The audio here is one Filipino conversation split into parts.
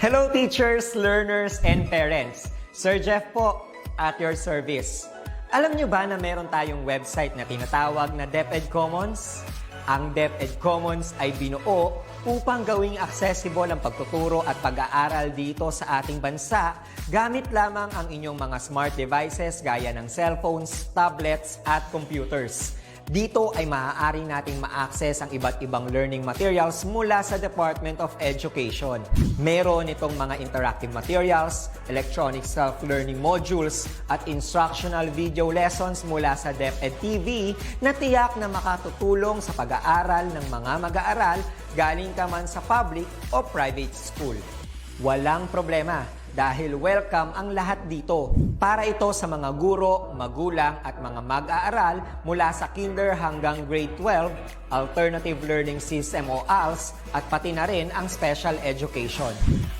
Hello teachers, learners, and parents. Sir Jeff po, at your service. Alam nyo ba na meron tayong website na tinatawag na DepEd Commons? Ang DepEd Commons ay binuo upang gawing accessible ang pagtuturo at pag-aaral dito sa ating bansa gamit lamang ang inyong mga smart devices gaya ng cellphones, tablets, at computers. Dito ay maaari nating ma-access ang iba't ibang learning materials mula sa Department of Education. Meron itong mga interactive materials, electronic self-learning modules, at instructional video lessons mula sa DepEd TV na tiyak na makatutulong sa pag-aaral ng mga mag-aaral galing ka man sa public o private school. Walang problema dahil welcome ang lahat dito. Para ito sa mga guro, magulang at mga mag-aaral mula sa kinder hanggang grade 12, Alternative Learning System o ALS, at pati na rin ang special education.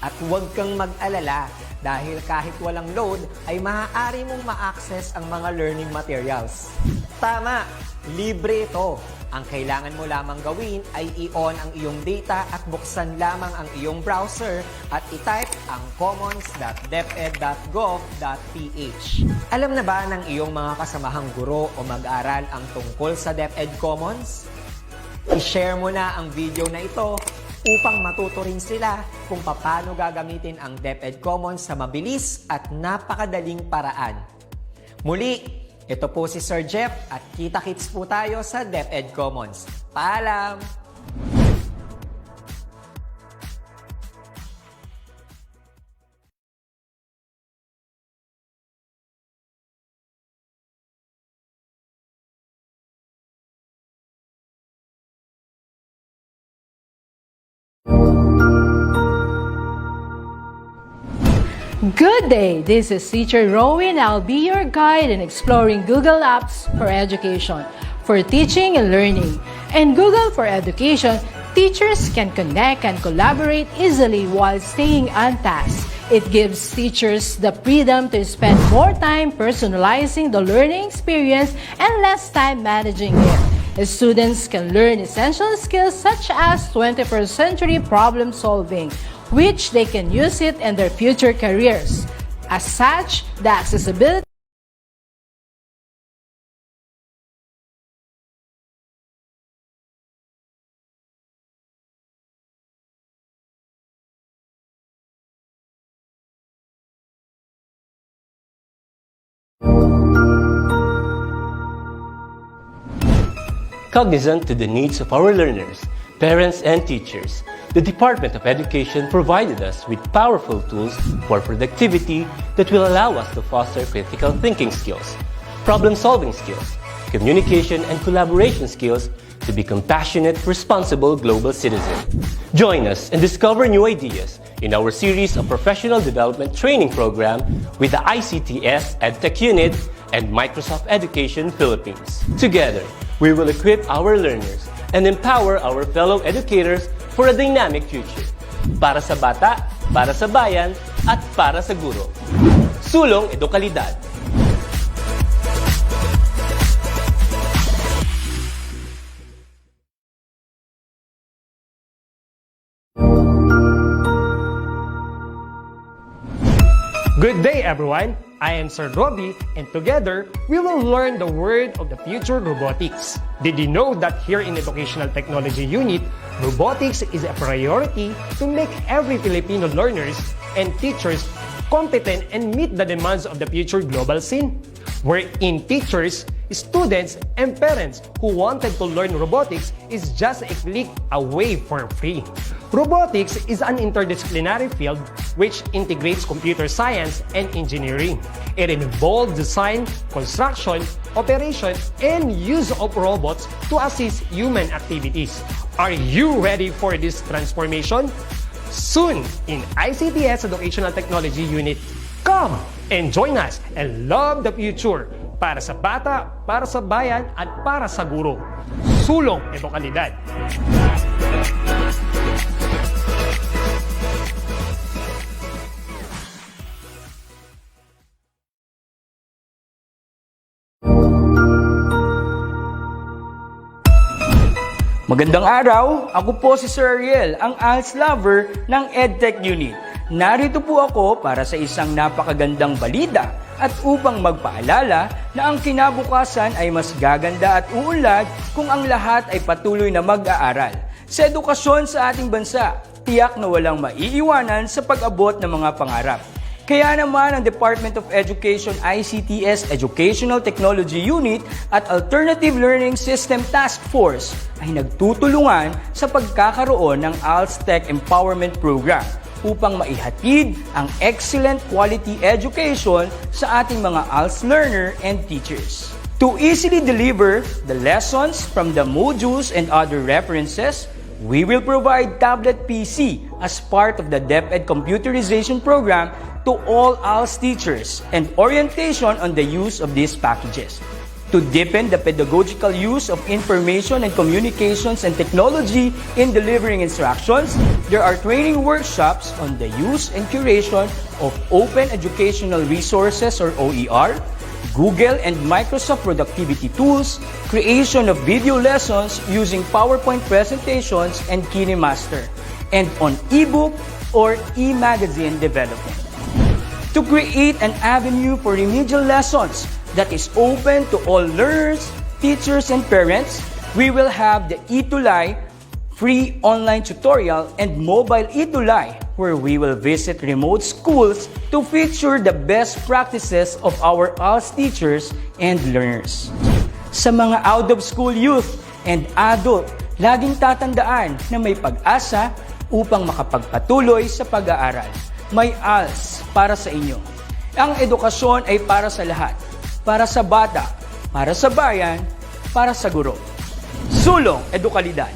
At huwag kang mag-alala dahil kahit walang load ay maaari mong ma-access ang mga learning materials. Tama! Libre ito. Ang kailangan mo lamang gawin ay i-on ang iyong data at buksan lamang ang iyong browser at i-type ang commons.deped.gov.ph. Alam na ba ng iyong mga kasamahang guro o mag-aral ang tungkol sa DepEd Commons? I-share mo na ang video na ito upang matuto rin sila kung paano gagamitin ang DepEd Commons sa mabilis at napakadaling paraan. Muli, ito po si Sir Jeff at kita-kits po tayo sa DepEd Commons. Paalam! Good day! This is Teacher Rowan. I'll be your guide in exploring Google Apps for education, for teaching and learning. In Google for Education, teachers can connect and collaborate easily while staying on task. It gives teachers the freedom to spend more time personalizing the learning experience and less time managing it. Students can learn essential skills such as 21st century problem solving, which they can use it in their future careers. As such, the accessibility Cognizant to the needs of our learners, parents, and teachers, the Department of Education provided us with powerful tools for productivity that will allow us to foster critical thinking skills, problem-solving skills, communication and collaboration skills to be compassionate, responsible global citizens. Join us and discover new ideas in our series of professional development training program with the ICTS EdTech Unit and Microsoft Education Philippines. Together, we will equip our learners and empower our fellow educators for a dynamic future. Para sa bata, para sa bayan, at para sa guro. Sulong Edukalidad. Good day, everyone! I am Sir Robbie, and together, we will learn the word of the future, robotics. Did you know that here in Educational Technology Unit, robotics is a priority to make every Filipino learners and teachers competent and meet the demands of the future global scene? Wherein teachers, students, and parents who wanted to learn robotics is just a click away for free. Robotics is an interdisciplinary field which integrates computer science and engineering. It involves design, construction, operation, and use of robots to assist human activities. Are you ready for this transformation? Soon in ICTS Educational Technology Unit. Come and join us and love the future para sa bata, para sa bayan, at para sa guro. Sulong Edukalidad. Magandang araw, ako po si Sir Ariel, ang ALS lover ng EdTech Unit. Narito po ako para sa isang napakagandang balita at upang magpaalala na ang kinabukasan ay mas gaganda at uunlad kung ang lahat ay patuloy na mag-aaral. Sa edukasyon sa ating bansa, tiyak na walang maiiwanan sa pag-abot ng mga pangarap. Kaya naman ang Department of Education ICT's Educational Technology Unit at Alternative Learning System Task Force ay nagtutulungan sa pagkakaroon ng ALS Tech Empowerment Program upang maihatid ang excellent quality education sa ating mga ALS learner and teachers. To easily deliver the lessons from the modules and other references, we will provide tablet PC as part of the DepEd computerization program to all ALS teachers and orientation on the use of these packages. To deepen the pedagogical use of information and communications and technology in delivering instructions, there are training workshops on the use and curation of open educational resources or OER, Google and Microsoft productivity tools, creation of video lessons using PowerPoint presentations and KineMaster, and on ebook or e-magazine development. To create an avenue for remedial lessons that is open to all learners, teachers, and parents, we will have the eTulay free online tutorial and mobile eTulay, where we will visit remote schools to feature the best practices of our ALS teachers and learners. Sa mga out-of-school youth and adult, laging tatandaan na may pag-asa upang makapagpatuloy sa pag-aaral. May ALS para sa inyo. Ang edukasyon ay para sa lahat. Para sa bata, para sa bayan, para sa guro. Sulong Edukalidad.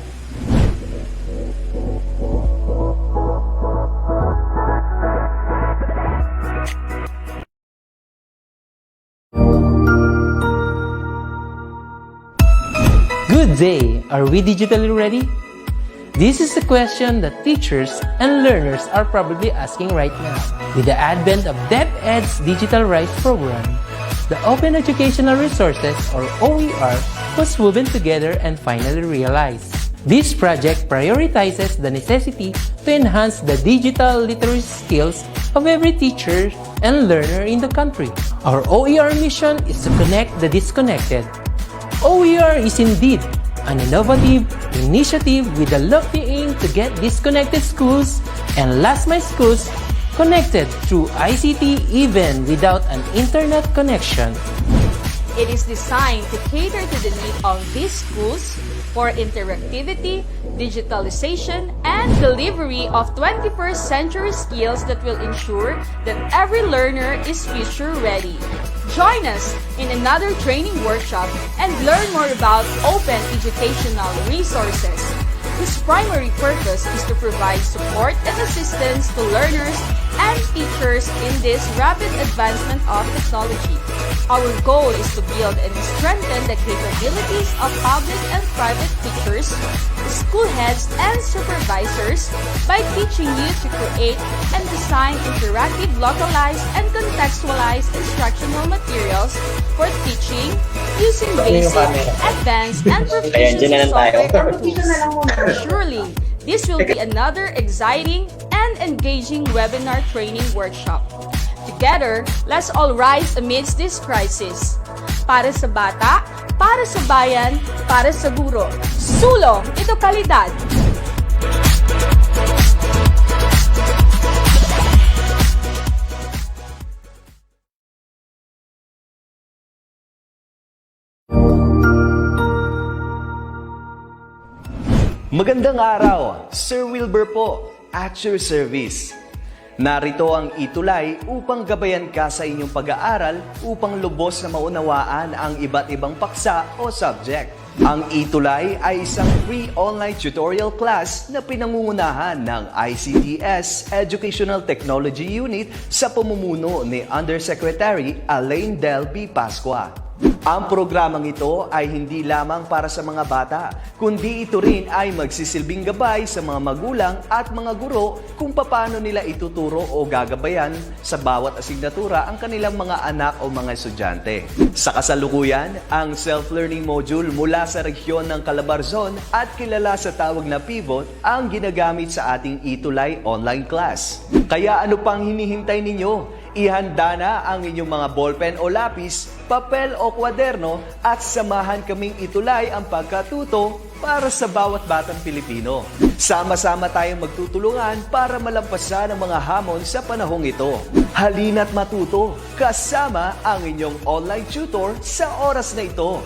Good day! Are we digitally ready? This is a question that teachers and learners are probably asking right now. With the advent of DepEd's Digital Rights Program, the Open Educational Resources, or OER, was woven together and finally realized. This project prioritizes the necessity to enhance the digital literacy skills of every teacher and learner in the country. Our OER mission is to connect the disconnected. OER is indeed an innovative initiative with a lofty aim to get disconnected schools and last-mile schools connected through ICT even without an internet connection. It is designed to cater to the need of these schools for interactivity, digitalization, and delivery of 21st century skills that will ensure that every learner is future ready. Join us in another training workshop and learn more about open educational resources. Whose primary purpose is to provide support and assistance to learners and teachers in this rapid advancement of technology. Our goal is to build and strengthen the capabilities of public and private teachers, school heads, and supervisors by teaching you to create and design interactive, localized, and contextualized instructional materials for teaching using basic, advanced, and proficiency software and tools. Surely, this will be another exciting and engaging webinar training workshop. Together, let's all rise amidst this crisis. Para sa bata, para sa bayan, para sa guro. Sulong Edukalidad! Magandang araw, Sir Wilbur po, at your service. Narito ang itulay upang gabayan ka sa inyong pag-aaral upang lubos na maunawaan ang iba't ibang paksa o subject. Ang itulay ay isang free online tutorial class na pinangungunahan ng ICT's Educational Technology Unit sa pamumuno ni Undersecretary Alain Del B. Pascua. Ang programang ito ay hindi lamang para sa mga bata, kundi ito rin ay magsisilbing gabay sa mga magulang at mga guro kung paano nila ituturo o gagabayan sa bawat asignatura ang kanilang mga anak o mga estudyante. Sa kasalukuyan, ang self-learning module mula sa rehiyon ng Calabarzon at kilala sa tawag na Pivot ang ginagamit sa ating itulay online class. Kaya ano pang hinihintay ninyo? Ihanda na ang inyong mga ballpen o lapis, papel o kwaderno at samahan kaming itulay ang pagkatuto para sa bawat batang Pilipino. Sama-sama tayong magtutulungan para malampasan ang mga hamon sa panahong ito. Halina't matuto kasama ang inyong online tutor sa oras na ito.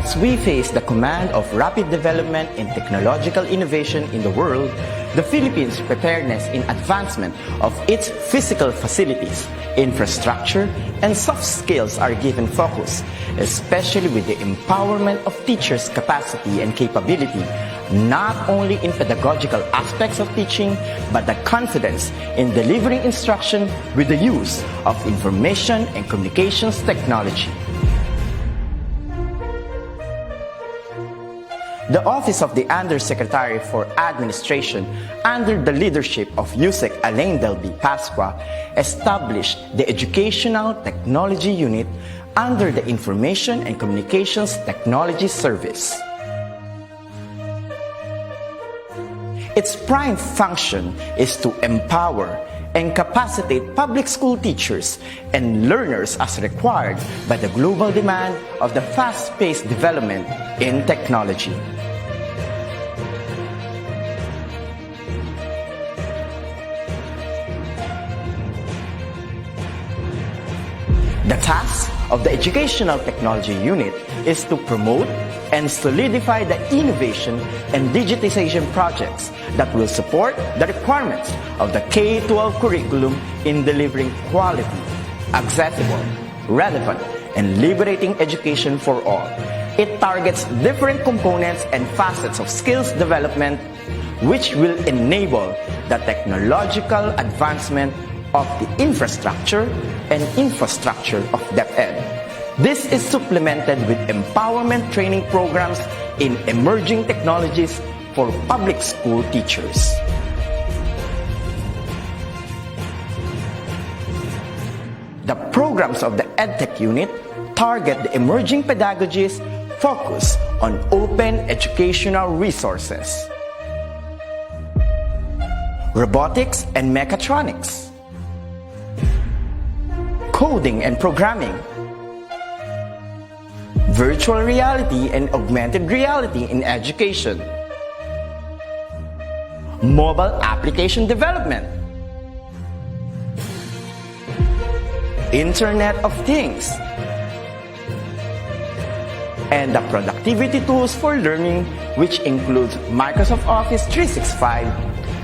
As we face the command of rapid development and technological innovation in the world, the Philippines' preparedness in advancement of its physical facilities, infrastructure, and soft skills are given focus, especially with the empowerment of teachers' capacity and capability, not only in pedagogical aspects of teaching, but the confidence in delivering instruction with the use of information and communications technology. The Office of the Undersecretary for Administration, under the leadership of USEC Alain Delby Pasqua, established the Educational Technology Unit under the Information and Communications Technology Service. Its prime function is to empower and capacitate public school teachers and learners as required by the global demand of the fast-paced development in technology. The task of the Educational Technology Unit is to promote and solidify the innovation and digitization projects that will support the requirements of the K-12 curriculum in delivering quality, accessible, relevant, and liberating education for all. It targets different components and facets of skills development which will enable the technological advancement of the infrastructure and infrastructure of DepEd. This is supplemented with empowerment training programs in emerging technologies for public school teachers. The programs of the EdTech unit target the emerging pedagogies focused on open educational resources, robotics and mechatronics, coding and programming, virtual reality and augmented reality in education, mobile application development, Internet of Things, and the productivity tools for learning, which includes Microsoft Office 365,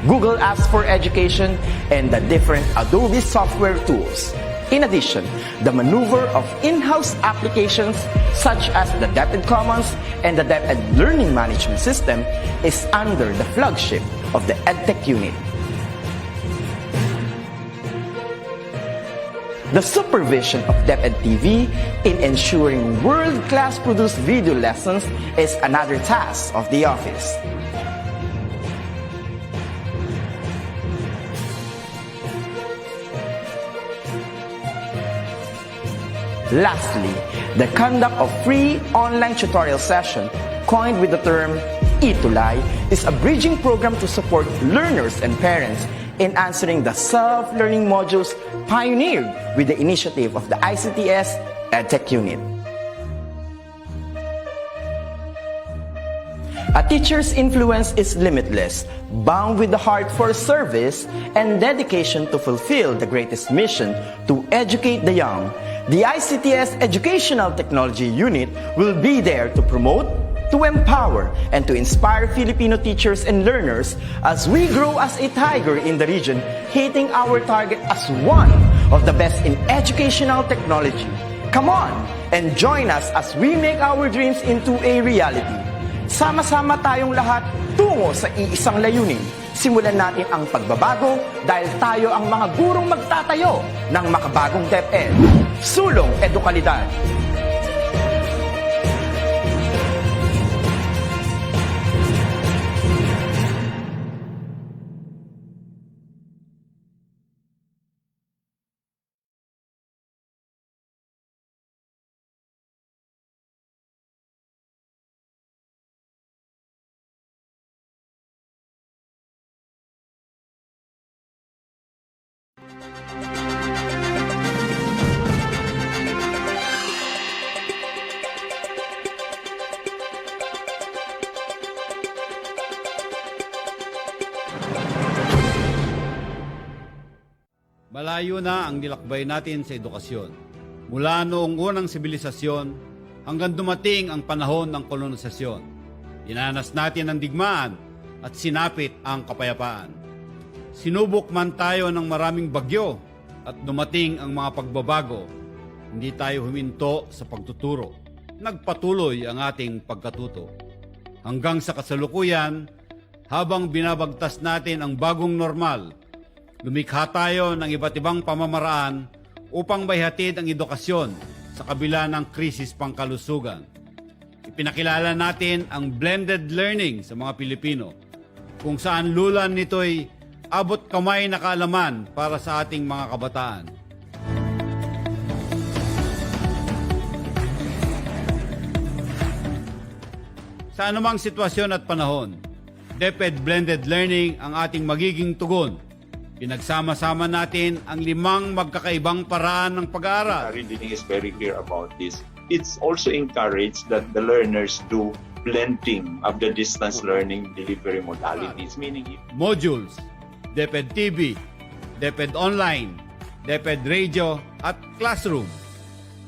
Google Apps for Education, and the different Adobe software tools. In addition, the maneuver of in-house applications such as the DepEd Commons and the DepEd Learning Management System is under the flagship of the EdTech unit. The supervision of DepEd TV in ensuring world-class produced video lessons is another task of the office. Lastly, the conduct of free online tutorial session, coined with the term Itulay, is a bridging program to support learners and parents in answering the self-learning modules pioneered with the initiative of the ICTS EdTech unit. A teacher's influence is limitless, bound with the heart for service and dedication to fulfill the greatest mission to educate the young. The ICTS Educational Technology Unit will be there to promote, to empower and to inspire Filipino teachers and learners as we grow as a tiger in the region, hitting our target as one of the best in educational technology. Come on and join us as we make our dreams into a reality. Sama-sama tayong lahat tungo sa iisang layunin. Simulan natin ang pagbabago dahil tayo ang mga gurong magtatayo ng makabagong DepEd. Sulong Edukalidad. Malayo na ang nilakbay natin sa edukasyon. Mula noong unang sibilisasyon hanggang dumating ang panahon ng kolonisasyon. Dinanas natin ang digmaan at sinapit ang kapayapaan. Sinubok man tayo ng maraming bagyo at dumating ang mga pagbabago. Hindi tayo huminto sa pagtuturo. Nagpatuloy ang ating pagkatuto. Hanggang sa kasalukuyan, habang binabagtas natin ang bagong normal, lumikha tayo ng iba't ibang pamamaraan upang maihatid ang edukasyon sa kabila ng krisis pangkalusugan. Ipinakilala natin ang blended learning sa mga Pilipino, kung saan lulan nito'y abot kamay na kaalaman para sa ating mga kabataan. Sa anumang sitwasyon at panahon, DepEd Blended Learning ang ating magiging tugon. Pinagsama-sama natin ang 5 magkakaibang paraan ng pag-aaral. Reading is very clear about this. It's also encouraged that the learners do blending of the distance learning delivery modalities, meaning Modules, DepEd TV, DepEd Online, DepEd Radio at Classroom.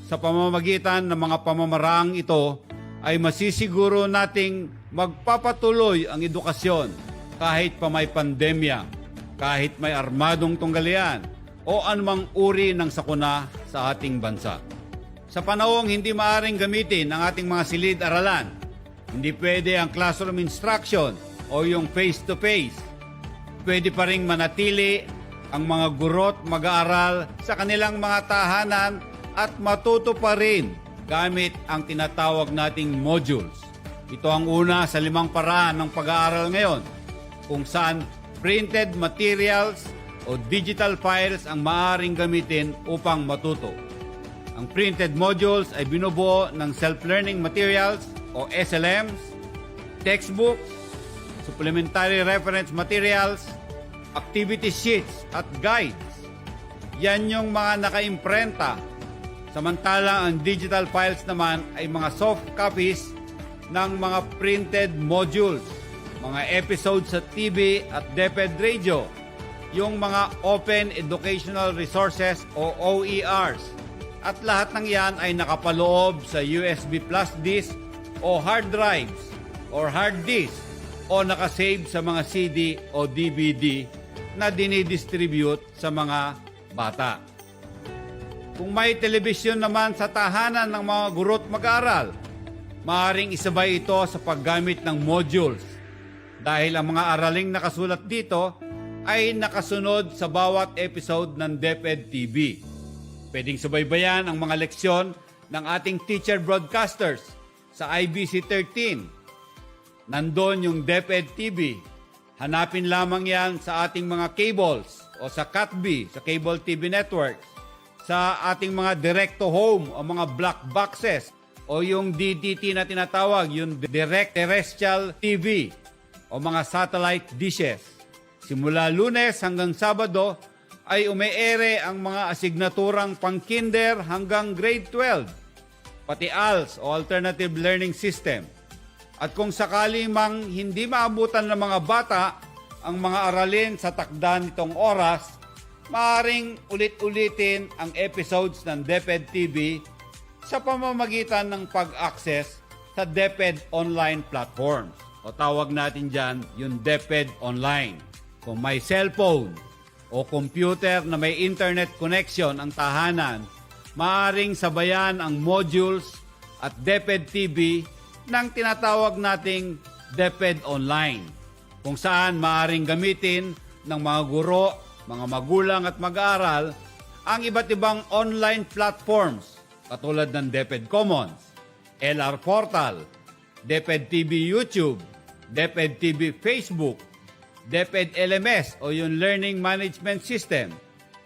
Sa pamamagitan ng mga pamamaraang ito ay masisiguro nating magpapatuloy ang edukasyon kahit pa may pandemya, kahit may armadong tunggalian o anumang uri ng sakuna sa ating bansa. Sa panahong hindi maaaring gamitin ang ating mga silid-aralan, hindi pwede ang classroom instruction o yung face-to-face. Pwede pa ring manatili ang mga guro't mag-aaral sa kanilang mga tahanan at matuto pa rin gamit ang tinatawag nating modules. Ito ang una sa 5 paraan ng pag-aaral ngayon, kung saan printed materials o digital files ang maaaring gamitin upang matuto. Ang printed modules ay binubuo ng self-learning materials o SLMs, textbooks, supplementary reference materials, activity sheets at guides. Yan yung mga naka-imprenta. Samantalang ang digital files naman ay mga soft copies ng mga printed modules, mga episodes sa TV at DepEd Radio, yung mga Open Educational Resources o OERs. At lahat ng yan ay nakapaloob sa USB plus disk o hard drives or hard disk o nakasave sa mga CD o DVD na dinidistribute sa mga bata. Kung may telebisyon naman sa tahanan ng mga guro't mag-aaral, maaaring isabay ito sa paggamit ng modules dahil ang mga araling nakasulat dito ay nakasunod sa bawat episode ng DepEd TV. Pwedeng subaybayan ang mga leksyon ng ating teacher broadcasters sa IBC 13. Nandun yung DepEd TV. Hanapin lamang yan sa ating mga cables o sa CATV, sa Cable TV Networks, sa ating mga direct-to-home o mga black boxes o yung DTT na tinatawag, yung Direct Terrestrial TV o mga satellite dishes. Simula Lunes hanggang Sabado ay umeere ang mga asignaturang pang-kinder hanggang grade 12, pati ALS o Alternative Learning System. At kung sakali mang hindi maabutan ng mga bata ang mga aralin sa takda nitong oras, maaaring ulit-ulitin ang episodes ng DepEd TV sa pamamagitan ng pag-access sa DepEd online platforms. O tawag natin dyan yung DepEd Online. Kung may cellphone o computer na may internet connection ang tahanan, maaaring sabayan ang modules at DepEd TV ng tinatawag nating DepEd Online, kung saan maaaring gamitin ng mga guro, mga magulang at mag-aaral ang iba't ibang online platforms katulad ng DepEd Commons, LR Portal, DepEd TV YouTube, DepEd TV Facebook, DepEd LMS o yung Learning Management System.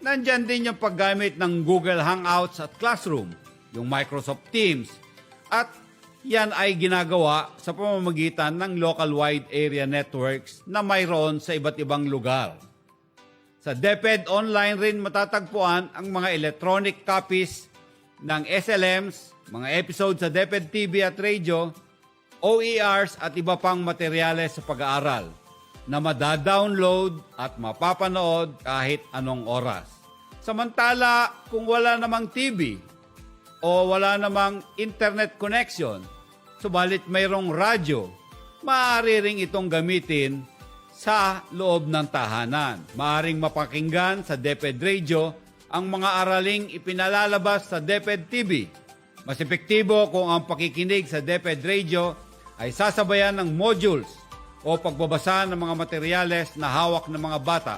Nandyan din yung paggamit ng Google Hangouts at Classroom, yung Microsoft Teams, at yan ay ginagawa sa pamamagitan ng local wide area networks na mayroon sa iba't ibang lugar. Sa DepEd Online rin matatagpuan ang mga electronic copies ng SLMs, mga episodes sa DepEd TV at radio, OERs at iba pang materyales sa pag-aaral na madadownload at mapapanood kahit anong oras. Samantala, kung wala namang TV o wala namang internet connection, subalit mayroong radyo, maaari ring itong gamitin sa loob ng tahanan. Maaaring mapakinggan sa DepEd Radio ang mga araling ipinalalabas sa DepEd TV. Mas epektibo kung ang pakikinig sa DepEd Radio ay sasabayan ng modules o pagbabasa ng mga materyales na hawak ng mga bata.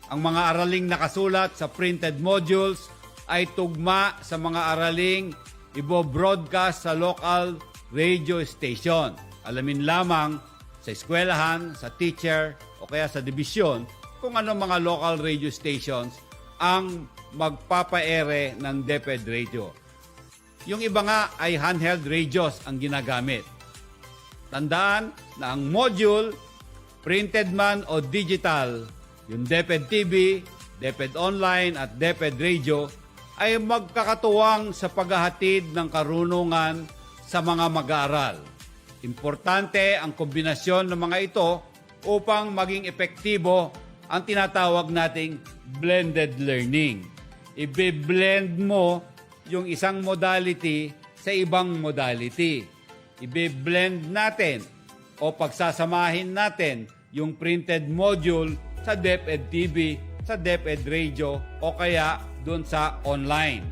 Ang mga araling nakasulat sa printed modules ay tugma sa mga araling ibo-broadcast sa local radio station. Alamin lamang sa eskwelahan, sa teacher o kaya sa dibisyon kung ano mga local radio stations ang magpapaere ng DepEd Radio. Yung iba nga ay handheld radios ang ginagamit. Tandaan na ang module, printed man o digital, yung DepEd TV, DepEd Online at DepEd Radio ay magkakatuwang sa paghahatid ng karunungan sa mga mag-aaral. Importante ang kombinasyon ng mga ito upang maging epektibo ang tinatawag nating blended learning. Ibe-blend mo yung isang modality sa ibang modality. Ibe-blend natin o pagsasamahin natin yung printed module sa DepEd TV, sa DepEd Radio o kaya doon sa online.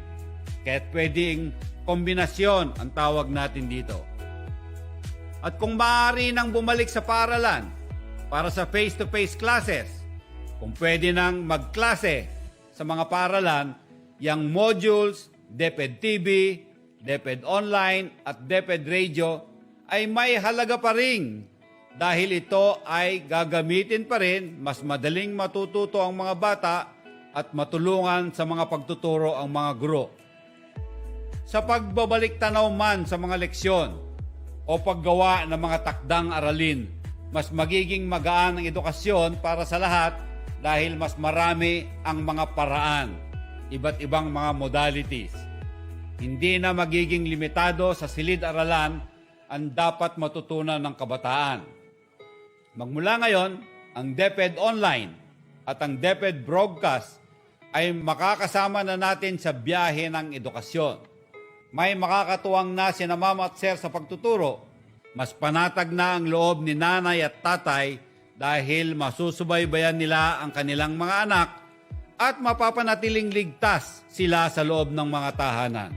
Kaya't pwedeng kombinasyon ang tawag natin dito. At kung maaari nang bumalik sa paaralan para sa face-to-face classes, kung pwede nang magklase sa mga paaralan, yung modules, DepEd TV, DepEd Online at DepEd Radio ay may halaga pa rin dahil ito ay gagamitin pa rin, mas madaling matututo ang mga bata at matulungan sa mga pagtuturo ang mga guro. Sa pagbabalik tanaw man sa mga leksyon o paggawa ng mga takdang aralin, mas magiging magaan ang edukasyon para sa lahat dahil mas marami ang mga paraan, iba't ibang mga modalities. Hindi na magiging limitado sa silid-aralan ang dapat matutunan ng kabataan. Magmula ngayon, ang DepEd Online at ang DepEd Broadcast ay makakasama na natin sa biyahe ng edukasyon. May makakatuwang na sina mama at sir sa pagtuturo. Mas panatag na ang loob ni nanay at tatay dahil masusubaybayan nila ang kanilang mga anak at mapapanatiling ligtas sila sa loob ng mga tahanan.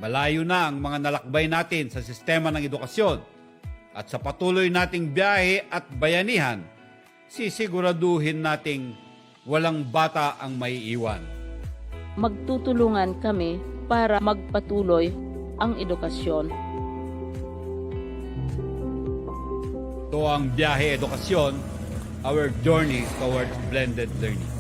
Malayo na ang mga nalakbay natin sa sistema ng edukasyon at sa patuloy nating biyahe at bayanihan, sisiguraduhin nating walang bata ang maiiwan. Magtutulungan kami para magpatuloy ang edukasyon. Ito ang biyahe edukasyon, our journey towards blended learning.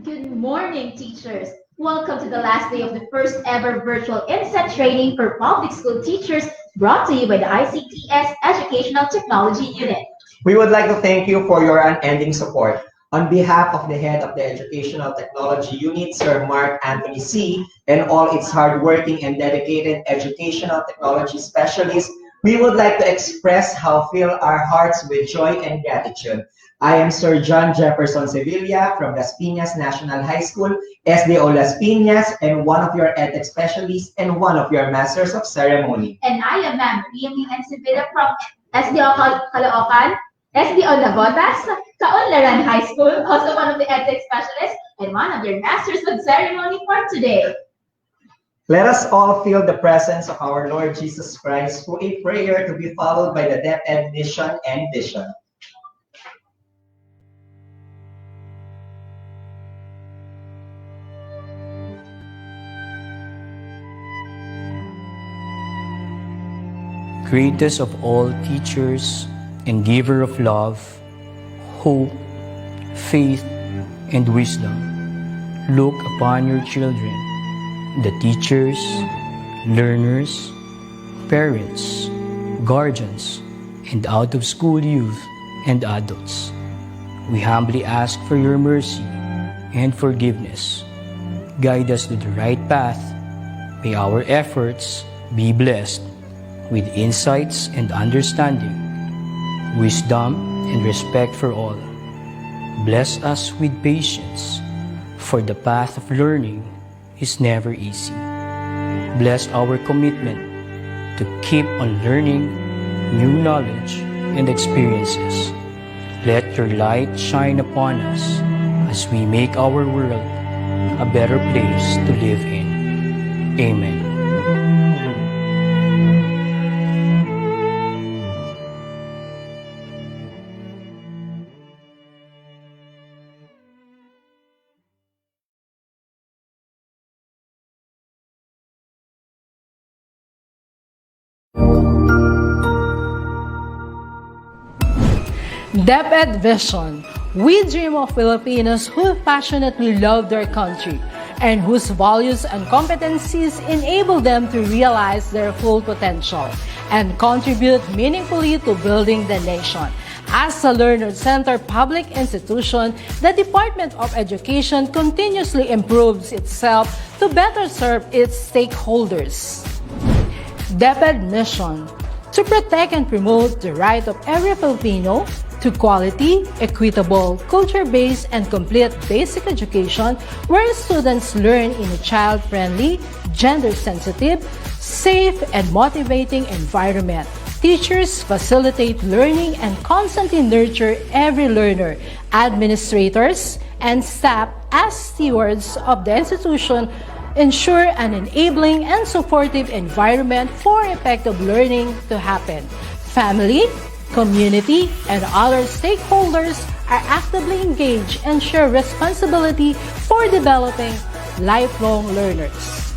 Good morning, teachers. Welcome to the last day of the first ever virtual INSET training for public school teachers brought to you by the ICTS Educational Technology Unit. We would like to thank you for your unending support. On behalf of the head of the Educational Technology Unit, Sir Mark Anthony C., and all its hardworking and dedicated educational technology specialists, we would like to express how fill our hearts with joy and gratitude. I am Sir John Jefferson Sevilla from Las Piñas National High School, SDO Las Piñas, and one of your EdTech specialists and one of your Masters of Ceremony. And I am Ma'am Ria and Sevilla from SDO Caloocan, SDO Nabotas, Kaunlaran High School, also one of the EdTech specialists, and one of your Masters of Ceremony for today. Let us all feel the presence of our Lord Jesus Christ through a prayer to be followed by the DepEd mission and vision. Greatest of all teachers and giver of love, hope, faith, and wisdom, look upon your children, the teachers, learners, parents, guardians, and out-of-school youth and adults. We humbly ask for your mercy and forgiveness. Guide us to the right path. May our efforts be blessed with insights and understanding, wisdom and respect for all. Bless us with patience, for the path of learning is never easy. Bless our commitment to keep on learning new knowledge and experiences. Let your light shine upon us as we make our world a better place to live in. Amen. DepEd Vision. We dream of Filipinos who passionately love their country and whose values and competencies enable them to realize their full potential and contribute meaningfully to building the nation. As a learner-centered public institution, the Department of Education continuously improves itself to better serve its stakeholders. DepEd mission: to protect and promote the right of every Filipino to quality, equitable, culture-based, and complete basic education where students learn in a child-friendly, gender-sensitive, safe, and motivating environment. Teachers facilitate learning and constantly nurture every learner. Administrators and staff, as stewards of the institution, ensure an enabling and supportive environment for effective learning to happen. Family, community, and other stakeholders are actively engaged and share responsibility for developing lifelong learners.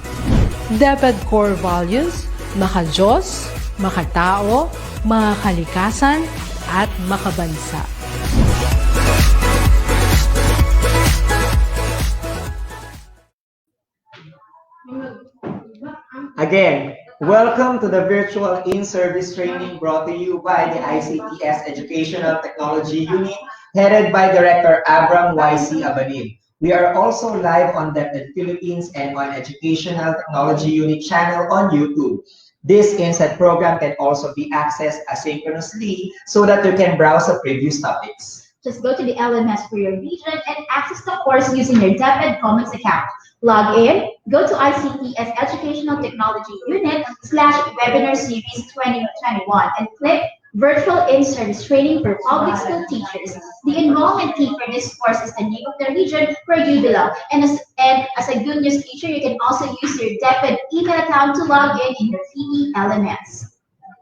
DepEd core values: maka-Diyos, makatao, makakalikasan, at makabansa. Again, welcome to the virtual in-service training brought to you by the ICTS Educational Technology Unit, headed by Director Abram YC Abanib. We are also live on DepEd Philippines and on Educational Technology Unit channel on YouTube. This INSET program can also be accessed asynchronously so that you can browse the previous topics. Just go to the LMS for your region and access the course using your DepEd Commons account. Log in, go to ICTS Educational Technology Unit /Webinar Series 2021 and click Virtual In-Service Training for Public School Teachers. The enrollment key for this course is the name of the region where you belong. And as a good news teacher, you can also use your DepEd email account to log in your PE LMS.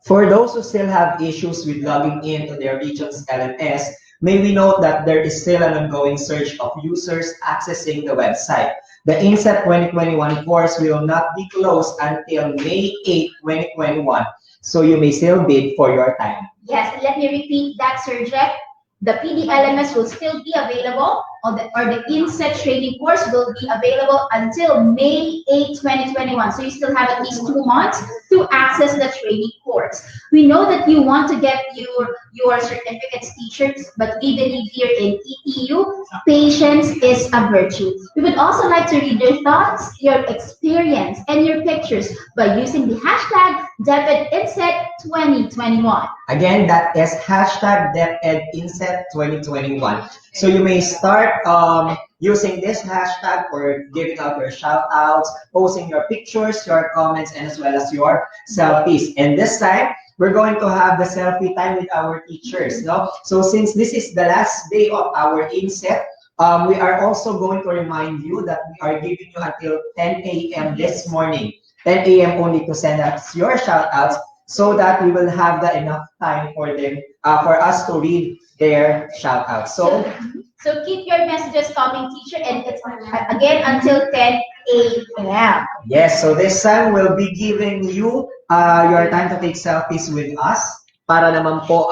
For those who still have issues with logging in to their region's LMS, may we note that there is still an ongoing search of users accessing the website. The INSET 2021 course will not be closed until May 8, 2021, so you may still bid for your time. Yes, let me repeat that, Sir Jeff. The PD LMS will still be available or the INSET training course will be available until May 8, 2021. So you still have at least 2 months to access the training course. We know that you want to get your certificates, teachers, but we believe here in ETU, patience is a virtue. We would also like to read your thoughts, your experience, and your pictures by using the hashtag DepEdInset2021. Again, that is hashtag DepEdInset2021. So you may start using this hashtag for giving out your shout outs, posting your pictures, your comments, and as well as your selfies. And this time, we're going to have the selfie time with our teachers. No? So since this is the last day of our INSET, we are also going to remind you that we are giving you until 10 a.m. this morning. 10 a.m. only to send us your shout outs so that we will have enough time for them, for us to read their shout outs. So keep your messages coming, teacher, and it's again until 10 a.m. Yes, so this time we'll be giving you your time to take selfies with us para naman po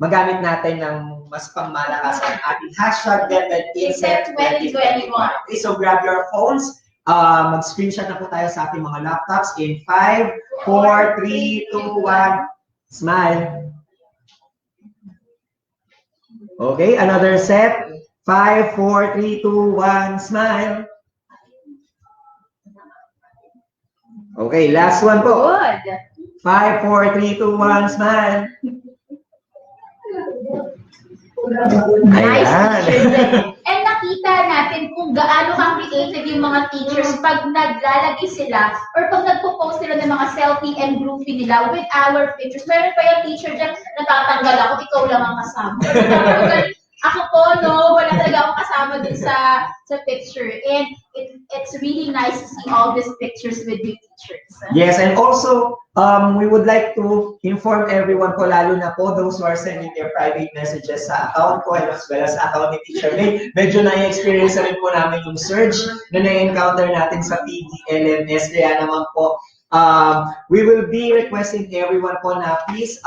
magamit natin ng mas pangmalakas ang ating hashtag DepEdInset2021. Okay, so grab your phones. Mag-screenshot na po tayo sa ating mga laptops in 5, 4, 3, 2, 1, smile. Okay, another set. 5, 4, 3, 2, 1, smile. Okay, last one po. Good. 5, 4, 3, 2, 1, smile. Nice, Ayan. teacher. And nakita natin kung gaano ka-creative yung mga teachers pag naglalagay sila or pag nagpo-post sila ng mga selfie and groupie nila with our pictures. Meron pa yung teacher dyan, natatanggal ako, ikaw lang ang kasama. Ako po, no, wala talaga akong kasama din sa picture. And it's really nice to see all these pictures with you teachers. Yes, and also, we would like to inform everyone po, lalo na po those who are sending their private messages sa account ko and as well as sa account ni Teacher May. Medyo na-experience na rin po namin yung surge na na-encounter natin sa PDLMS. Kaya naman po, we will be requesting everyone po na please,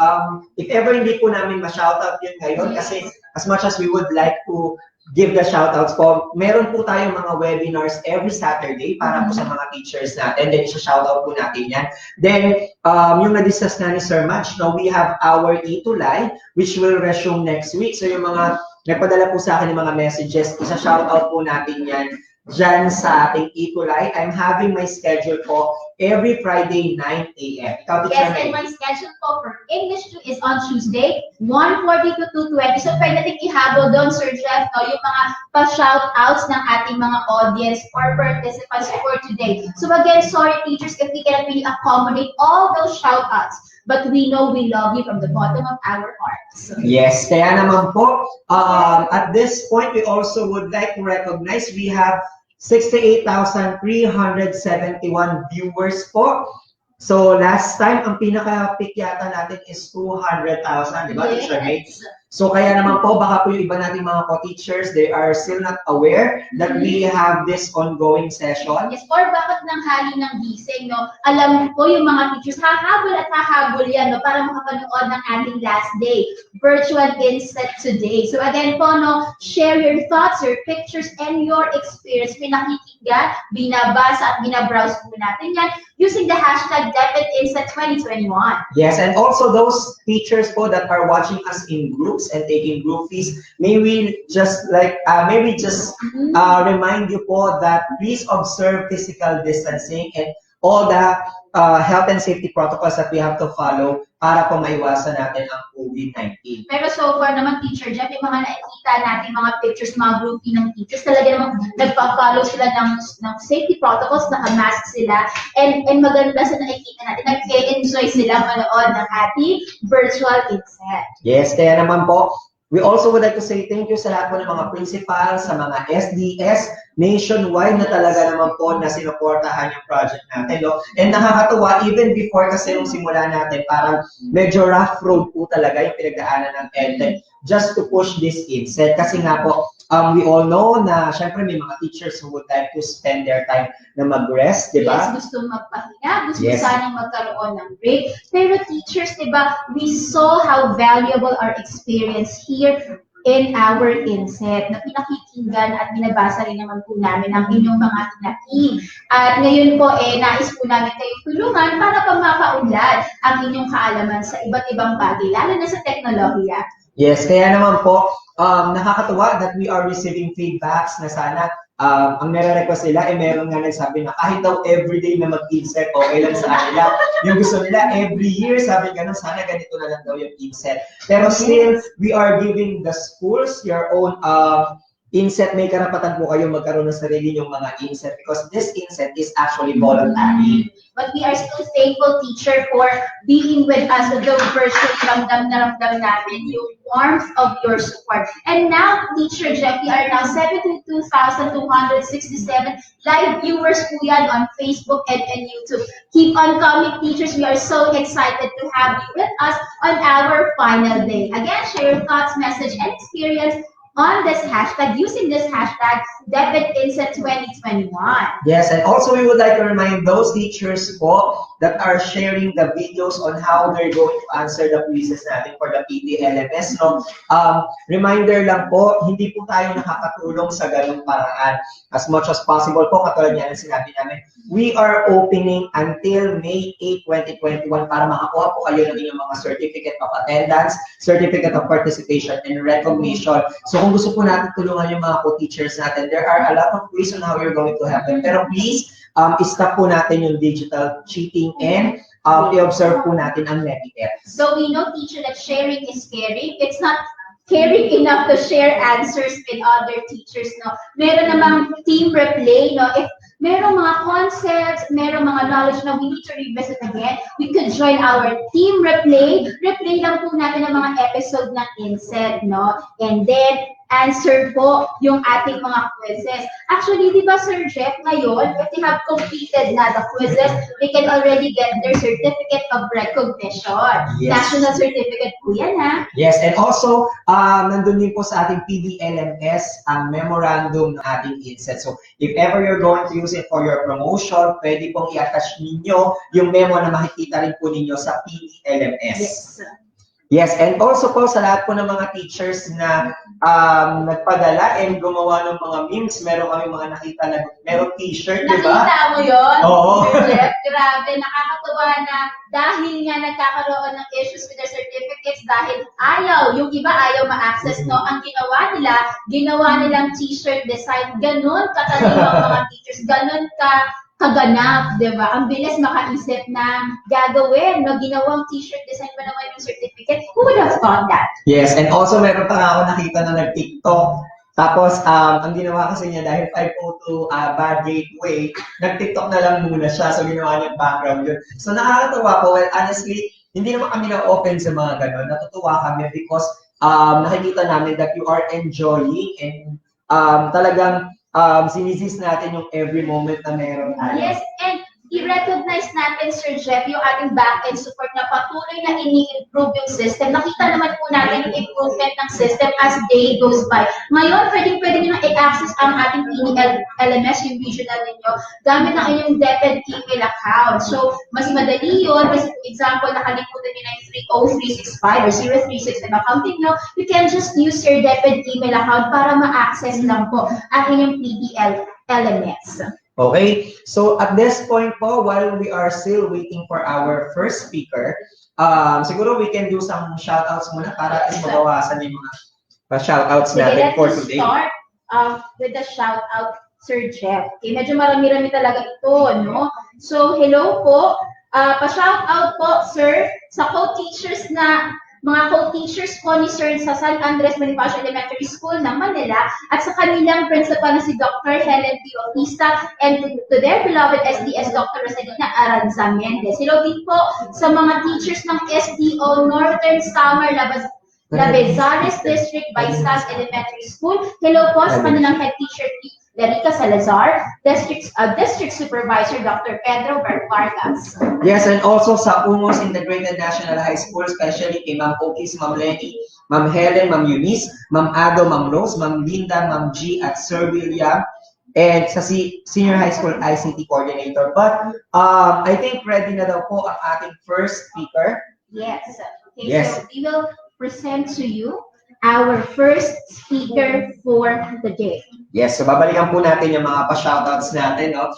if ever hindi po namin ma-shoutout yun ngayon, kasi as much as we would like to give the shoutouts po, meron po tayong mga webinars every Saturday para po sa mga teachers natin. Then, isa-shoutout po natin yan. Then, yung na-discuss na ni Sir Madge, no, we have our E2Live, which will resume next week. So, yung mga nagpadala po sa akin ng mga messages, isa-shoutout po natin yan dyan sa ating E2Live. I'm having my schedule po every Friday, 9 a.m. Yes, and my schedule po for English 2 is on Tuesday, 1:40 to 2:20. So, pwede natin ihabol doon, Sir Jeff, no, yung mga pa-shoutouts ng ating mga audience or participants for today. So, again, sorry, teachers, if we cannot really accommodate all those shoutouts. But we know we love you from the bottom of our hearts. Yes, kaya naman po, at this point, we also would like to recognize we have 68,371 viewers po. So last time, ang pinaka-pick yata natin is 200,000, di ba? Yes. So kaya naman po, baka po yung iba nating mga co-teachers, they are still not aware that we have this ongoing session. Yes, or bakit nang hali ng gising, no? Alam ko yung mga teachers, hahabol at hahabol yan, no? Para makapanood ng ating last day, virtual INSET today. So again po, no, share your thoughts, your pictures, and your experience. Pinakikinggan, binabasa, at binabrowse po natin yan using the hashtag DepEdInset2021. Yes, and also those teachers po that are watching us in groups and taking groupies, may we just remind you po that please observe physical distancing and all the health and safety protocols that we have to follow para po maiwasan natin ang COVID-19. Pero so far naman, Teacher Jeff, yung mga nakikita natin, mga pictures, mga groupie ng teachers, talaga naman nagpa-follow sila ng safety protocols, naka-mask sila, and maganda sa nakikita natin, nag-enjoy sila manood ng ating virtual INSET. Yes, kaya naman po, we also would like to say thank you sa lahat po ng mga principal, sa mga SDS, nationwide na talaga naman po na sinuportahan yung project natin. No? And nakakatuwa, even before kasi yung simula natin, parang medyo rough road po talaga yung pinagdaanan ng EdTech just to push this INSET. Kasi nga po, we all know na syempre may mga teachers who would like to spend their time na mag-rest, di ba? Yes, gusto magpahinga, gusto sanang magkaroon ng break. Pero teachers, di ba, we saw how valuable our experience here in our INSET na pinakikinggan at binabasa rin naman po namin ang inyong mga tinatim. At ngayon po, nais po namin kayong tulungan para pa mapaunlad ang inyong kaalaman sa iba't ibang bagay, lalo na sa teknolohiya. Yes, kaya naman po, nakakatuwa that we are receiving feedbacks na sana ang nare-request nila meron nga nagsabi na kahit daw everyday na mag-inset, okay lang sa kanila. Yung gusto nila every year, sabi gano'n, sana ganito na lang daw yung inset. Pero still, we are giving the schools your own inset. May karapatan po kayo magkaroon ng sarili yung mga inset because this inset is actually voluntary. But we are still thankful, teacher, for being with us. The virtual ramdam na ramdam namin yung warmth of your support. And now, Teacher Jeff, we are now 72,267 live viewers po yan on Facebook and YouTube. Keep on coming, teachers. We are so excited to have you with us on our final day. Again, share your thoughts, message, and experience on this hashtag, using this hashtag, DepEdInset 2021. Yes, and also we would like to remind those teachers po that are sharing the videos on how they're going to answer the quizzes natin for the PDLMS. No? Reminder lang po, hindi po tayo nakakatulong sa ganung paraan. As much as possible po, katulad niya na sinabi namin, we are opening until May 8, 2021 para makakuha po kayo ng inyong mga certificate of attendance, certificate of participation, and recognition. So kung gusto po natin tulungan yung mga co-teachers natin, there are a lot of ways on how you're going to help them. Pero please, stop po natin yung digital cheating and i-observe po natin ang netiquette. So we know, teacher, that sharing is caring. It's not caring enough to share answers with other teachers, no? Meron namang team replay, no? If meron mga concepts, meron mga knowledge na we need to revisit again, we could join our team replay. Replay lang po natin ang mga episode ng INSET, no? And then, answer po yung ating mga quizzes. Actually, di ba, Sir Jeff, ngayon, if they have completed na the quizzes, they can already get their certificate of recognition. Yes. National certificate po yan, ha? Yes, and also, nandun din po sa ating PDLMS ang memorandum ng ating INSET. So, if ever you're going to use it for your promotion, pwede pong i-attach ninyo yung memo na makikita rin po ninyo sa PDLMS. Yes. Yes, and also po sa lahat po ng mga teachers na nagpadala and gumawa ng mga memes, meron kami mga nakita na meron t-shirt, di ba? Nakita mo yun? Oo. Sir Jeff, grabe, nakakatuwa na dahil nga nagkakaroon ng issues with their certificates dahil yung iba ayaw ma-access, no? Ang ginawa nilang t-shirt design, ganun katalino ang mga teachers, ganun kaganap, di ba? Ang bilis makaisip na gagawin, no? Ginawang t-shirt design pa naman yung certificate. Who would have thought that? Yes, and also meron pa nga ako nakita na nag-TikTok. Tapos, ang ginawa kasi niya dahil 502 bad gateway, nag-TikTok na lang muna siya. So, ginawa niya background yun. So, nakakatawa po. Well, honestly, hindi naman kami na-open sa mga ganon. Natutuwa kami because nakikita namin that you are enjoying and talagang sinisist natin yung every moment na meron tayo. Yes, and i-recognize natin, Sir Jeff, yung ating back-end support na patuloy na ini-improve yung system. Nakita naman po natin yung improvement ng system as day goes by. Ngayon, pwede nyo na i-access ang ating LMS, yung regional ninyo, gamit ang inyong DepEd email account. So, mas madali yun. Kasi, for example, nakalimutan nyo na yung 30365 or 0365 accounting nyo, you can just use your DepEd email account para ma-access lang po ang inyong PDL LMS. Okay, so at this point po, while we are still waiting for our first speaker, siguro we can do some shoutouts muna para mabawasan yung mga shoutouts natin for today. Let's start with the shoutout, Sir Jeff. Okay, medyo marami-rami talaga ito, no? So, hello po. Pa-shoutout po, Sir, sa co-teachers na mga co-teachers po ni Sir sa San Andres Bonifacio Elementary School ng Manila at sa kanilang principal na si Dr. Helen P. Bautista and to their beloved SDS Dr. Rosalina Aranza Mendez. Hello din po sa mga teachers ng SDO Northern Samar Labezares District Baisas Elementary School. Hello po sa kanilang head teacher Larica Salazar, District Supervisor Dr. Pedro Vargas. Yes, and also sa Umos Integrated National High School, especially kay Ma'am Okis, Ma'am Lenny, Ma'am Helen, Ma'am Eunice, Ma'am Ado, Ma'am Rose, Ma'am Linda, Ma'am G, at Sir William, and sa Senior High School ICT Coordinator. But I think ready na daw po ang ating first speaker. Yes. Okay, yes. So we will present to you our first speaker for the day. Yes, so babalikan po natin yung mga pa-shoutouts natin. No?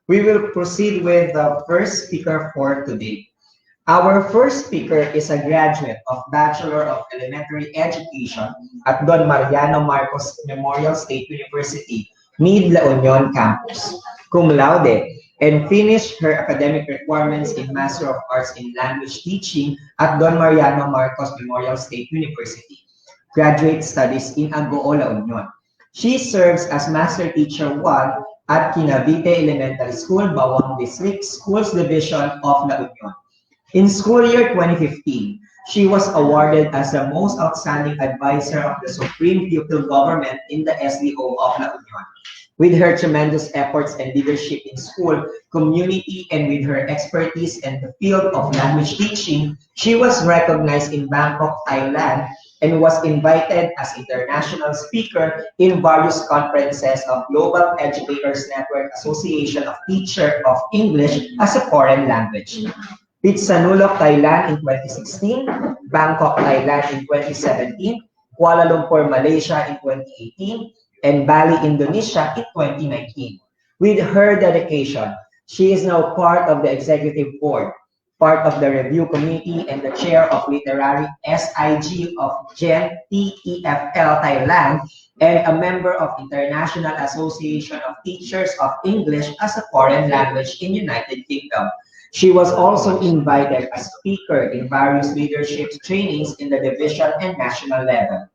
We will proceed with the first speaker for today. Our first speaker is a graduate of Bachelor of Elementary Education at Don Mariano Marcos Memorial State University, Mid La Union Campus, cum laude, and finished her academic requirements in Master of Arts in Language Teaching at Don Mariano Marcos Memorial State University. Graduate Studies in Agoo, La Union. She serves as Master Teacher 1 at Kinavite Elementary School, Bawang District Schools Division of La Union. In school year 2015, she was awarded as the most outstanding advisor of the Supreme Pupil Government in the SDO of La Union. With her tremendous efforts and leadership in school, community, and with her expertise in the field of language teaching, she was recognized in Bangkok, Thailand, and was invited as international speaker in various conferences of Global Educators Network Association of Teachers of English as a Foreign Language. Pitsanulok, Thailand in 2016, Bangkok, Thailand in 2017, Kuala Lumpur, Malaysia in 2018, and Bali, Indonesia in 2019. With her dedication, she is now part of the executive board, part of the review committee, and the chair of literary SIG of GEN TEFL Thailand, and a member of International Association of Teachers of English as a Foreign Language in United Kingdom. She was also invited as speaker in various leadership trainings in the division and national level.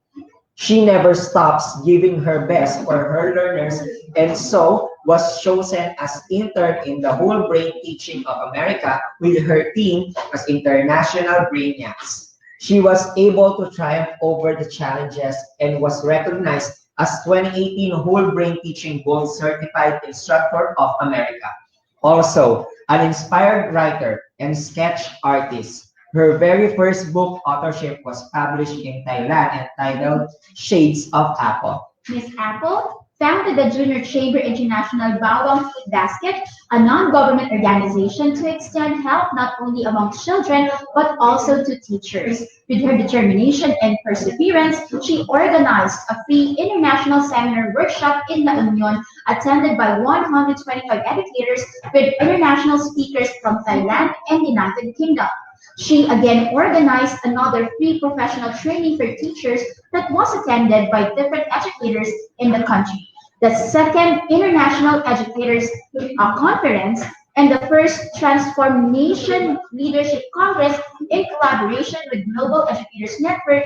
She never stops giving her best for her learners and so was chosen as intern in the Whole Brain Teaching of America with her team as International Brainiacs. She was able to triumph over the challenges and was recognized as 2018 Whole Brain Teaching Gold Certified Instructor of America. Also, an inspired writer and sketch artist. Her very first book authorship was published in Thailand entitled Shades of Apple. Miss Apple founded the Junior Chamber International Bawang Food Basket, a non-government organization to extend help not only among children but also to teachers. With her determination and perseverance, she organized a free international seminar workshop in La Union attended by 125 educators with international speakers from Thailand and the United Kingdom. She again organized another free professional training for teachers that was attended by different educators in the country. The second International Educators Conference and the first Transformation Leadership Congress in collaboration with Global Educators Network,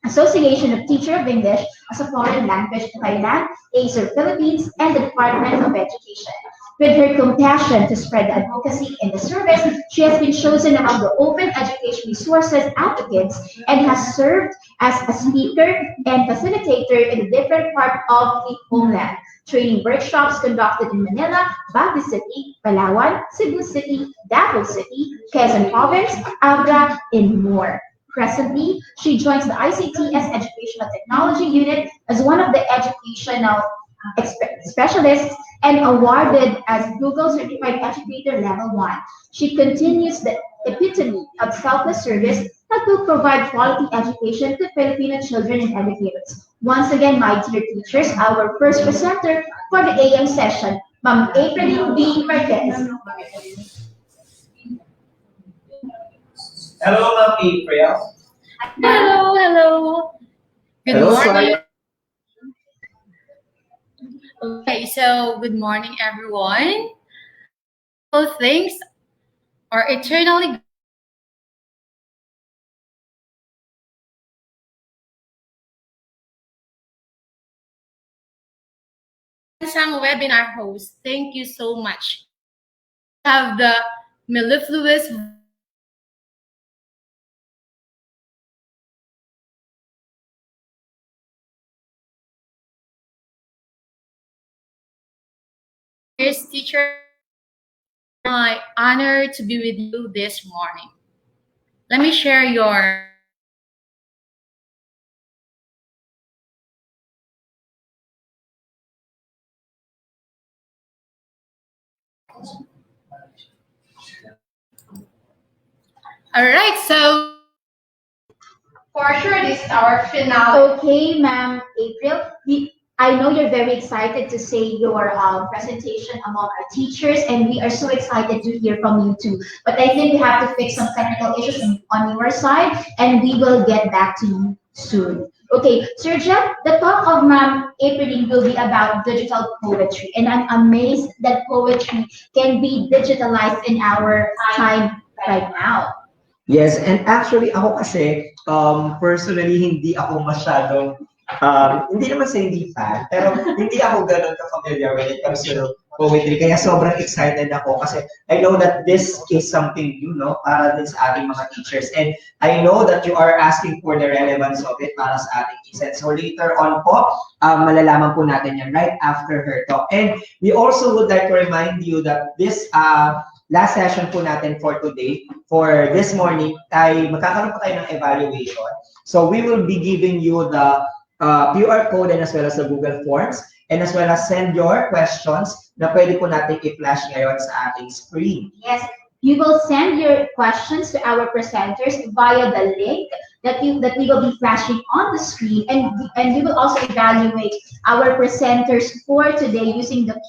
Association of Teachers of English as a Foreign Language Thailand, ASER Philippines, and the Department of Education. With her compassion to spread the advocacy in the service, she has been chosen among the open education resources advocates and has served as a speaker and facilitator in the different parts of the homeland, training workshops conducted in Manila, Baguio City, Palawan, Cebu City, Davao City, Quezon Province, Abra, and more. Presently, she joins the ICTS Educational Technology Unit as one of the educational specialists and awarded as Google Certified Educator Level 1. She continues the epitome of selfless service that will provide quality education to Filipino children and educators. Once again, my dear teachers, our first presenter for the AM session, Ma'am April B. Marquez. Hello, Ma'am April. Hello. Good Hello, morning. Sonia. Okay, so good morning, everyone. All things are eternally isang webinar host. Thank you so much. Have the mellifluous teacher. My honor to be with you this morning. Let me share your all right, so For sure, this is our finale. Okay, Ma'am April. I know you're very excited to say your presentation among our teachers, and we are so excited to hear from you too. But I think we have to fix some technical issues on your side, and we will get back to you soon. Okay, Sir Jeff, the talk of Ma'am April will be about digital poetry, and I'm amazed that poetry can be digitalized in our time right now. Yes, and actually ako kasi, personally, hindi ako masyadong, hindi naman sa hindi fan, pero hindi ako ganun ka-familiar when it comes to poetry. Kaya sobrang excited ako kasi I know that this is something new, no, para din sa ating mga teachers. And I know that you are asking for the relevance of it para sa ating INSET. So later on po, malalaman po natin yan right after her talk. And we also would like to remind you that this last session po natin for today, for this morning, ay magkakaroon po tayo ng evaluation. So we will be giving you the QR code and as well as the Google Forms and as well as send your questions na pwede po natin i-flash ngayon sa ating screen. Yes, you will send your questions to our presenters via the link that we will be flashing on the screen, and we will also evaluate our presenters for today using the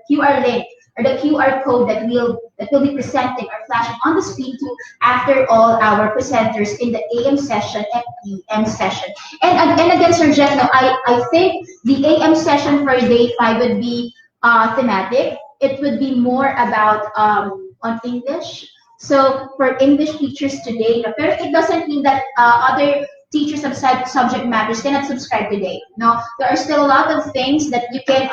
QR link or the QR code that will be presenting or flashing on the screen too after all our presenters in the AM session and PM session. And again, Sir Jeff, no, I think the AM session for day 5 would be thematic. It would be more about on English. So for English teachers today, no, pero it doesn't mean that other teachers of subject matters cannot subscribe today. No, there are still a lot of things that you can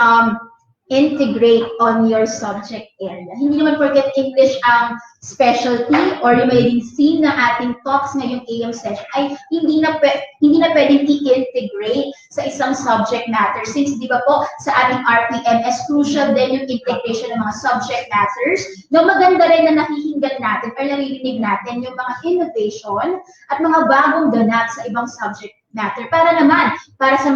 integrate on your subject area. Hindi naman forget English ang specialty or yung magiging theme ng ating talks ngayong AM session ay hindi na pwedeng i-integrate sa isang subject matter since di ba po sa ating RPMS crucial din yung integration ng mga subject matters. No, maganda rin na nakikinggan natin or naririnig natin yung mga innovation at mga bagong ganap sa ibang subject matter para sa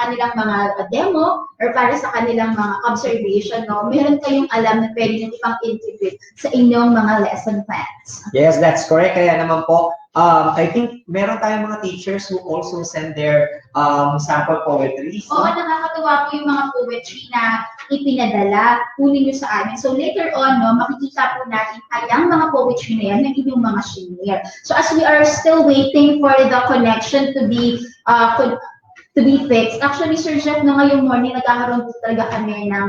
kanilang mga demo or para sa kanilang mga observation, no, meron kayong alam na pwede nyo ipang integrate sa inyong mga lesson plans. Yes, that's correct. Kaya naman po, I think meron tayong mga teachers who also send their sample poetry. Oo, nakakatuwa po yung mga poetry na ipinadala, kunin nyo sa amin. So later on, no, makikita po natin kayang mga poetry na yan ng inyong mga senior. So as we are still waiting for the connection to be fixed. Actually, Sir Jeff, no, ngayong morning, nagkakaroon po talaga kami ng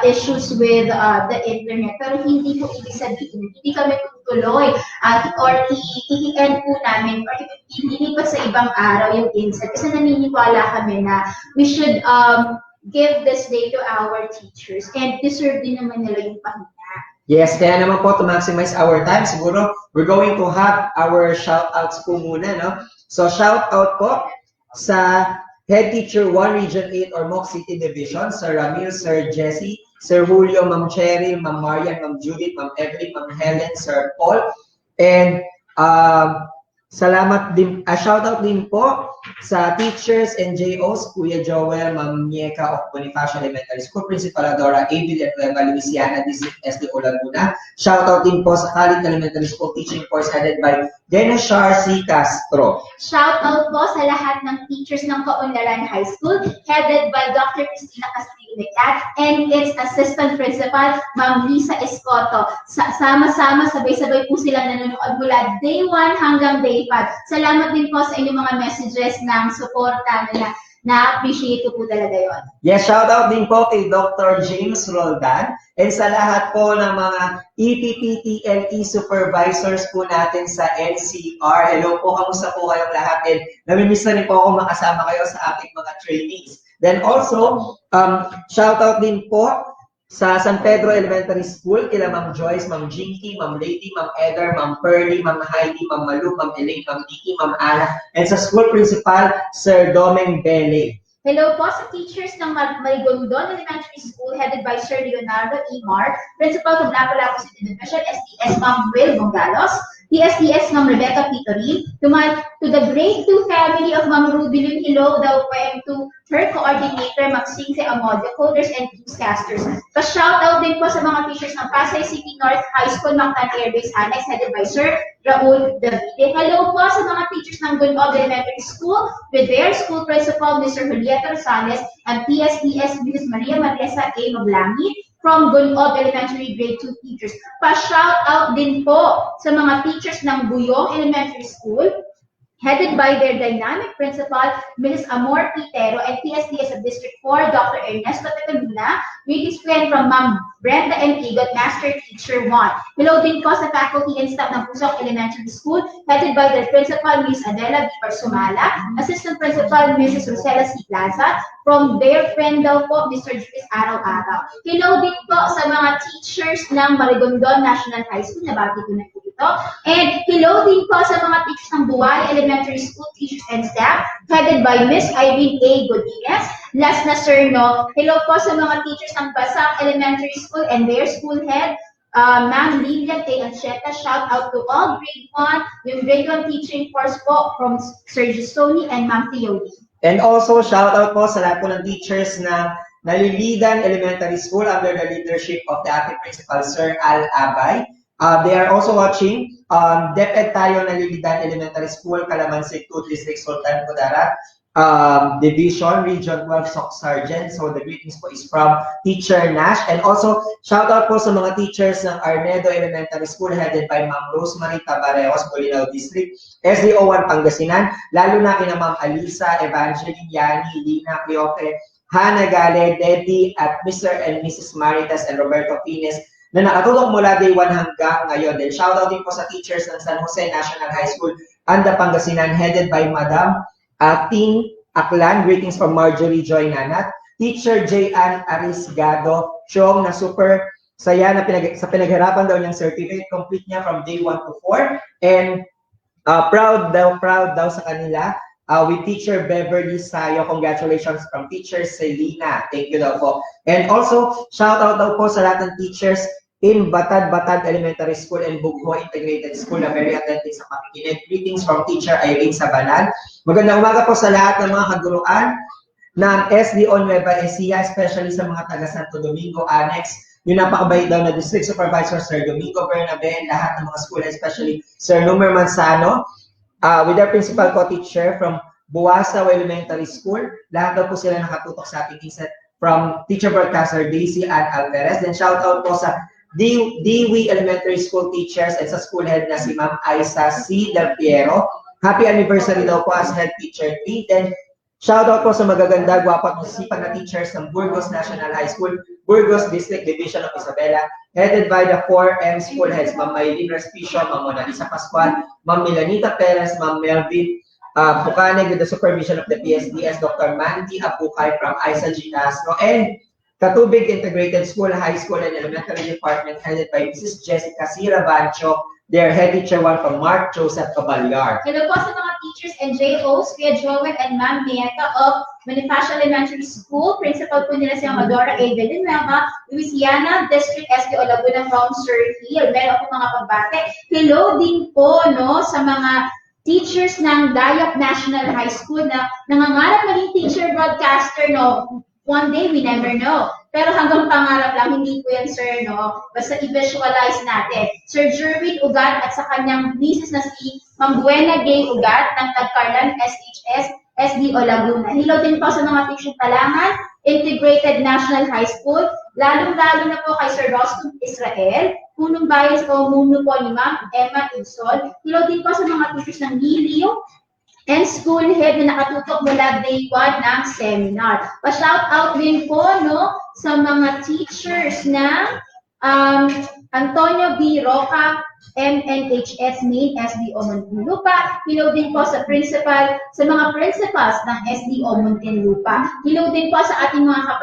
issues with the internet. Pero hindi po ibig sabihin, hindi kami tutuloy or i-end po namin or ililipat sa ibang araw yung INSET. Kasi naniniwala kami na we should give this day to our teachers and deserve din naman nila yung pahinga. Yes, kaya naman po to maximize our time, siguro we're going to have our shout-outs po muna, no? So shout-out po sa Head Teacher 1 Region 8 or MOC City Division, Sir Ramil, Sir Jesse, Sir Julio, Ma'am Cheryl, Ma'am Marian, Ma'am Judith, Ma'am Evelyn, Ma'am Helen, Sir Paul, and salamat din, shoutout din po sa teachers and JOs, Kuya Joel, Ma'am Nieka of Bonifacio Elementary School, Principal Adora, Avil at Nueva Luisiana, District SD Olaguna. Shoutout din po sa Khalid Elementary School Teaching Course headed by Denashar C. Castro. Shoutout po sa lahat ng teachers ng Kaunlaran High School headed by Dr. Cristina Castillo and its Assistant Principal, Ma'am Lisa Escoto. Sama-sama, sabay-sabay po silang nanonood mula day 1 hanggang day 5. Salamat din po sa inyong mga messages ng suporta na na-appreciate ko po talaga yun. Yes, shoutout din po kay Dr. James Roldan and sa lahat po ng mga EPPTLE supervisors po natin sa NCR. Hello po, kamusta po kayong lahat? And namimiss na rin po ako makasama kayo sa ating mga trainings. Then also, shoutout din po sa San Pedro Elementary School, kila Ma'am Joyce, Ma'am Jinky, Ma'am Lady, Ma'am Eder, Ma'am Pearly, Ma'am Heidi, Ma'am Malu, Ma'am Elaine, Ma'am Vicky, Ma'am Ana, and sa School Principal, Sir Domeng Bele. Hello po sa teachers ng Marigondon Elementary School headed by Sir Leonardo E. Mar, Principal of Lapu-Lapu City Division, SDS Ma'am Will Bongalos, TSTS Ma'am Rebecca Pitorin, to the grade 2 family of Ma'am Rubilin, hello daw po, and to her coordinator, Ma'am Singse Amodio, coders and newscasters. Pa-shoutout din po sa mga teachers ng Pasay City North High School, Mactan Air Base Annex, headed by Sir Raul Davide. Hello po sa mga teachers ng Gunog Elementary School with their school principal, Mr. Julieta Rosales, and PSTS Mrs. Maria Marisa A. Mablangit from Gunog Elementary Grade 2 teachers. Pa-shoutout din po sa mga teachers ng Buyong Elementary School, headed by their dynamic principal, Mrs. Amor Pitero, and PSTS of District 4, Dr. Ernesto Tetaluna. Greetings friend from Ma'am Brenda M. Igot, Master Teacher 1. Hello din po sa faculty and staff ng Pusok Elementary School, headed by their principal, Ms. Adela B. Sumala, Assistant Principal, Mrs. Rosela C. Plaza, from their friend daw po, Mr. Juris Araw-Araw. Hello din po sa mga teachers ng Marigondon National High School, nabati ko na po ito. And hello din po sa mga teachers ng Buway Elementary School teachers and staff, headed by Miss Irene A. Godinez. Last na sir, no, hello po sa mga teachers ng Basak Elementary School and their school head, Ma'am Lilian A. Ancheta. Shout out to all grade 1, yung grade 1 teaching course po from Sir Justoni and Ma'am Theody. And also, shout out po sa lahat po ng teachers ng Nalilidan Elementary School under the leadership of the acting principal, Sir Al Abay. They are also watching DepEd tayo Nalilidan Elementary School, Calamansig 2 District, Sultan Kudarat, Division, Region 12, Soc Sergeant. So the greetings po is from Teacher Nash. And also, shout out po sa mga teachers ng Arnedo Elementary School, headed by Ma'am Rosemary Tabareos, Bolinao District, SDO1 Pangasinan, lalo na kina Ma'am Alisa, Evangeline, Yani, Lina, Cleofe, Hannah Gale, Debbie, at Mr. and Mrs. Maritas and Roberto Pines, na nakatulong mula day 1 hanggang ngayon. Then shout out din po sa teachers ng San Jose National High School, Anda Pangasinan, headed by Madam Ting Aklan. Greetings from Marjorie Joy Nanat. Teacher J. Ann Arisgado, Chong, na super saya na sa pinaghirapan daw niyang certificate, complete niya from day 1 to 4. And proud daw sa kanila. With Teacher Beverly Sayo, congratulations from Teacher Selena. Thank you daw po. And also, shout out daw po sa lahat ng teachers in Batad Elementary School and Bugho Integrated School na very attentive sa pakikinig. Greetings from Teacher Irene Sabanan. Magandang umaga po sa lahat ng mga kaguruan ng SDO Nueva Ecija, especially sa mga taga Santo Domingo Annex, yung napakabait daw na District Supervisor Sir Domingo Bernabe, and lahat ng mga school, especially Sir Numer Manzano, with their principal co-teacher from Buwasa Elementary School. Lahat daw po sila nakatutok sa ating INSET from Teacher Broadcaster Daisy Ann Alvarez. Then shout out po sa Dewey Elementary School teachers at sa school head na si Ma'am Aisa C. Del Piero. Happy anniversary daw po as head teacher 3. Then shout out po sa magaganda, gwapo at masisipag na teachers ng Burgos National High School, Burgos District Division of Isabela, headed by the 4M school heads, Ma'am Maylene Respicio, Ma'am Mona Lisa Pascual, Ma'am Milanita Perez, Ma'am Melvin Pucanig, with the supervision of the PSDS, Dr. Mandy Apukay from Isa G. Castro, and Katubig Integrated School, High School, and Elementary Department, headed by Mrs. Jessica Sira Bancho, their head teacher 1 from Mark Joseph Caballar. Hello po sa mga teachers and JOs, Kuya Joel and Ma'am Mieta of Bonifacio Elementary School. Principal po nila si Amadora A. Villanueva, Louisiana District SDO Laguna from Sir Hill. Meron po mga pagbate. Hello din po no, sa mga teachers ng Dayap National High School na nangangarap maging teacher broadcaster, no? One day, we never know. Pero hanggang pangarap lang, hindi po yan, sir, no? Basta i-visualize natin. Sir Jerwin Ugat at sa kanyang misis na si Ma'am Buena Gay Ugat ng Tagcarlan SHS SDO Laguna. Hello din po sa mga teachers Talangan, Integrated National High School, lalong-lalo na po kay Sir Rostum Israel, punong bayan sa pamumuno po ni Ma'am Emma Insol. Hello din po sa mga teachers ng Giliw and school head na nakatutok mula day 1 ng seminar. Pa-shout out din po no, sa mga teachers ng Antonio B. Roca, MNHS Main, SDO Muntinlupa. Hello din po sa principal, sa mga principals ng SDO Muntinlupa. Hello din po sa ating mga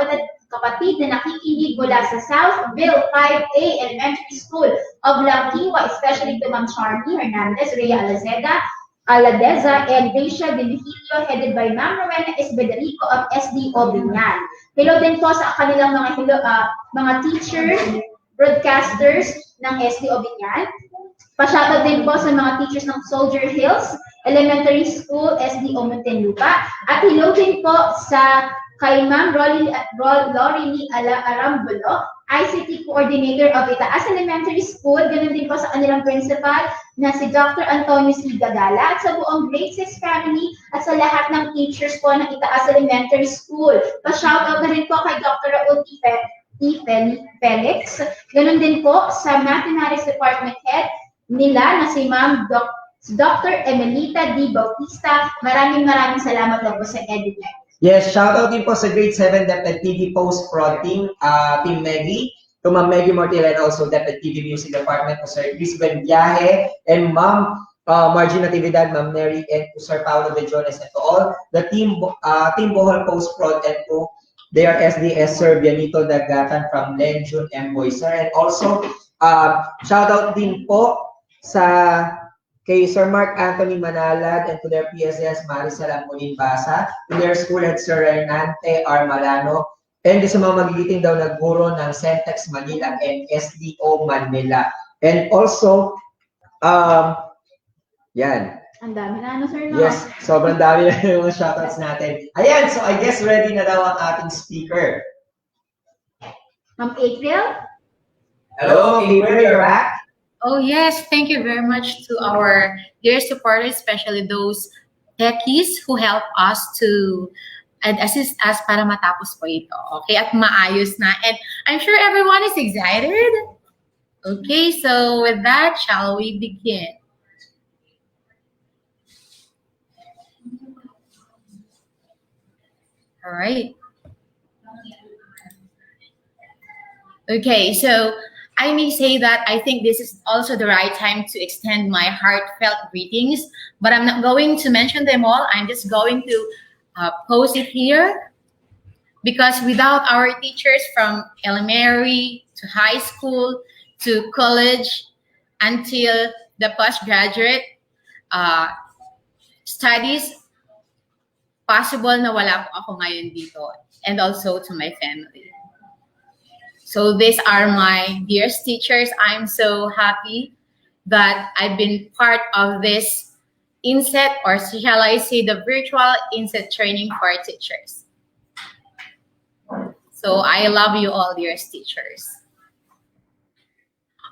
kapatid na nakikinig mula sa Southville 5A Elementary School of Lakiwa, especially to Ma'am Charmy Hernandez, Rhea Aladeza, and Rachel Benefilio, headed by Ma'am Rowena Esbederico of SDO Binyan. Hello din po sa kanilang mga teacher, broadcasters ng SDO Binyan. Pa-shoutout din po sa mga teachers ng Soldier Hills Elementary School, SD Muntinlupa. At hello din po sa kay Ma'am Lorely Arambulo, ICT Coordinator of Itaas Elementary School. Ganun din po sa kanilang principal na si Dr. Antonio C. Gagala at sa buong grade 6 family at sa lahat ng teachers po ng Itaas Elementary School. Pa-shoutout na rin po kay Dr. Raul Felix. Ganun din po sa Mathematics Department Head nila na si Ma'am Dr. Emelita D. Bautista. Maraming salamat po sa EduNet. Yes, shoutout din po sa grade 7 DepEd TV Post-Prod team, Team Maggie, to Ma'am Maggie Mortila and also DepEd TV Music Department, to Sir Chris Benviaje, and Ma'am Margie Natividad, Ma'am Mary, and to Sir Paolo De Jones, and to all the team Bohol Post-Prod, and to their SDS Sir Bianito Dagatan from Lenjun and Boyser, and also shoutout din po sa kay Sir Mark Anthony Manalad and to their PSS Maricel Amulin Basa, to their school head Sir Hernante R. Malano, and sa mga magigiting daw na guro ng Centex Manila and SDO Manila. And also, yan. Ang dami na, sir, no? Yes, sobrang dami na yung mga shoutouts natin. Ayan, so I guess ready na daw ang ating speaker. Ma'am April? Hello, April, you're back. Oh yes, thank you very much to our dear supporters, especially those techies who help us to assist us para matapos po ito. Okay, at maayos na. And I'm sure everyone is excited. Okay, so with that, shall we begin? All right. Okay, so I may say that I think this is also the right time to extend my heartfelt greetings, but I'm not going to mention them all. I'm just going to post it here because without our teachers from elementary to high school to college until the postgraduate studies, possible na wala po ako ngayon dito, and also to my family. So these are my dearest teachers. I'm so happy that I've been part of this INSET, or shall I say the virtual INSET training for teachers. So I love you all, dearest teachers.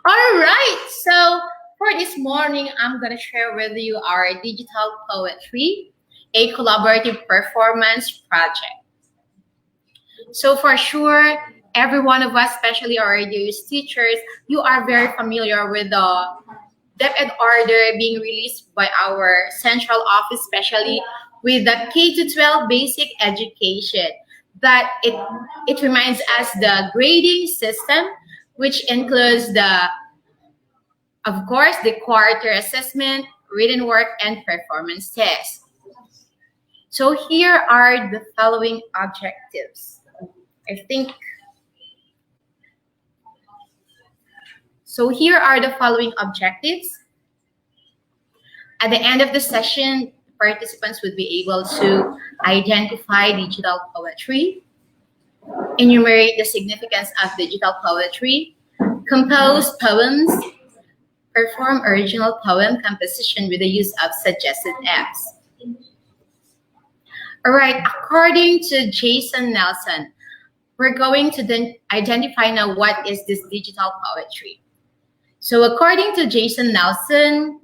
All right, so for this morning, I'm gonna share with you our digital poetry, a collaborative performance project. So for sure, every one of us, especially our dearest teachers, you are very familiar with the DepEd order being released by our central office, especially with the K-12 basic education. That it reminds us the grading system, which includes of course, the quarter assessment, written work, and performance tests. So here are the following objectives. So here are the following objectives. At the end of the session, participants would be able to identify digital poetry, enumerate the significance of digital poetry, compose poems, perform original poem composition with the use of suggested apps. All right, according to Jason Nelson, we're going to then identify now what is this digital poetry. So according to Jason Nelson,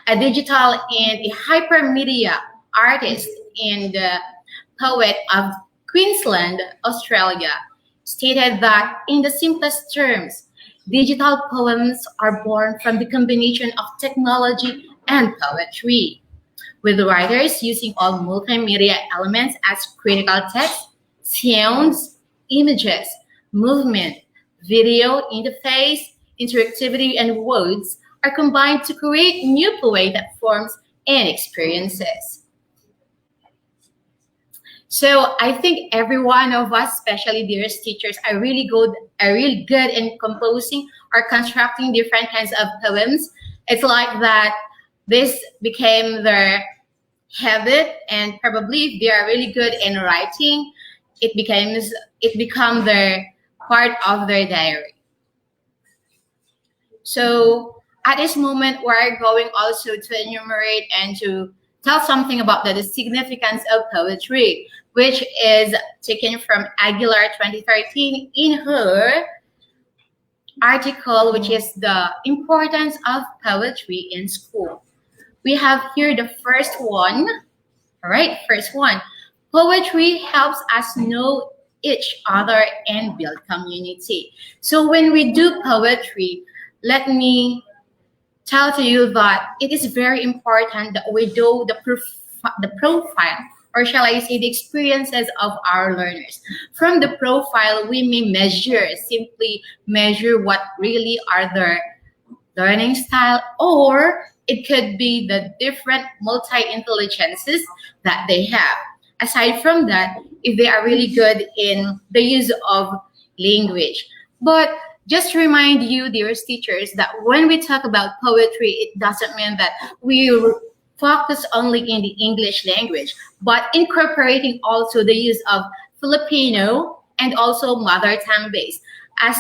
a digital and a hypermedia artist and poet of Queensland, Australia, stated that in the simplest terms, digital poems are born from the combination of technology and poetry, with writers using all multimedia elements as critical text, sounds, images, movement, video interface, interactivity, and words are combined to create new poetic forms and experiences. So I think every one of us, especially dearest teachers, are really good in composing or constructing different kinds of poems. It's like that this became their habit, and probably if they are really good in writing, it becomes their part of their diary. So At this moment, we're going also to enumerate and to tell something about the significance of poetry, which is taken from Aguilar 2013 in her article, which is the importance of poetry in school. We have here the first one. All right, first one. Poetry helps us know each other and build community. So when we do poetry, let me tell to you that it is very important that we do the profile, or shall I say the experiences of our learners. From the profile, we may simply measure what really are their learning style, or it could be the different multi-intelligences that they have. Aside from that, if they are really good in the use of language. But just to remind you, dear teachers, that when we talk about poetry, it doesn't mean that we focus only in the English language, but incorporating also the use of Filipino and also mother tongue based. As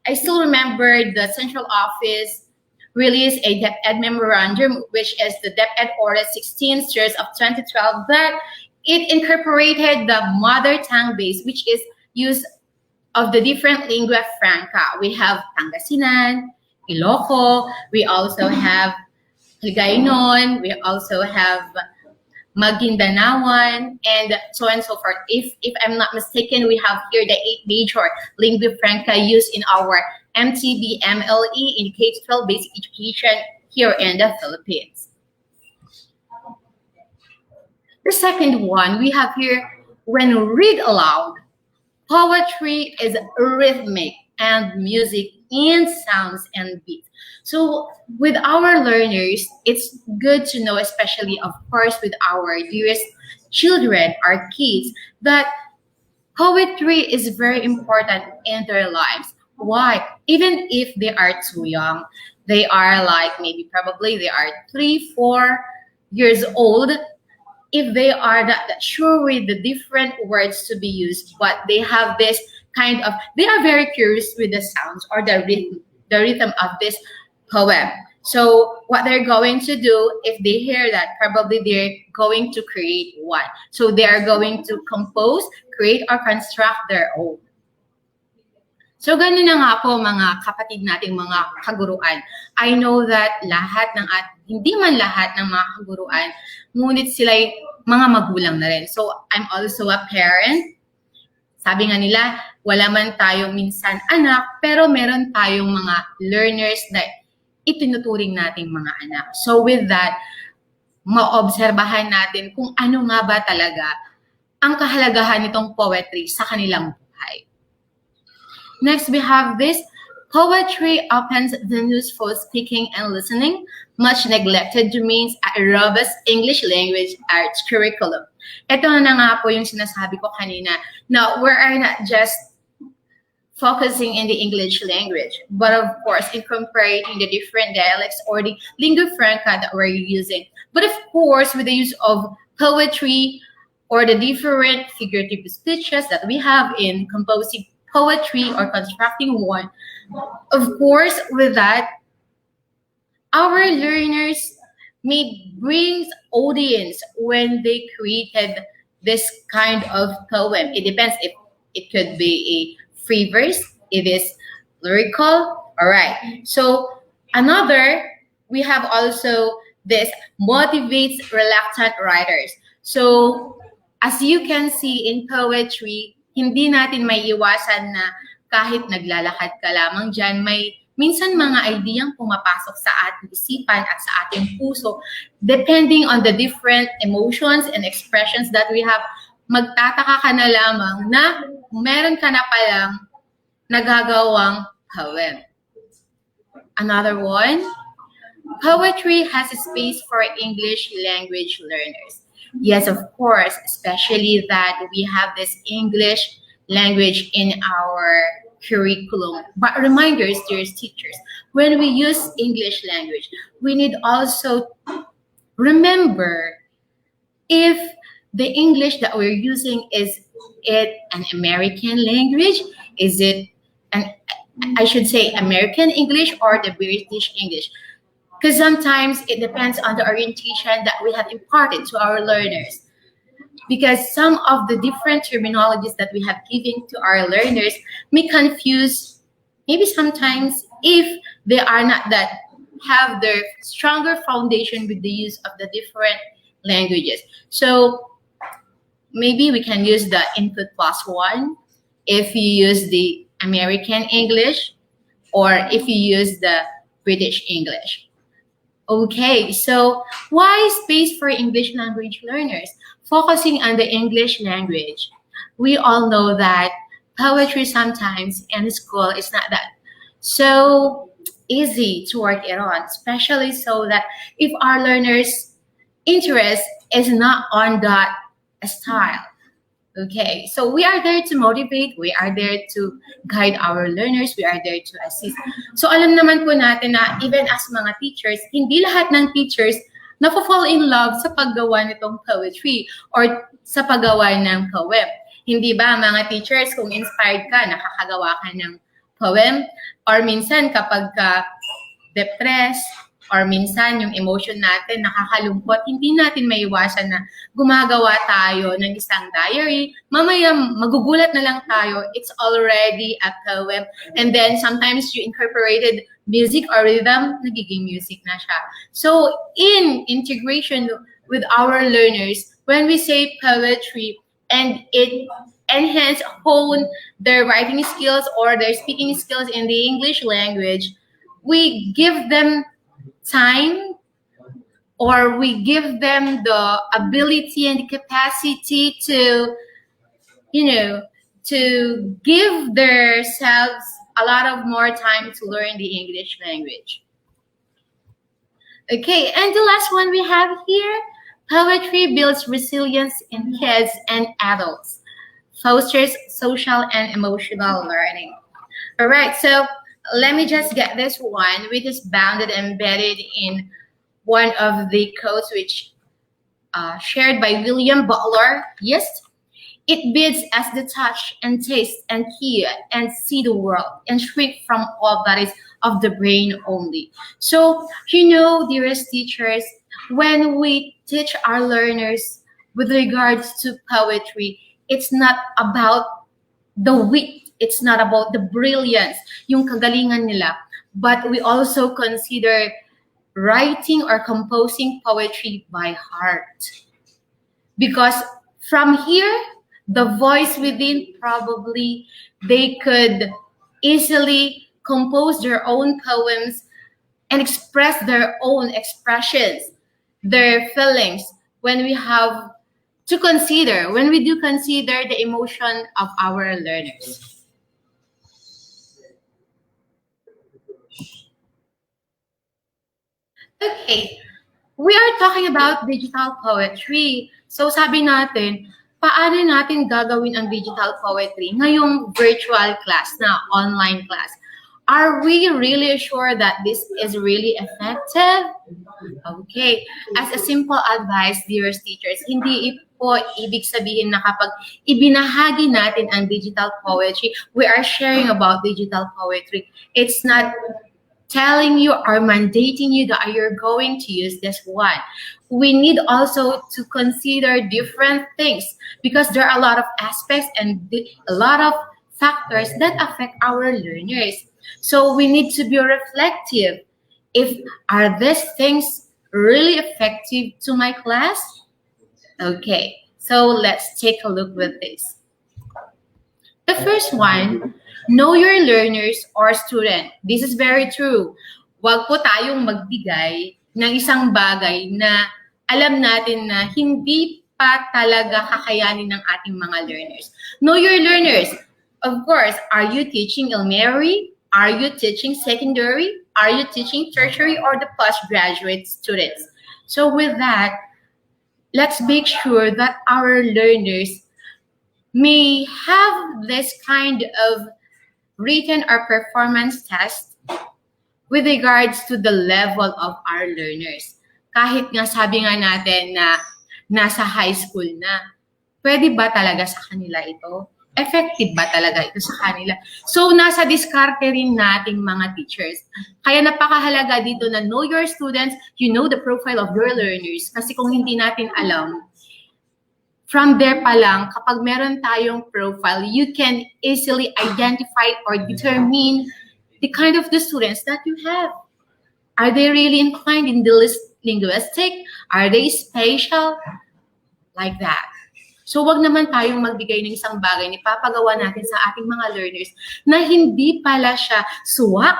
I still remember, the central office released a DepEd memorandum, which is the DepEd Order 16 series of 2012, that it incorporated the mother tongue base, which is use of the different lingua franca. We have Pangasinan, Iloco, we also have Hiligaynon, we also have Maguindanaoan, and so on and so forth. If I'm not mistaken, we have here the 8 major lingua franca used in our MTB MLE in K-12 basic education here in the Philippines. The second one we have here, when read aloud, poetry is rhythmic and music in sounds and beats. So with our learners, it's good to know, especially of course with our dearest children, our kids, that poetry is very important in their lives. Why? Even if they are too young, they are like probably they are 3-4 years old. If they are not sure with the different words to be used, but they have this kind of, they are very curious with the sounds or the rhythm of this poem. So what they're going to do, if they hear that, probably they're going to create one. So they are going to compose, create, or construct their own. So ganun na nga po mga kapatid nating mga kaguruan. I know that hindi man lahat ng mga kaguruan, ngunit sila'y mga magulang na rin. So I'm also a parent. Sabi nga nila, wala man tayong minsan anak, pero meron tayong mga learners na itinuturing nating mga anak. So with that, maobserbahan natin kung ano nga ba talaga ang kahalagahan nitong poetry sa kanilang buhay. Next, we have this. Poetry opens the news for speaking and listening, much neglected domains at a robust English language arts curriculum. Ito na nga po yung sinasabi ko kanina. Now, we are not just focusing in the English language, but of course, incorporating the different dialects or the lingua franca that we're using. But of course, with the use of poetry or the different figurative speeches that we have in composing poetry or constructing one. Of course, with that, our learners may bring audience when they created this kind of poem. It depends if it could be a free verse, it is lyrical. All right. So another, we have also this motivates reluctant writers. So as you can see in poetry, hindi natin may iwasan na kahit naglalakad ka lamang dyan, may minsan mga ideyang pumapasok sa ating isipan at sa ating puso. Depending on the different emotions and expressions that we have, magtataka ka na lamang na meron ka na palang nagagawang poem. Another one, poetry has a space for English language learners. Yes, of course, especially that we have this English language in our curriculum. But reminders, dear teachers, when we use English language, we need also remember if the English that we're using, is it an American language? Is it I should say American English or the British English. Because sometimes it depends on the orientation that we have imparted to our learners. Because some of the different terminologies that we have given to our learners may confuse, maybe sometimes, if they are not that have their stronger foundation with the use of the different languages. So maybe we can use the input plus one if you use the American English or if you use the British English. Okay, so why space for English language learners? Focusing on the English language. We all know that poetry sometimes in school is not that so easy to work it on, especially so that if our learners' interest is not on that style. Okay, so we are there to motivate, we are there to guide our learners, we are there to assist. So alam naman po natin na even as mga teachers, hindi lahat ng teachers fall in love sa paggawa nitong poetry or sa paggawa ng poem. Hindi ba mga teachers, kung inspired ka, nakakagawa ka ng poem, or minsan kapag ka depressed, or minsan yung emotion natin nakakalungkot, hindi natin maiwasan na gumagawa tayo ng isang diary. Mamaya magugulat na lang tayo, it's already a poem. And then sometimes you incorporated music or rhythm, nagiging music na siya. So in integration with our learners, when we say poetry and it hone their writing skills or their speaking skills in the English language, we give them time, or we give them the ability and the capacity to, to give themselves a lot of more time to learn the English language. Okay, and the last one we have here, poetry builds resilience in kids and adults, fosters social and emotional learning. All right, so let me just get this one, which is bounded and embedded in one of the quotes which shared by William Butler. Yes, it bids us to touch and taste and hear and see the world and shrink from all that is of the brain only. So, dearest teachers, when we teach our learners with regards to poetry, it's not about the wit, it's not about the brilliance, yung kagalingan nila, but we also consider writing or composing poetry by heart. Because from here, the voice within, probably they could easily compose their own poems and express their own expressions, their feelings, when we do consider the emotion of our learners. Okay, we are talking about digital poetry. So sabi natin, paano natin gagawin ang digital poetry ngayong virtual class na online class? Are we really sure that this is really effective? Okay, as a simple advice, dear teachers, hindi po ibig sabihin na kapag ibinahagi natin ang digital poetry, we are sharing about digital poetry. It's not telling you or mandating you that you're going to use this one. We need also to consider different things because there are a lot of aspects and a lot of factors that affect our learners. So we need to be reflective. Are these things really effective to my class? Okay, so let's take a look with this. The first one, know your learners or student. This is very true. Huwag po tayong magbigay ng isang bagay na alam natin na hindi pa talaga kakayanin ng ating mga learners. Know your learners. Of course, are you teaching elementary? Are you teaching secondary? Are you teaching tertiary or the postgraduate students? So with that, let's make sure that our learners may have this kind of written or performance test with regards to the level of our learners. Kahit nga sabi nga natin na nasa high school na, pwede ba talaga sa kanila ito? effective ba talaga ito sa kanila? So, nasa diskarte rin nating mga teachers. Kaya napakahalaga dito na know your students, you know the profile of your learners. Kasi kung hindi natin alam, from there pa lang, kapag meron tayong profile, you can easily identify or determine the kind of the students that you have. Are they really inclined in the linguistic? Are they spatial? Like that. So, wag naman tayong magbigay ng isang bagay na ipapagawa natin sa ating mga learners na hindi pala siya suwak.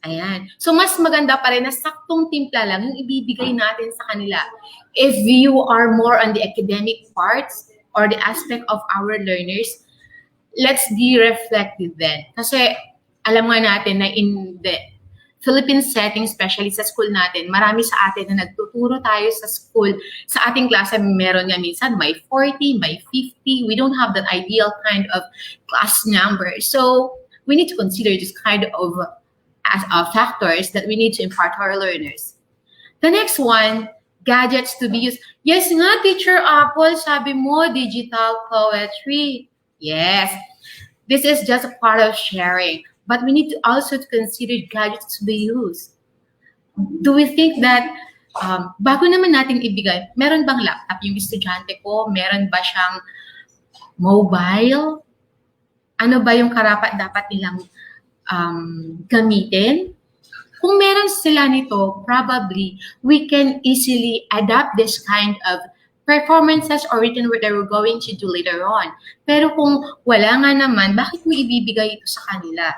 Ayan. So, mas maganda pa rin na saktong timpla lang yung ibibigay natin sa kanila. If you are more on the academic parts or the aspect of our learners, let's be reflective then. Kasi, alam nga natin na in the Philippine setting, especially sa school natin, marami sa atin na nagtuturo tayo sa school. Sa ating klase, meron nga minsan may 40, may 50. We don't have that ideal kind of class number. So, we need to consider this kind of factors that we need to impart to our learners. The next one, gadgets to be used. Yes nga, Teacher Apple, sabi mo, digital poetry. Yes, this is just a part of sharing. But we need to also consider gadgets to be used. Do we think that, bago naman natin ibigay, meron bang laptop yung estudyante ko? Meron ba siyang mobile? Ano ba yung karapat-dapat nilang gamitin? Kung meron sila nito, probably we can easily adapt this kind of performances or written word that we're going to do later on. Pero kung wala nga naman, bakit mo ibibigay ito sa kanila?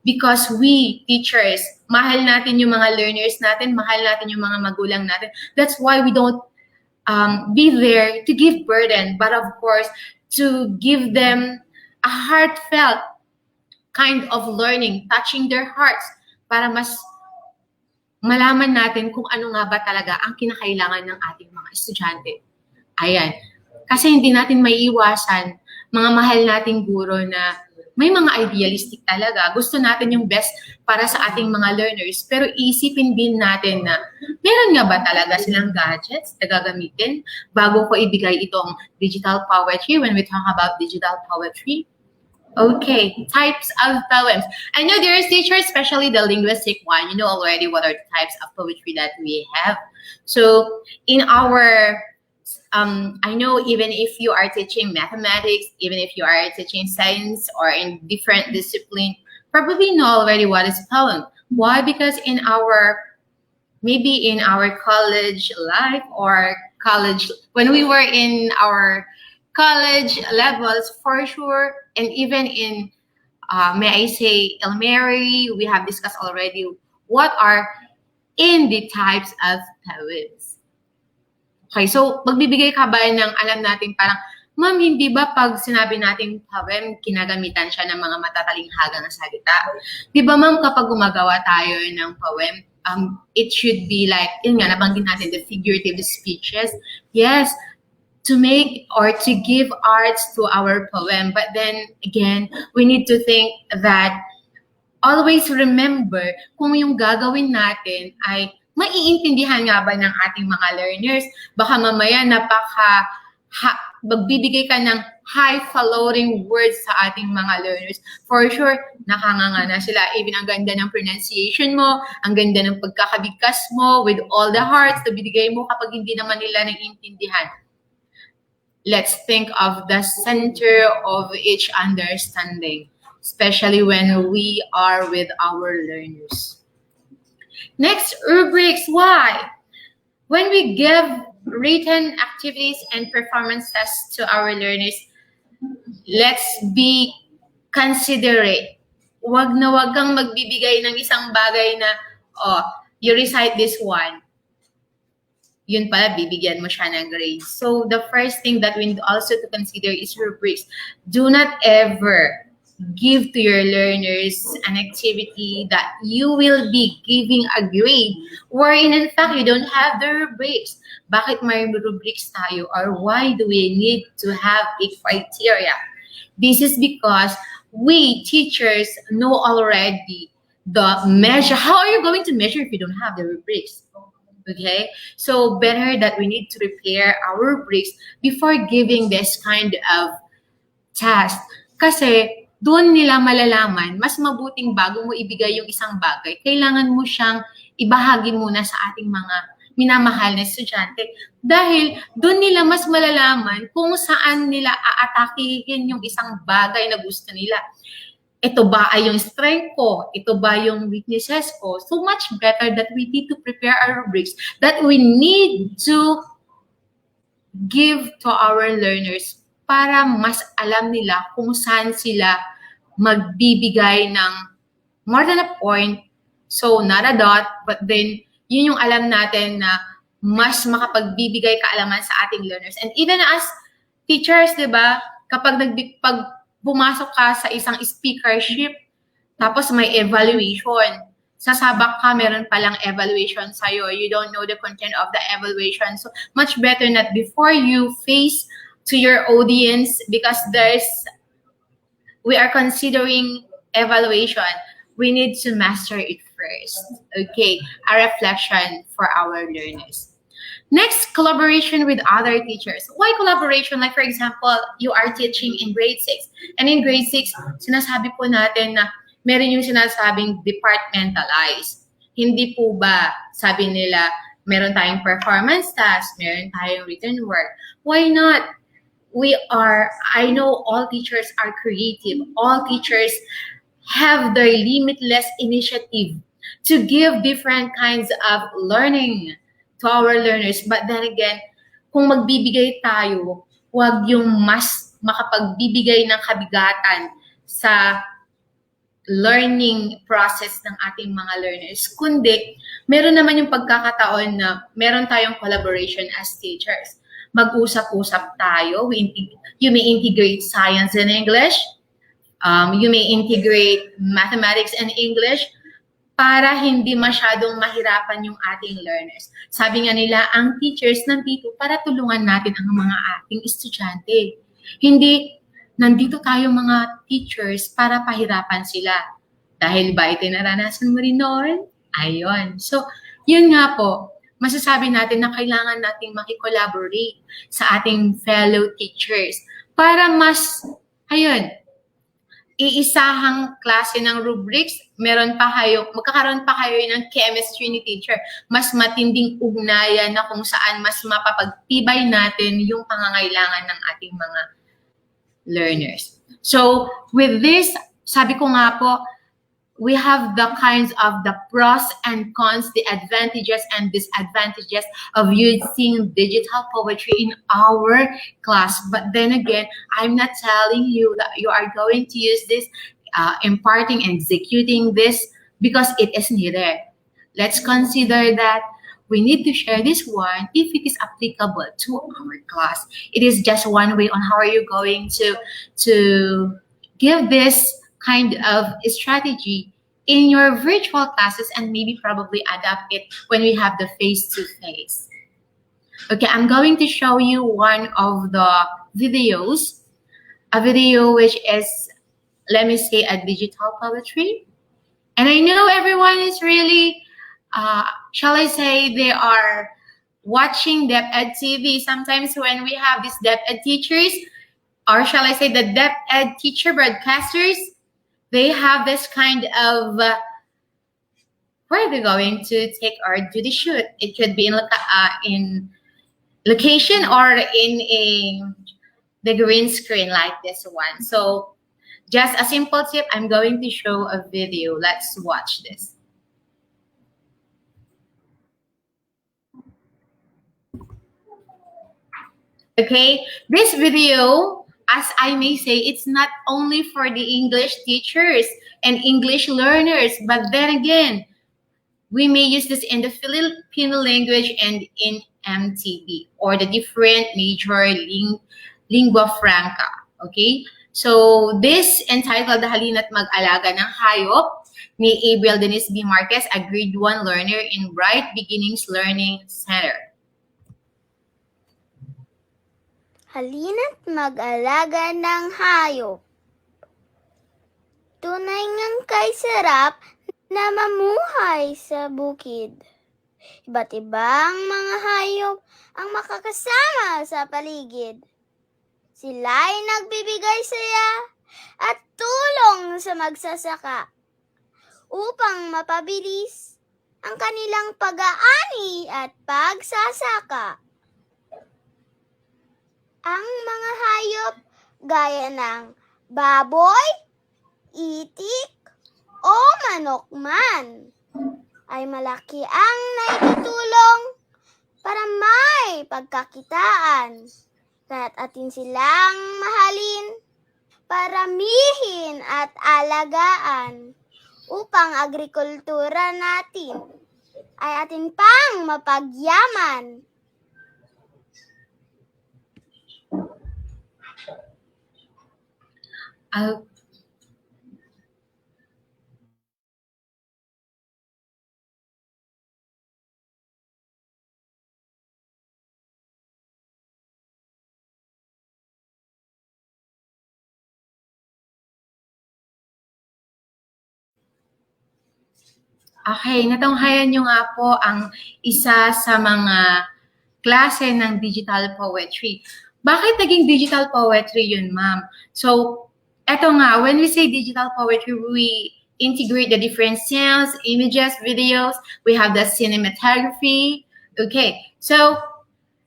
Because we, teachers, mahal natin yung mga learners natin, mahal natin yung mga magulang natin. That's why we don't be there to give burden, but of course, to give them a heartfelt kind of learning, touching their hearts, para mas malaman natin kung ano nga ba talaga ang kinakailangan ng ating mga estudyante. Ayan. Kasi hindi natin maiiwasan, mga mahal nating guro na may mga idealistic talaga. Gusto natin yung best para sa ating mga learners. Pero isipin din natin na meron nga ba talaga silang gadgets na gagamitin bago ko ibigay itong digital poetry when we talk about digital poetry? Okay, types of poems. I know there is teachers, especially the linguistic one. You know already what are the types of poetry that we have. So in our I know even if you are teaching mathematics, even if you are teaching science or in different discipline, probably know already what is poem. Why? Because maybe in our college life or college, when we were in our college levels, for sure, and even in, may I say, elementary, we have discussed already what are in the types of poems. Okay, so magbibigay ka ba ng alam natin parang, ma'am, hindi ba pag sinabi nating poem, kinagamitan siya ng mga matatalinghaga na salita? Di ba, ma'am, kapag gumagawa tayo ng poem, it should be like, yun nga, nabanggit natin, the figurative speeches. Yes, to make or to give arts to our poem. But then, again, we need to think that always remember kung yung gagawin natin ay maiintindihan nga ba ng ating mga learners? Baka mamaya magbibigay ka ng high-following words sa ating mga learners. For sure, nakanganga na sila. Even ang ganda ng pronunciation mo, ang ganda ng pagkakabigkas mo, with all the hearts na binigay mo kapag hindi naman nila naiintindihan. Let's think of the center of each understanding, especially when we are with our learners. Next, rubrics. Why? When we give written activities and performance tests to our learners, let's be considerate. Wag kang magbibigay ng isang bagay na, you recite this one. Yun pala, bibigyan mo siya ng grade. So, the first thing that we need also to consider is rubrics. Do not ever give to your learners an activity that you will be giving a grade wherein in fact you don't have the rubrics. Bakit may rubrics tayo, or why do we need to have a criteria? This is because we teachers know already the measure. How are you going to measure if you don't have the rubrics? Okay, so better that we need to prepare our rubrics before giving this kind of task. Kasi doon nila malalaman, mas mabuting bago mo ibigay yung isang bagay, kailangan mo siyang ibahagi muna sa ating mga minamahal na estudyante. Dahil doon nila mas malalaman kung saan nila aatakihin yung isang bagay na gusto nila. Ito ba ay yung strength ko? Ito ba yung weaknesses ko? So much better that we need to prepare our rubrics, that we need to give to our learners para mas alam nila kung saan sila magbibigay ng more than a point, so not a dot, but then yun yung alam natin na mas makapagbibigay kaalaman sa ating learners. And even as teachers, di ba, kapag pag pumasok ka sa isang speakership, tapos may evaluation, sasabak ka, meron palang evaluation sa'yo. You don't know the content of the evaluation. So much better that before you face to your audience, because we are considering evaluation, we need to master it first. Okay, a reflection for our learners. Next, collaboration with other teachers. Why collaboration? Like for example, you are teaching in grade 6. And in grade 6, sinasabi po natin na meron yung sinasabing departmentalized. Hindi po ba, sabi nila, meron tayong performance task, meron tayong written work. Why not? I know all teachers are creative. All teachers have their limitless initiative to give different kinds of learning to our learners. But then again, kung magbibigay tayo, huwag yung mas makapagbibigay ng kabigatan sa learning process ng ating mga learners. Kundi, meron naman yung pagkakataon na meron tayong collaboration as teachers. Mag-usap-usap tayo. You may integrate science and English. You may integrate mathematics and English para hindi masyadong mahirapan yung ating learners. Sabi nga nila, ang teachers nandito para tulungan natin ang mga ating estudyante. Hindi nandito tayo mga teachers para pahirapan sila. Dahil ba ito naranasan mo rin noon? Ayun. So, yun nga po, masasabi natin na kailangan nating makikollaborate sa ating fellow teachers para mas, iisahang klase ng rubrics, magkakaroon pa kayo ng chemistry ni teacher. Mas matinding ugnayan na kung saan mas mapapagtibay natin yung pangangailangan ng ating mga learners. So, with this, sabi ko nga po, we have the kinds of the pros and cons, the advantages and disadvantages of using digital poetry in our class. But then again, I'm not telling you that you are going to use this, imparting and executing this because it is needed. Let's consider that we need to share this one if it is applicable to our class. It is just one way on how are you going to give this kind of strategy in your virtual classes and maybe probably adapt it when we have the face-to-face. Okay, I'm going to show you one of the videos, a video which is, let me say, a digital poetry. And I know everyone is really, shall I say, they are watching DepEd TV. Sometimes when we have these DepEd teachers, or shall I say the DepEd teacher broadcasters, they have this kind of, where are they going to take or do the shoot? It could be in location or in the green screen like this one. So just a simple tip, I'm going to show a video. Let's watch this. Okay, this video, as I may say, it's not only for the English teachers and English learners, but then again, we may use this in the Filipino language and in MTB or the different major lingua franca. Okay, so this entitled Halina't Mag-alaga ng Hayop ni Abel Denise B. Marquez, a grade 1 learner in Bright Beginnings Learning Center. Halina't mag-alaga ng hayop. Tunay ngang kay sarap na mamuhay sa bukid. Iba't ibang mga hayop ang makakasama sa paligid. Sila ay nagbibigay saya at tulong sa magsasaka upang mapabilis ang kanilang pag-aani at pagsasaka. Ang mga hayop gaya ng baboy, itik, o manok man ay malaki ang naitutulong para may pagkakitaan. Kaya't atin silang mahalin, paramihin at alagaan upang agrikultura natin ay atin pang mapagyaman. Okay, natunghayan nyo nga po ang isa sa mga klase ng digital poetry. Bakit naging digital poetry yun, ma'am? So, eto nga, when we say digital poetry, we integrate the different sounds, images, videos. We have the cinematography. Okay, so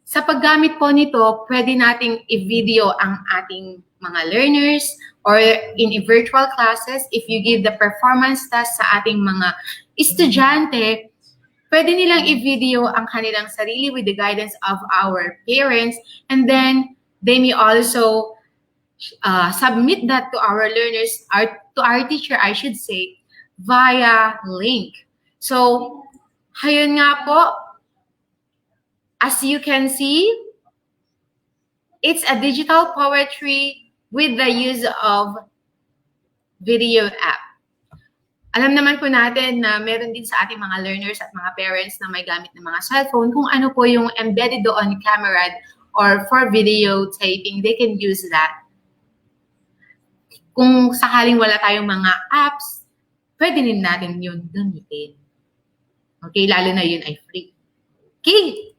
sa paggamit po nito, pwede nating i-video ang ating mga learners or in virtual classes, if you give the performance test sa ating mga estudyante, pwede nilang i-video ang kanilang sarili with the guidance of our parents, and then they may also submit that to our learners, to our teacher, I should say, via link. So, hayun nga po, as you can see, it's a digital poetry with the use of video app. Alam naman po natin na meron din sa ating mga learners at mga parents na may gamit ng mga cellphone kung ano po yung embedded doon camera or for videotaping, they can use that. Kung sakaling wala tayong mga apps, pwede din natin yun gamitin. Okay, lalo na yun ay free. Okay.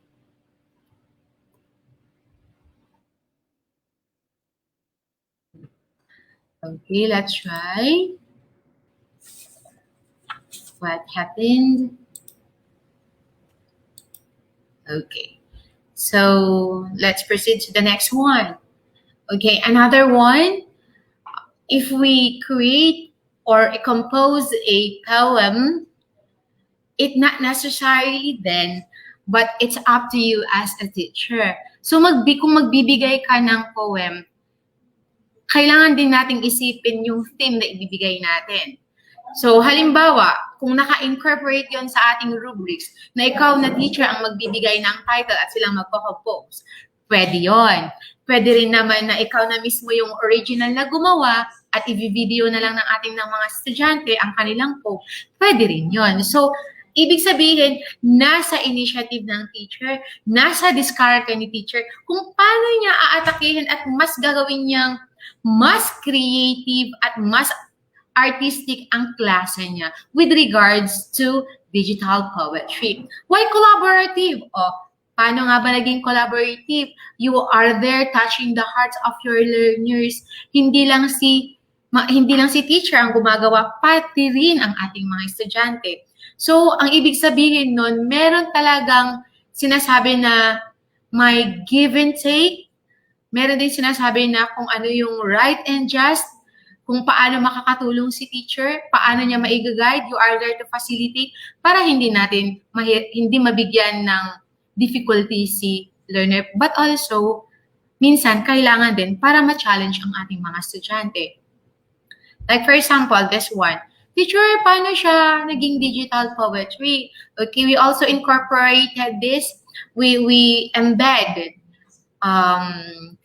Okay, let's try. What happened? Okay, so let's proceed to the next one. Okay, another one. If we create or compose a poem, it not necessarily then, but it's up to you as a teacher. So kung magbibigay ka ng poem, kailangan din nating isipin yung theme na ibibigay natin. So, halimbawa, kung naka-incorporate yon sa ating rubrics, na ikaw na teacher ang magbibigay ng title at silang magpo-compose, pwede yon. Pwede rin naman na ikaw na mismo yung original na gumawa at i-video na lang ng ating mga estudyante ang kanilang poem. Pwede rin yon. So, ibig sabihin, nasa initiative ng teacher, nasa diskarte ni teacher, kung paano niya aatakihin at mas gagawin niyang mas creative at mas artistic ang klase niya with regards to digital poetry. Why collaborative? Paano nga ba naging collaborative? You are there touching the hearts of your learners. Hindi lang si teacher ang gumagawa, pati rin ang ating mga estudyante. So, ang ibig sabihin nun, meron talagang sinasabi na may give and take. Meron din sinasabi na kung ano yung right and just, kung paano makakatulong si teacher, paano niya maiga-guide, you are there to facilitate para hindi mabigyan ng difficulty si learner. But also, minsan, kailangan din para ma-challenge ang ating mga estudyante. Like for example, this one. Teacher, paano siya naging digital poetry? Okay, we also incorporated this. We embedded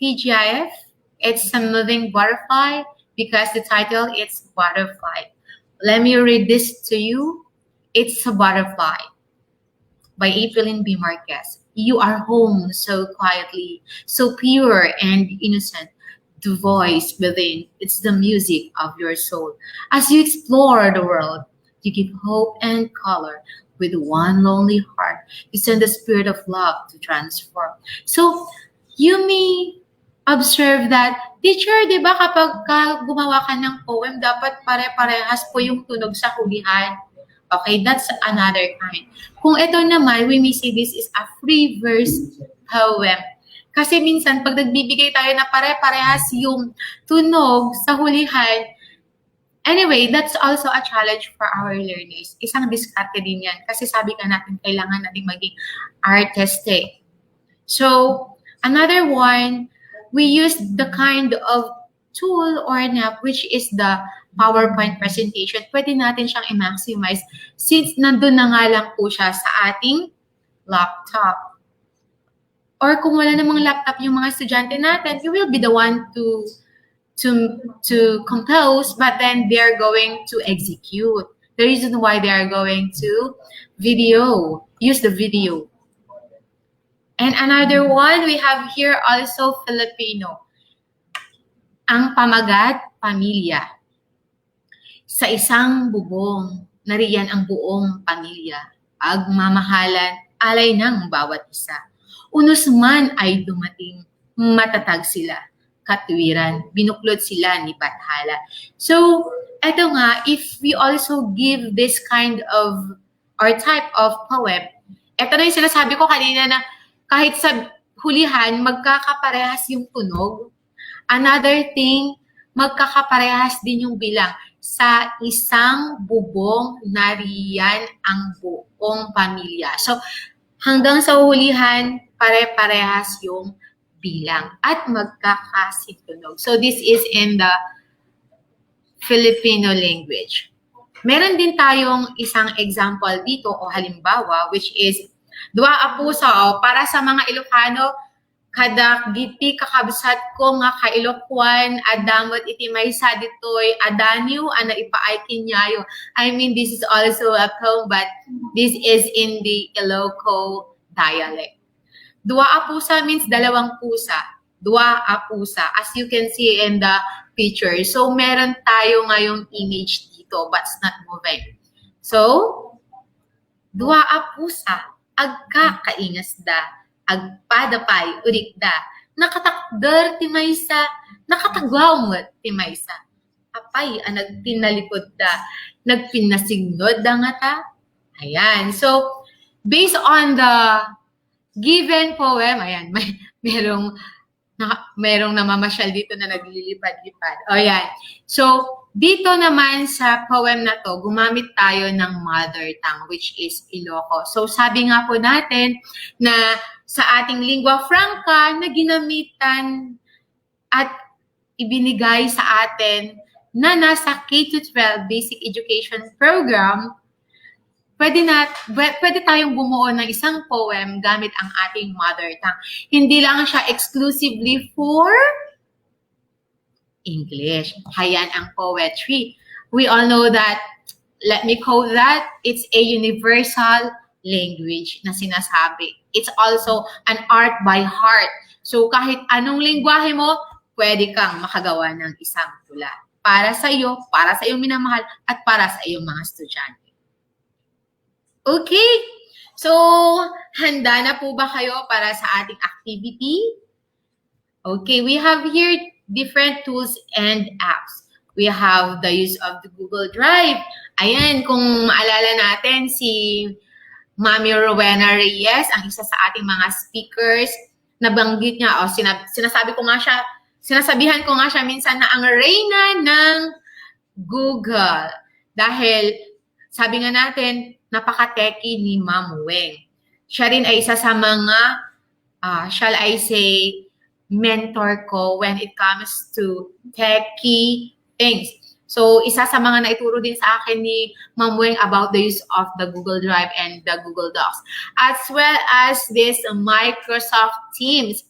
TGIF. It's a moving butterfly because the title is Butterfly. Let me read this to you. It's a Butterfly by Evelyn B. Marquez. You are home so quietly, so pure and innocent. The voice within, it's the music of your soul. As you explore the world, you give hope and color. With one lonely heart, you send the spirit of love to transform. So, you may observe that, teacher, di ba kapag gumawa ka ng poem, dapat pare-parehas po yung tunog sa hulihan. Okay, that's another kind. Kung ito naman, we may say this is a free verse poem. Kasi minsan, pag nagbibigay tayo na pare-parehas yung tunog sa hulihan, anyway, that's also a challenge for our learners. Isang diskarte din yan. Kasi sabi ka natin, kailangan natin maging artistic. So, another one, we use the kind of tool or an app which is the PowerPoint presentation. Pwede natin siyang i-maximize since nandun na nga lang po siya sa ating laptop. Or kung wala namang laptop yung mga estudyante natin, you will be the one to compose, but then they're going to execute. The reason why they are going to use the video. And another one, we have here also Filipino. Ang pamagat, pamilya. Sa isang bubong, nariyan ang buong pamilya. Pagmamahalan, alay ng bawat isa. Unos man ay dumating, matatag sila. Katwiran, binuklod sila ni Bathala. So, eto nga, if we also give this kind of, or type of poem, eto na yung sinasabi ko kanina na kahit sa hulihan, magkakaparehas yung tunog. Another thing, magkakaparehas din yung bilang. Sa isang bubong, nariyan ang buong pamilya. So, hanggang sa hulihan, pare-parehas yung bilang at magkakasing tunog. So, this is in the Filipino language. Meron din tayong isang example dito o halimbawa, which is Dua apusa o para sa mga Ilocano, kadak giti kakabsat ko nga kailokwan adamot iti maysa ditoy adaniw ana ipaay kinyayo. I mean, this is also a poem, but this is in the Iloco dialect. Dua apusa means dalawang pusa. Dua apusa, as you can see in the picture. So meron tayo ngayong image dito, but it's not moving. So dua apusa, agkakaingasda, agpadapay, urikda, nakatakder ti maysa, nakatagwamot ti maysa. Apay, nagpinalikod da, nagpinasignod da nga ta. Ayan. So, based on the given poem, ayan, merong namamasyal dito na naglilipad-lipad. O yan. So, dito naman sa poem na to, gumamit tayo ng mother tongue, which is Iloco. So, sabi nga po natin na sa ating lingua franca na ginamitan at ibinigay sa atin na nasa K-12 Basic Education Program, pwede tayong bumuo ng isang poem gamit ang ating mother tongue. Hindi lang siya exclusively for English. Hayan ang poetry. We all know that, let me quote that, it's a universal language na sinasabi. It's also an art by heart. So kahit anong lingwahe mo, pwede kang makagawa ng isang tula. Para sa iyo, para sa iyong minamahal, at para sa iyong mga estudyante. Okay. So, handa na po ba kayo para sa ating activity? Okay, we have here different tools and apps. We have the use of the Google Drive. Ayan, kung maalala natin, si Mami Rowena Reyes, ang isa sa ating mga speakers, nabanggit niya, sinasabi ko nga siya, sinasabihan ko nga siya minsan na ang reyna ng Google. Dahil, sabi nga natin, napaka-techy ni Ma'am Weng. Siya rin ay isa sa mga, shall I say, mentor ko when it comes to techy things. So, isa sa mga naituro din sa akin ni Ma'am Weng about the use of the Google Drive and the Google Docs. As well as this Microsoft Teams.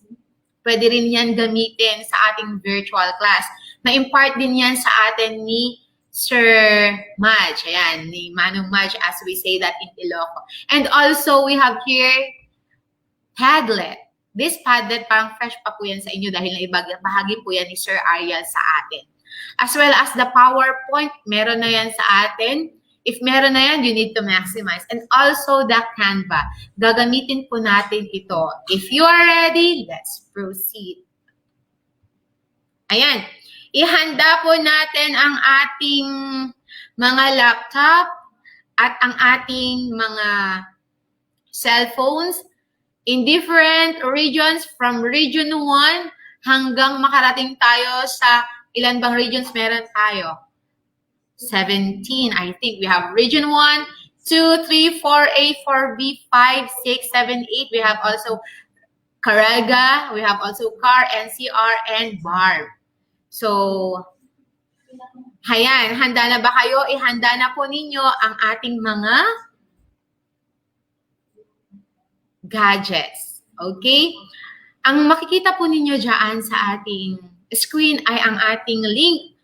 Pwede rin yan gamitin sa ating virtual class. Na-impart din yan sa atin ni Sir Madge. Ayan, ni Manong Madge as we say that in Iloco. And also, we have here Padlet. This Padlet, parang fresh pa po yan sa inyo dahil naibahagi po yan ni Sir Ariel sa atin. As well as the PowerPoint, meron na yan sa atin. If meron na yan, you need to maximize. And also the Canva. Gagamitin po natin ito. If you are ready, let's proceed. Ayan. Ihanda po natin ang ating mga laptop at ang ating mga cellphones in different regions from region 1 hanggang makarating tayo sa ilan bang regions meron tayo? 17, I think. We have region 1, 2, 3, 4A, 4B, 5, 6, 7, 8. We have also Caraga, we have also CAR, NCR, and BARB. So, ayan, handa na ba kayo? Ihanda na po ninyo ang ating mga gadgets. Okay? Ang makikita po ninyo dyan sa ating screen ay ang ating link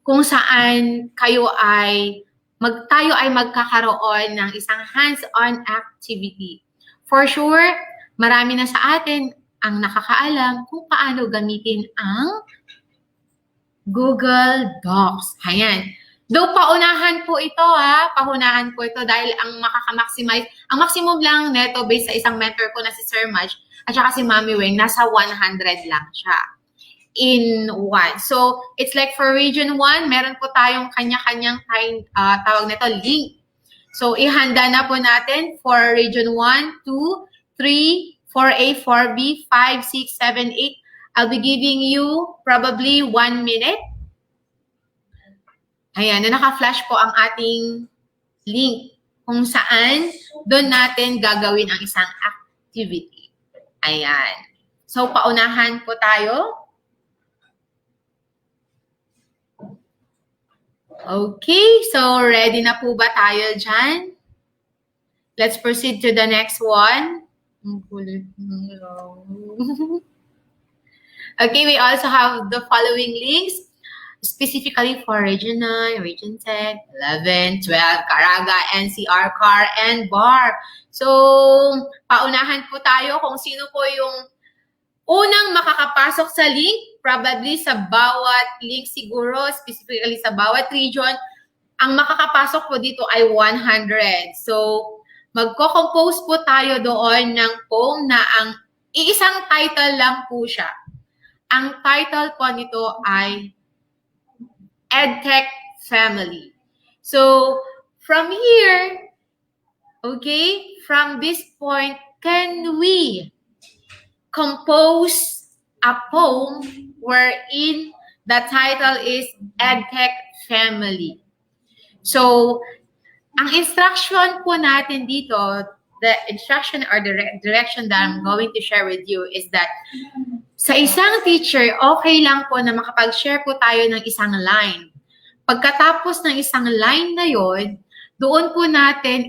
kung saan tayo ay magkakaroon ng isang hands-on activity. For sure, marami na sa atin ang nakakaalam kung paano gamitin ang Google Docs. Ayan. Though paunahan po ito paunahan po ito dahil ang makaka-maximize, ang maximum lang neto based sa isang mentor ko na si Sir Maj at saka si Mami Weng, nasa 100 lang siya in one. So, it's like for region 1, meron po tayong kanya-kanyang tawag nito, link. So, ihanda na po natin for region 1, 2, 3, 4A, 4B, 5, 6, 7, 8. I'll be giving you probably 1 minute. Ayan, na naka-flash po ang ating link kung saan doon natin gagawin ang isang activity. Ayan. So, paunahan po tayo. Okay, so ready na po ba tayo dyan? Let's proceed to the next one. Okay, we also have the following links, specifically for Region 9, Region 10, 11, 12, Caraga, NCR, CAR, and BAR. So, paunahan po tayo kung sino po yung unang makakapasok sa link, probably sa bawat link siguro, specifically sa bawat region, ang makakapasok po dito ay 100. So, magko-compose po tayo doon ng poem na ang iisang title lang po siya. Ang title po nito ay EdTech Family. So, from here, okay, from this point, can we compose a poem wherein the title is EdTech Family? So, ang instruction po natin dito, the instruction or the direction that I'm going to share with you is that sa isang teacher, okay lang po na makapag-share po tayo ng isang line. Pagkatapos ng isang line na yon, doon po natin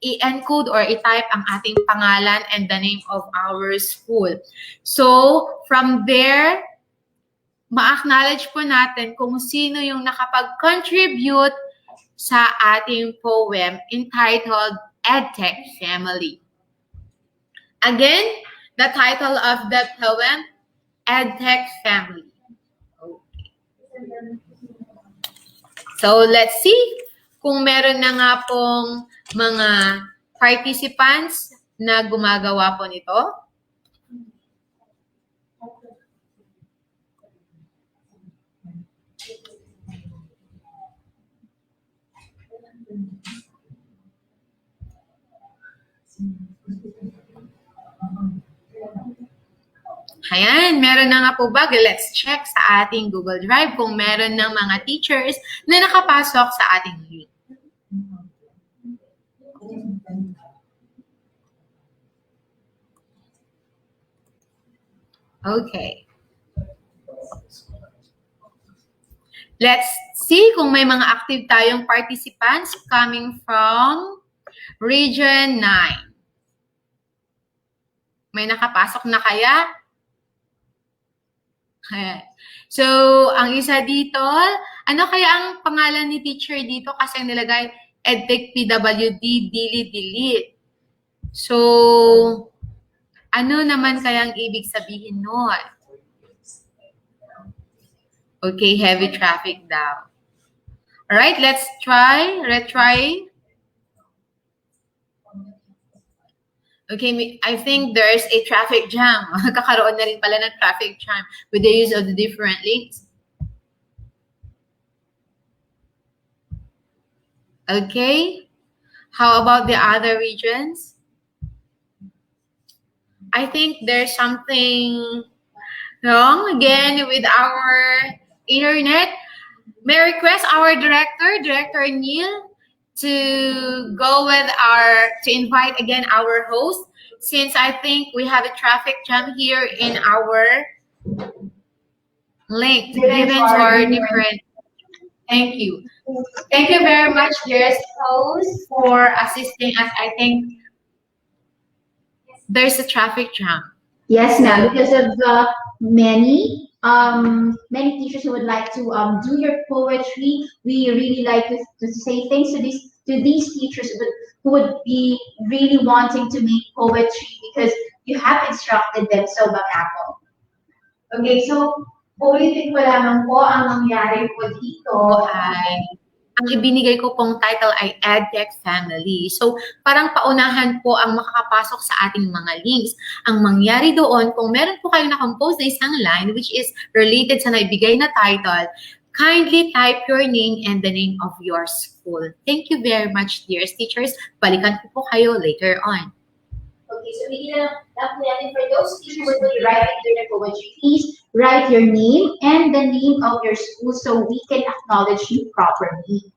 i-encode or i-type ang ating pangalan and the name of our school. So, from there, ma-acknowledge po natin kung sino yung nakapag-contribute sa ating poem entitled EdTech Family. Again, the title of the poem, EdTech Family. Okay. So, let's see kung meron na nga pong mga participants na gumagawa po nito. Ayan, meron na nga po ba? Let's check sa ating Google Drive kung meron ng mga teachers na nakapasok sa ating link. Okay. Let's see kung may mga active tayong participants coming from Region 9. May nakapasok na kaya? So, ang isa dito, ano kaya ang pangalan ni teacher dito? Kasi ang nilagay, EdTech PWD, delete. So, ano naman kayang ibig sabihin nun? Okay, heavy traffic daw. Alright, let's try. Okay, I think there's a traffic jam. Kakaroon na rin pala ng traffic jam with the use of the different links. Okay, how about the other regions? I think there's something wrong again with our internet. May I request our Director Neil, to go with to invite again our host, since I think we have a traffic jam here in our link. Events are different. Thank you. Thank you very much, dearest host, for assisting us. I think there's a traffic jam. Yes, ma'am, because of many teachers who would like to do your poetry. We really like to say thanks to these teachers who would be really wanting to make poetry because you have instructed them so, Ma'am Apple. Okay, so ulitin ko lamang po ang nangyari po dito ay ang ibinigay ko pong title ay EdTech Family. So, parang paunahan po ang makakapasok sa ating mga links. Ang mangyari doon, kung meron po kayong na-compose na isang line which is related sa naibigay na title, kindly type your name and the name of your school. Thank you very much, dearest teachers. Balikan ko po kayo later on. Okay, so we need for those teachers who will be writing their poetry, please write your name and the name of your school so we can acknowledge you properly.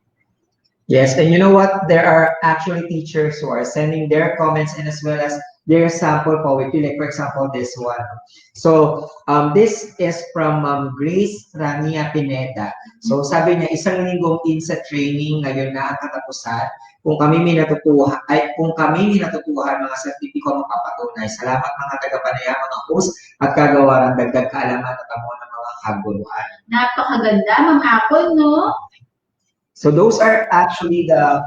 Yes, and you know what? There are actually teachers who are sending their comments and as well as their sample poetry, like for example, this one. So, this is from Grace Rania Pineda. So, sabi niya, isang linggong INSET training ngayon na ang katapusan. Kung kami may natutuhan, mga sertipiko makapatunay. Salamat mga tagapanaya, mga host at kagawaran, dagdag kaalaman at amo ng mga kaguluhan. Napakaganda, Ma'am Apple, no? So those are actually the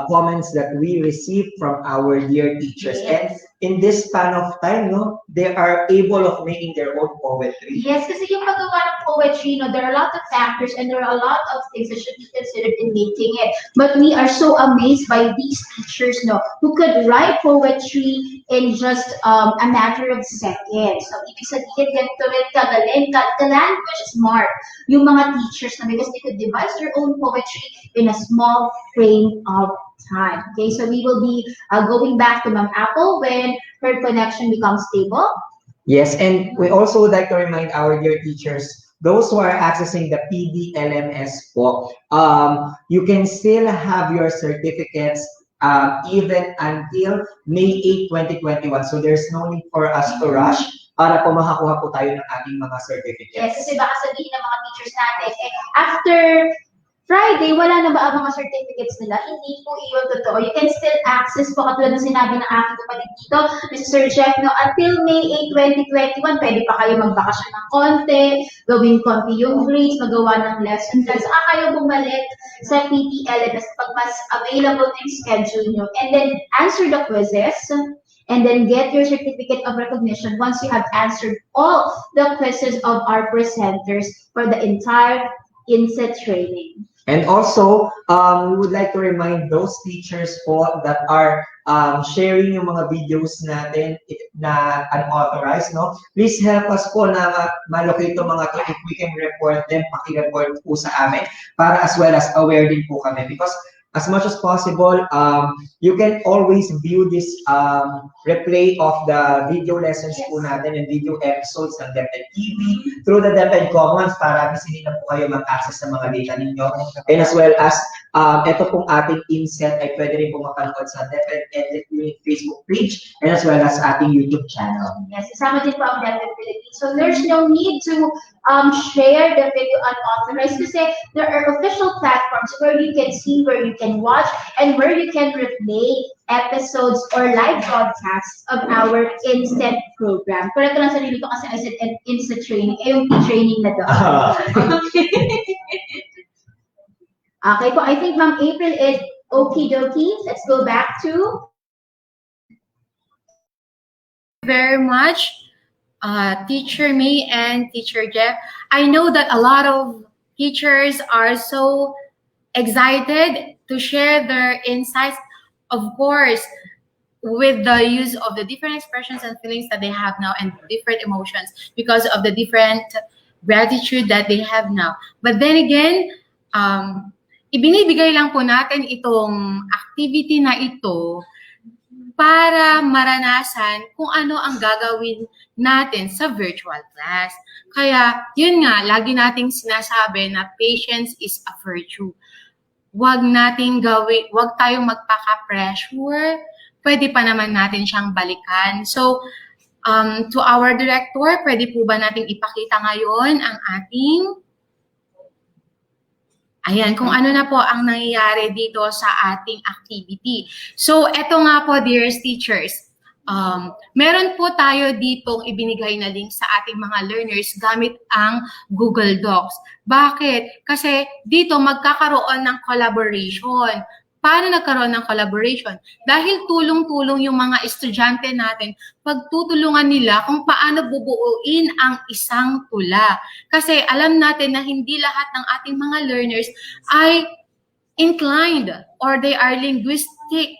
comments that we received from our dear teachers. Yes. And in this span of time, no, they are able of making their own poetry. Yes, kasi yung paggawa ng poetry, there are a lot of factors and there are a lot of things that should be considered in making it. But we are so amazed by these teachers, who could write poetry in just a matter of seconds. So, ibig sabihin, ganito rin kagaling, ka-language smart yung mga teachers na because they could devise their own poetry in a small frame of time. Okay, so we will be going back to Ma'am Apple when her connection becomes stable. Yes, and we also would like to remind our dear teachers, those who are accessing the PDLMS po, you can still have your certificates even until May 8, 2021. So there's no need for us to rush para po makakuha po tayo ng ating mga certificates. Yes, kasi baka sabihin ng mga teachers natin, after Friday, wala na ba ang mga certificates nila? Hindi po iyon totoo. You can still access po, katulad ng sinabi ng aking kapatid dito, Mr. Sir Jeff, until May 8, 2021, pwede pa kayo magbakasyon ng konti, gawin konti yung grades, magawa ng lesson plan. Saka kayo bumalik sa PTLMS pag mas available na yung schedule nyo. And then answer the quizzes, and then get your certificate of recognition once you have answered all the quizzes of our presenters for the entire INSET training. And also, we would like to remind those teachers po that are sharing yung mga videos natin na unauthorized, no? Please help us po na malocate yung mga to. If we can report them, paki-report po sa amin para as well as aware din po kami. Because as much as possible, you can always view this replay of the video lessons po natin and video episodes ng DepEd TV through the DepEd Commons para bisinin na po kayo mag-access sa mga data ninyo. And as well as, ito pong ating INSET ay pwede rin po mapanood sa DepEd EdTech Unit Facebook page and as well as ating YouTube channel. Yes, isama din po ang DepEd Philippines. So there's no need to share the video unauthorized kasi there are official platforms where you can see, where you can watch, and where you can replay episodes or live broadcasts of our INSET program. Correct ko lang sarili ko kasi I said INSET training, yung training na doon. Okay po, I think Ma'am April is okie dokie. Let's go back to. Very much, Teacher May and Teacher Jeff. I know that a lot of teachers are so excited to share their insights. Of course, with the use of the different expressions and feelings that they have now and different emotions because of the different gratitude that they have now. But then again, ibinibigay lang po natin itong activity na ito para maranasan kung ano ang gagawin natin sa virtual class. Kaya, yun nga, lagi nating sinasabi na patience is a virtue. Wag tayong magpaka-pressure. Pwede pa naman natin siyang balikan. So, to our director, pwede po ba nating ipakita ngayon ang ating kung ano na po ang nangyayari dito sa ating activity. So, eto nga po, dearest teachers. Meron po tayo ditong ibinigay na link sa ating mga learners gamit ang Google Docs. Bakit? Kasi dito magkakaroon ng collaboration. Paano nagkaroon ng collaboration? Dahil tulong-tulong yung mga estudyante natin, pagtutulungan nila kung paano bubuuin ang isang tula. Kasi alam natin na hindi lahat ng ating mga learners ay inclined or they are linguistic.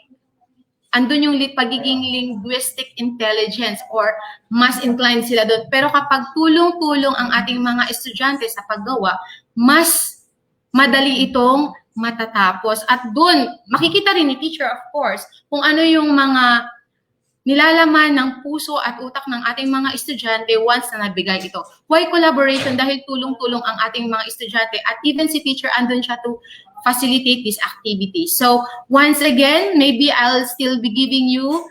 Andun yung pagiging linguistic intelligence or mas inclined sila doon. Pero kapag tulong-tulong ang ating mga estudyante sa paggawa, mas madali itong matatapos. At doon, makikita rin ni teacher, of course, kung ano yung mga nilalaman ng puso at utak ng ating mga estudyante once na nabigay ito. Why collaboration? Dahil tulong-tulong ang ating mga estudyante at even si teacher andun siya to facilitate this activity. So, once again, maybe I'll still be giving you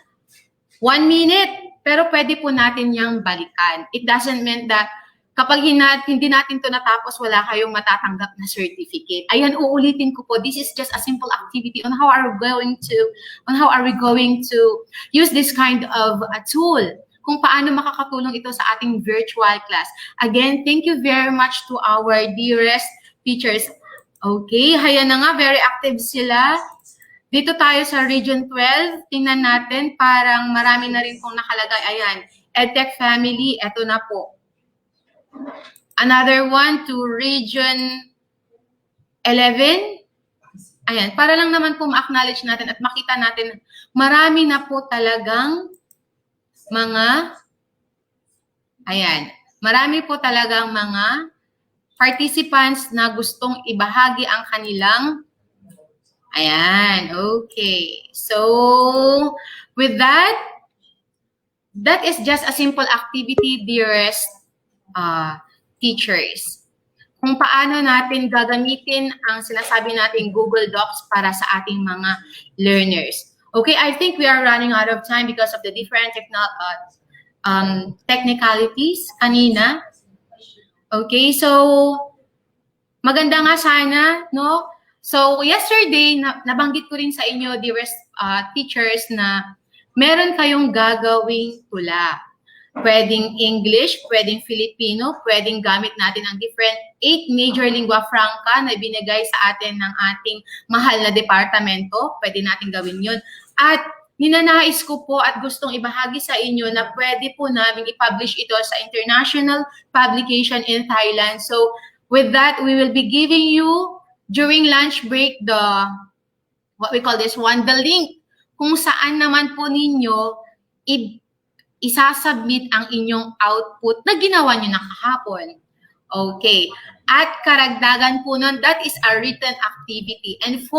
1 minute, pero pwede po natin yang balikan. It doesn't mean that kapag hindi natin to natapos, wala kayong matatanggap na certificate. Ayan, uulitin ko po. This is just a simple activity on how are we going to use this kind of a tool. Kung paano makakatulong ito sa ating virtual class. Again, thank you very much to our dearest teachers. Okay, ayan na nga, very active sila. Dito tayo sa Region 12. Tingnan natin, parang marami na rin pong nakalagay. Ayan, EdTech Family, eto na po. Another one to Region 11. Ayan, para lang naman po ma-acknowledge natin at makita natin, marami na po talagang marami po talagang mga participants na gustong ibahagi ang kanilang okay. So, with that is just a simple activity, dearest teachers. Kung paano natin gagamitin ang sinasabi nating Google Docs para sa ating mga learners. Okay, I think we are running out of time because of the different technicalities kanina. Okay, so maganda nga sana, no? So yesterday, nabanggit ko rin sa inyo, dearest teachers, na meron kayong gagawing tula. Pwedeng English, pwedeng Filipino, pwedeng gamit natin ang different 8 major lingua franca na binigay sa atin ng ating mahal na departamento. Pwede natin gawin yun. At ninanais ko po at gustong ibahagi sa inyo na pwede po namin i-publish ito sa international publication in Thailand. So with that, we will be giving you during lunch break the link kung saan naman po ninyo isasubmit ang inyong output na ginawa nyo na kahapon. Okay. At karagdagan po nun, that is a written activity. And 4,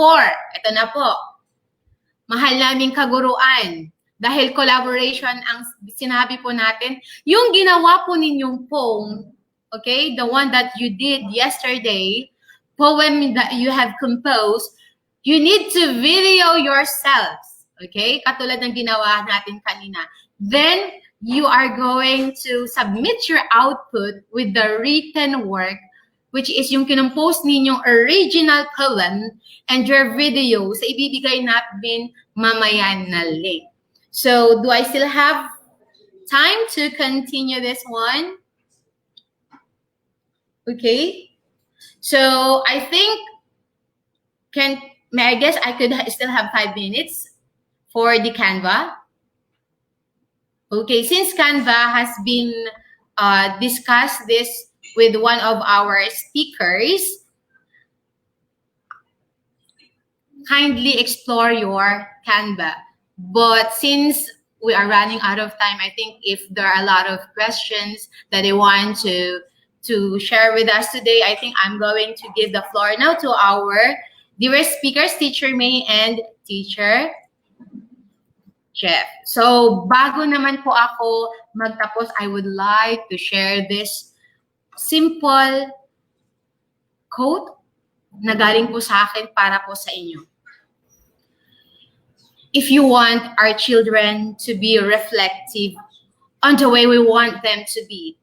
ito na po, mahal naming kaguruan, dahil collaboration ang sinabi po natin, yung ginawa po ninyong poem, okay, the one that you did yesterday, poem that you have composed, you need to video yourselves. Okay? Katulad ng ginawa natin kanina. Then, you are going to submit your output with the written work, which is yung kinompose ninyong original poem and your video sa ibibigay natin mamaya na link. So, do I still have time to continue this one? Okay. So, I think, I guess I could still have 5 minutes for the Canva. Okay, since Canva has been discussed this with one of our speakers, kindly explore your Canva. But since we are running out of time, I think if there are a lot of questions that they want to share with us today, I think I'm going to give the floor now to our dearest speakers, Teacher May and Teacher Jeff. So bago naman po ako magtapos, I would like to share this simple quote na galing po sa akin para po sa inyo. If you want our children to be reflective on the way we want them to be,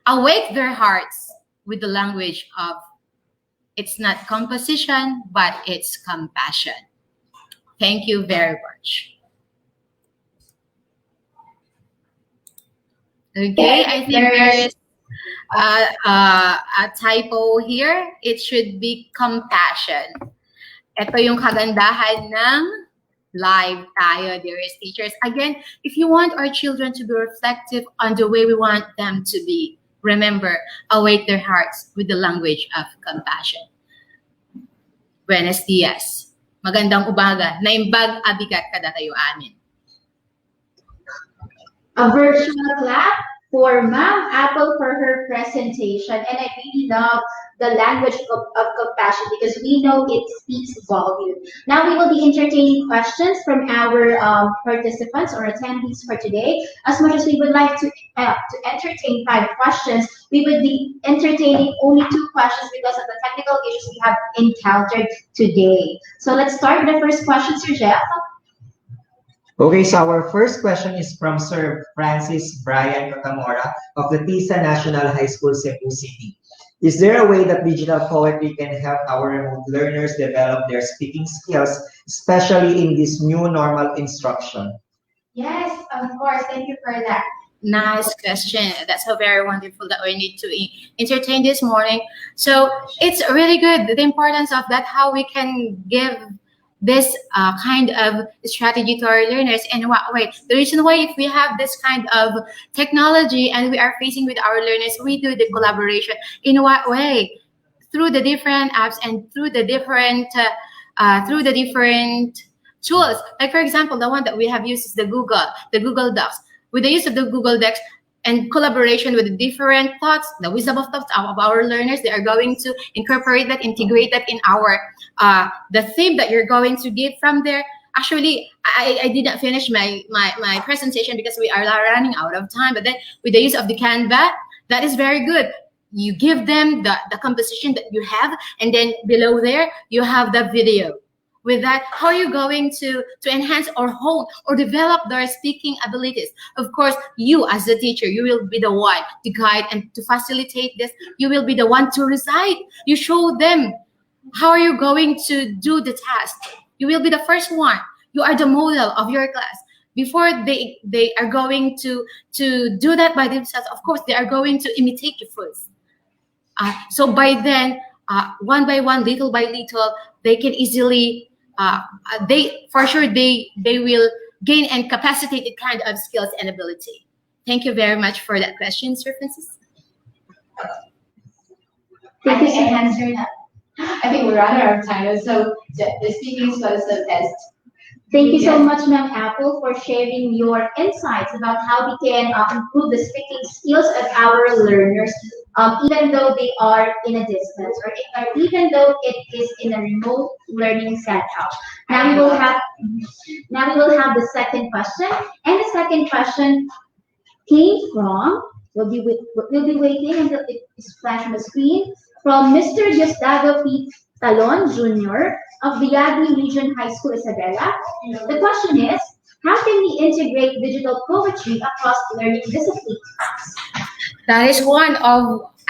awake their hearts with the language of it's not composition, but it's compassion. Thank you very much. Okay, I think there is a typo here. It should be compassion. Ito yung kagandahan ng live tayo, dearest teachers. Again, if you want our children to be reflective on the way we want them to be, remember, awake their hearts with the language of compassion. Buenos dias. Magandang umaga. Naimbag abigat kada kayo amin. A virtual clap for Ma'am Apple for her presentation. And I really love the language of compassion because we know it speaks volume. Now we will be entertaining questions from our participants or attendees for today. As much as we would like to entertain 5 questions, we would be entertaining only 2 questions because of the technical issues we have encountered today. So let's start with the first question, Sir Jeff. Okay, so our first question is from Sir Francis Brian Katamora of the TISA National High School, Cebu City. Is there a way that digital poetry can help our remote learners develop their speaking skills, especially in this new normal instruction? Yes, of course. Thank you for that. Nice question. That's so very wonderful that we need to entertain this morning. So it's really good, the importance of that, how we can give this kind of strategy to our learners. And what way? The reason why if we have this kind of technology and we are facing with our learners, we do the collaboration. In what way? Through the different apps and through the different tools. Like for example, the one that we have used is the Google Docs. With the use of the Google Docs and collaboration with the different thoughts, the wisdom of thoughts of our learners, they are going to incorporate that, integrate that in our the theme that you're going to give from there. Actually, I did not finish my presentation because we are running out of time. But then with the use of the Canva, that is very good. You give them the composition that you have, and then below there, you have the video. With that, how are you going to enhance or hone or develop their speaking abilities? Of course, you as the teacher, you will be the one to guide and to facilitate this. You will be the one to recite. You show them how are you going to do the task. You will be the first one. You are the model of your class. Before they are going to do that by themselves, of course, they are going to imitate you first. So by then, one by one, little by little, they can easily they will gain and capacitated kind of skills and ability. Thank you very much for that question, Sir Francis. Thank you, answer that. I think we're out of time, so the speaking skills test. Thank you so much, Ma'am Apple, for sharing your insights about how we can improve the speaking skills of our learners, even though they are in a distance or even though it is in a remote learning setup. Now we will have the second question, and the second question came from. We'll be waiting until it is flashed on the screen from Mr. Diosdado P. Talon Jr. of the Yagli Region High School, Isabela. The question is, how can we integrate digital poetry across learning disciplines? That is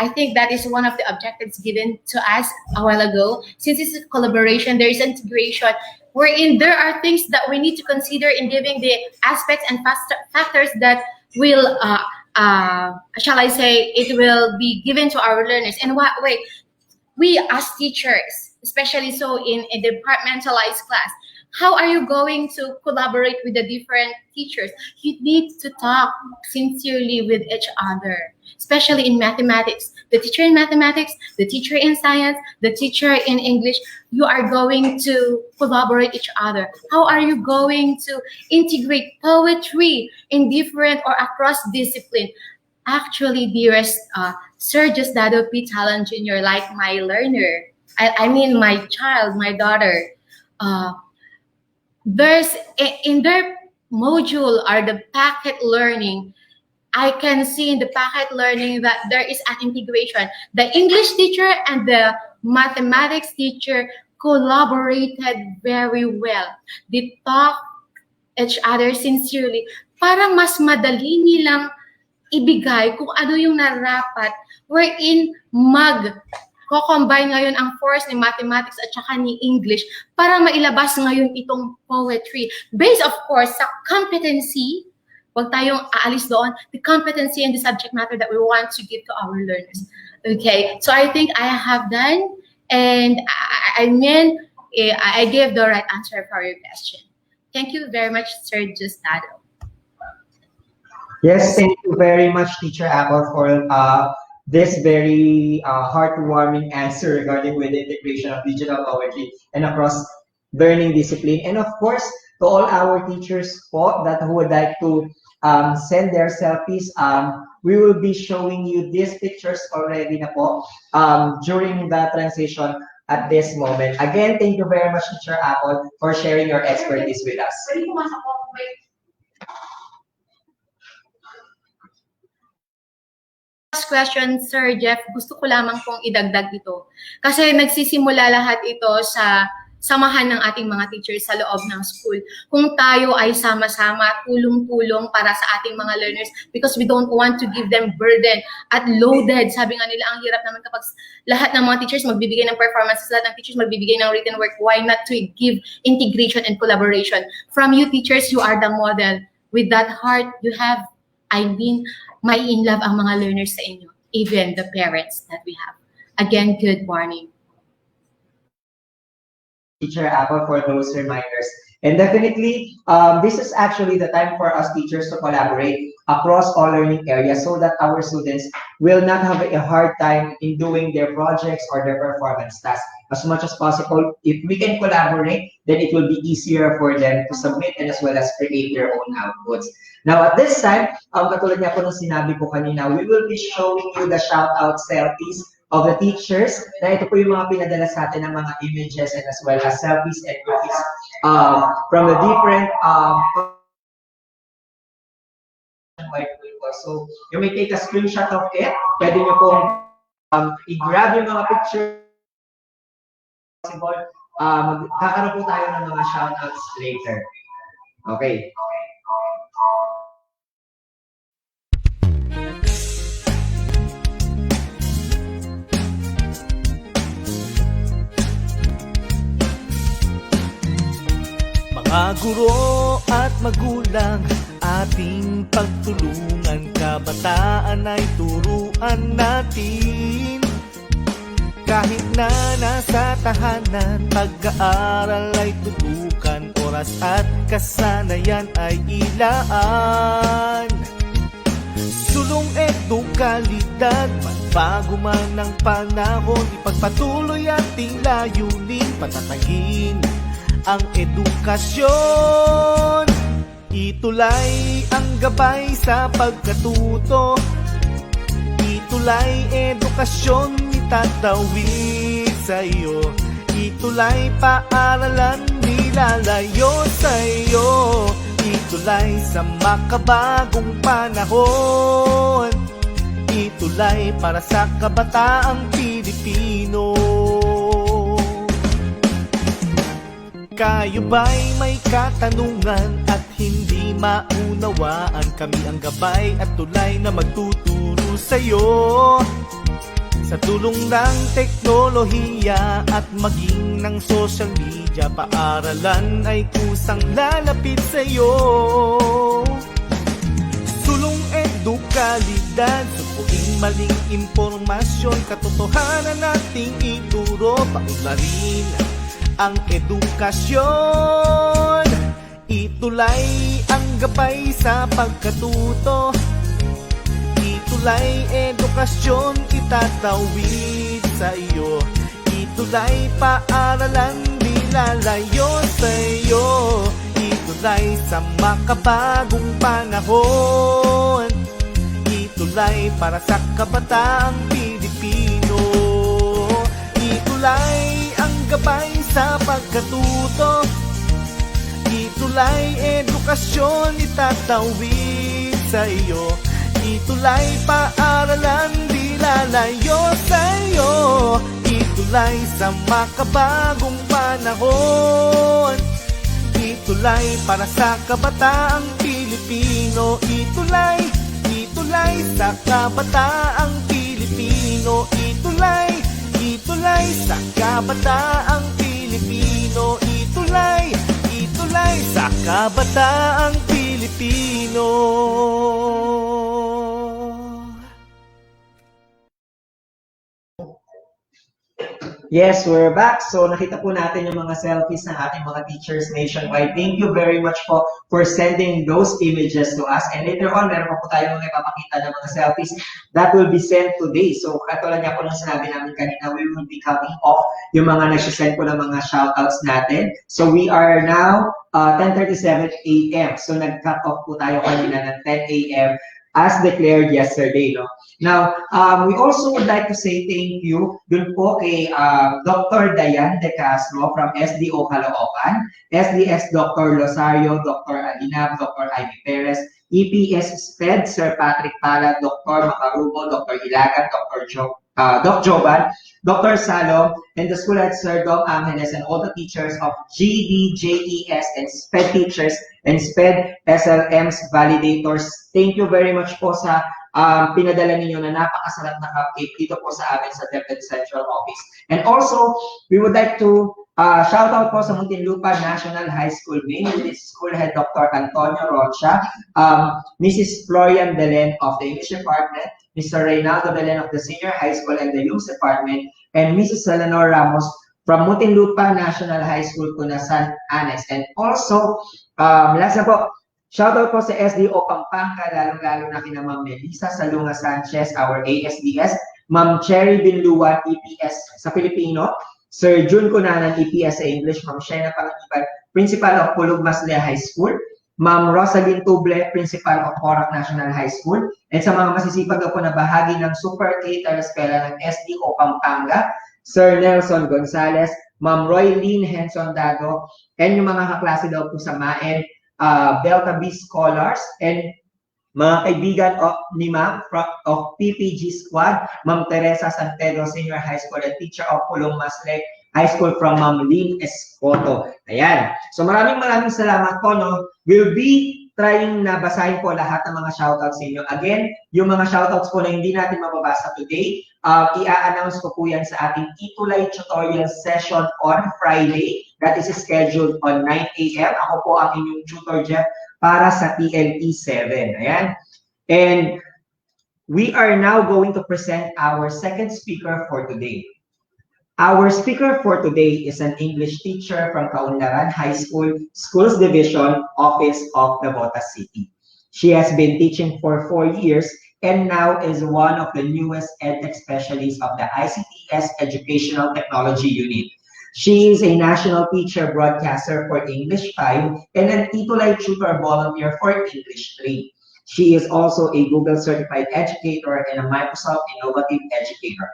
I think that is one of the objectives given to us a while ago. Since it's a collaboration, there is integration, wherein there are things that we need to consider in giving the aspects and factors that will, shall I say, it will be given to our learners. In what way? We as teachers, especially so in a departmentalized class, How are you going to collaborate with the different teachers? You need to talk sincerely with each other, especially in mathematics. The teacher in mathematics, the teacher in science, the teacher in English, you are going to collaborate each other. How are you going to integrate poetry in different or across discipline? Actually, dearest Sir Justado P. Talon Jr., like my learner, I mean my child, my daughter, there's in their module are the packet learning. I can see in the packet learning that there is an integration. The English teacher and the mathematics teacher collaborated very well. They talk each other sincerely para mas madali nilang ibigay kung ano yung narapat wherein mag-combine ngayon ang force ni mathematics at saka ni English para mailabas ngayon itong poetry. Based of course sa competency, huwag tayong aalis doon, the competency and the subject matter that we want to give to our learners. Okay, so I think I have done and I gave the right answer for your question. Thank you very much, Sir Justado. Yes, thank you very much, Teacher Apple, for this very heartwarming answer regarding with the integration of digital poetry and across learning discipline. And of course, to all our teachers po that who would like to send their selfies, we will be showing you these pictures already na po during the transition at this moment. Again, thank you very much, Teacher Apple, for sharing your expertise with us. Last question, Sir Jeff, gusto ko lamang pong idagdag ito. Kasi nagsisimula lahat ito sa samahan ng ating mga teachers sa loob ng school. Kung tayo ay sama-sama, tulong-tulong para sa ating mga learners because we don't want to give them burden at loaded. Sabi nga nila, ang hirap naman kapag lahat ng mga teachers magbibigay ng performances, lahat ng teachers magbibigay ng written work. Why not to give integration and collaboration? From you teachers, you are the model. With that heart you have, may in love ang mga learners sa inyo, even the parents that we have. Again, good morning. Teacher Apple for those reminders. And definitely, this is actually the time for us teachers to collaborate across all learning areas so that our students will not have a hard time in doing their projects or their performance tasks. As much as possible, if we can collaborate, then it will be easier for them to submit and as well as create their own outputs. Now, at this time, katulad niya po ng sinabi ko kanina, we will be showing you the shout-out selfies of the teachers. Na ito po yung mga pinadala sa atin ng mga images and as well as selfies and graphics from the different so you may take a screenshot of it. Pwede nyo pong i-grab yung mga pictures. Kakaroon po tayo ng mga shoutouts later. Okay. Mga guro at magulang, ating pagtulungan, kabataan ay turuan natin. Kahit na nasa tahanan, pag-aaral ay tutukan, oras at kasanayan ay ilaan. Sulong edukalidad, magbago man ang panahon, ipagpatuloy ating layunin, patatagin ang edukasyon. Itulay ang gabay sa pagkatuto, itulay edukasyon itatawid sa'yo, itulay paaralan nilalayo sa'yo, itulay sa makabagong panahon, itulay para sa kabataang Pilipino. Kayo ba'y may katanungan at hindi maunawaan? Kami ang gabay at tulay na magtuturo sa'yo. Sa tulong ng teknolohiya at maging ng social media, paaralan ay kusang lalapit sa'yo. Sulong edukalidad, supuin maling impormasyon, katotohanan nating ituro, paunlarin ang edukasyon. Itulay ang gabay sa pagkatuto. Itulay edukasyon itatawid sa iyo. Itulay paaralan di lalayo sa iyo. Itulay sa makabagong panahon. Itulay para sa kabataang Pilipino. Itulay ang gabay sa pagkatuto. Itulay edukasyon itatawid sa iyo. Itulay paaralan di lalayo sa iyo. Itulay sa makabagong panahon. Itulay para sa kabataang Pilipino. Itulay, itulay sa kabataang Pilipino. Itulay, itulay sa kabataang Pilipino. Itulay, itulay sa kabataang Pilipino. Yes, we're back. So nakita po natin yung mga selfies ng ating mga teachers nationwide. Thank you very much po for sending those images to us. And later on, meron pa po tayong mga ipapakita ng mga selfies that will be sent today. So katulad niya po nung sinabi namin kanina, we will be cutting off yung mga nagsisend po ng mga shoutouts natin. So we are now 10:37 a.m. So nag-cut off po tayo kanina ng 10 a.m. as declared yesterday, no? Now, we also would like to say thank you dun po kay Dr. Dayan De Castro from SDO Caloocan, SDS Dr. Losario, Dr. Alinab, Dr. Ivy Perez, EPS SPED, Sir Patrick Pala, Dr. Macarubo, Dr. Ilagan, Doc Joban, Dr. Salom, and the school head, Sir Dom Angeles, and all the teachers of GD, JES, and SPED teachers, and SPED SLMs validators. Thank you very much po sa pinadala ninyo na napakasarap na cupcake dito po sa amin sa DepEd Central Office. And also, we would like to shout out po sa Muntinlupa National High School Main, with its school head, Dr. Antonio Rocha, Mrs. Florian Belen of the English Department, Mr. Reynaldo Belen of the Senior High School and the Youth Department, and Mrs. Eleanor Ramos from Muntinlupa National High School, Cunasan, Annex. And also, last na po, shoutout po sa SDO Pampanga, lalong-lalo na kina Ma'am Melissa Salunga Sanchez, our ASDS, Ma'am Cherry Binluan, EPS sa Filipino, Sir Jun Cunanan, EPS sa English, Ma'am Shena Panganiban, Principal of Pulug Masle High School, Ma'am Rosalyn Tuble, Principal of Porac National High School, and sa mga masisipag po na bahagi ng Super K Eskwela ng SDO Pampanga, Sir Nelson Gonzalez, Ma'am Roylene Henson Dago, and yung mga kaklase daw po sa MAEN, Delta B Scholars, and mga kaibigan ni Ma'am of PPG Squad, Ma'am Teresa San Pedro Senior High School, and teacher of Pulong Masle High School from Ma'am Lynn Escoto. Ayan. So maraming salamat po, no? We'll be trying na basahin po lahat ng mga shoutouts sa inyo. Again, yung mga shoutouts po na hindi natin mababasa today, i-a-announce ko po yan sa ating Itulay tutorial session on Friday. That is scheduled on 9 a.m. Ako po ang inyong tutor, Jeff, para sa TLE 7. Ayan. And we are now going to present our second speaker for today. Our speaker for today is an English teacher from Kaunlaran High School, Schools Division, Office of Navotas City. She has been teaching for 4 years and now is one of the newest EdTech specialists of the ICTS Educational Technology Unit. She is a national teacher broadcaster for English 5 and an Itulay tutor volunteer for English 3. She is also a Google certified educator and a Microsoft Innovative Educator.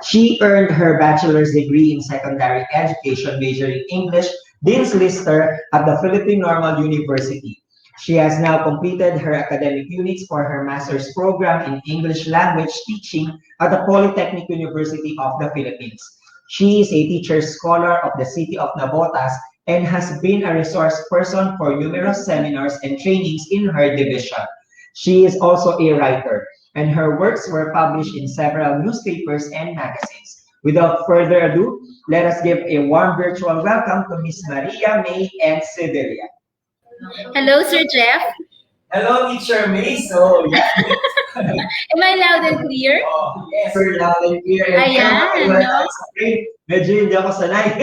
She earned her bachelor's degree in secondary education majoring English, Dean's Lister at the Philippine Normal University. She has now completed her academic units for her master's program in English language teaching at the Polytechnic University of the Philippines. She is a teacher scholar of the city of Navotas and has been a resource person for numerous seminars and trainings in her division. She is also a writer, and her works were published in several newspapers and magazines. Without further ado, let us give a warm virtual welcome to Miss Maria May and Sevilla. Hello, Sir Jeff. Hello, Teacher May. So, yeah, Am I loud and clear? Yes, sir, loud and clear. Ayan, no? Medyo hindi ako sanay.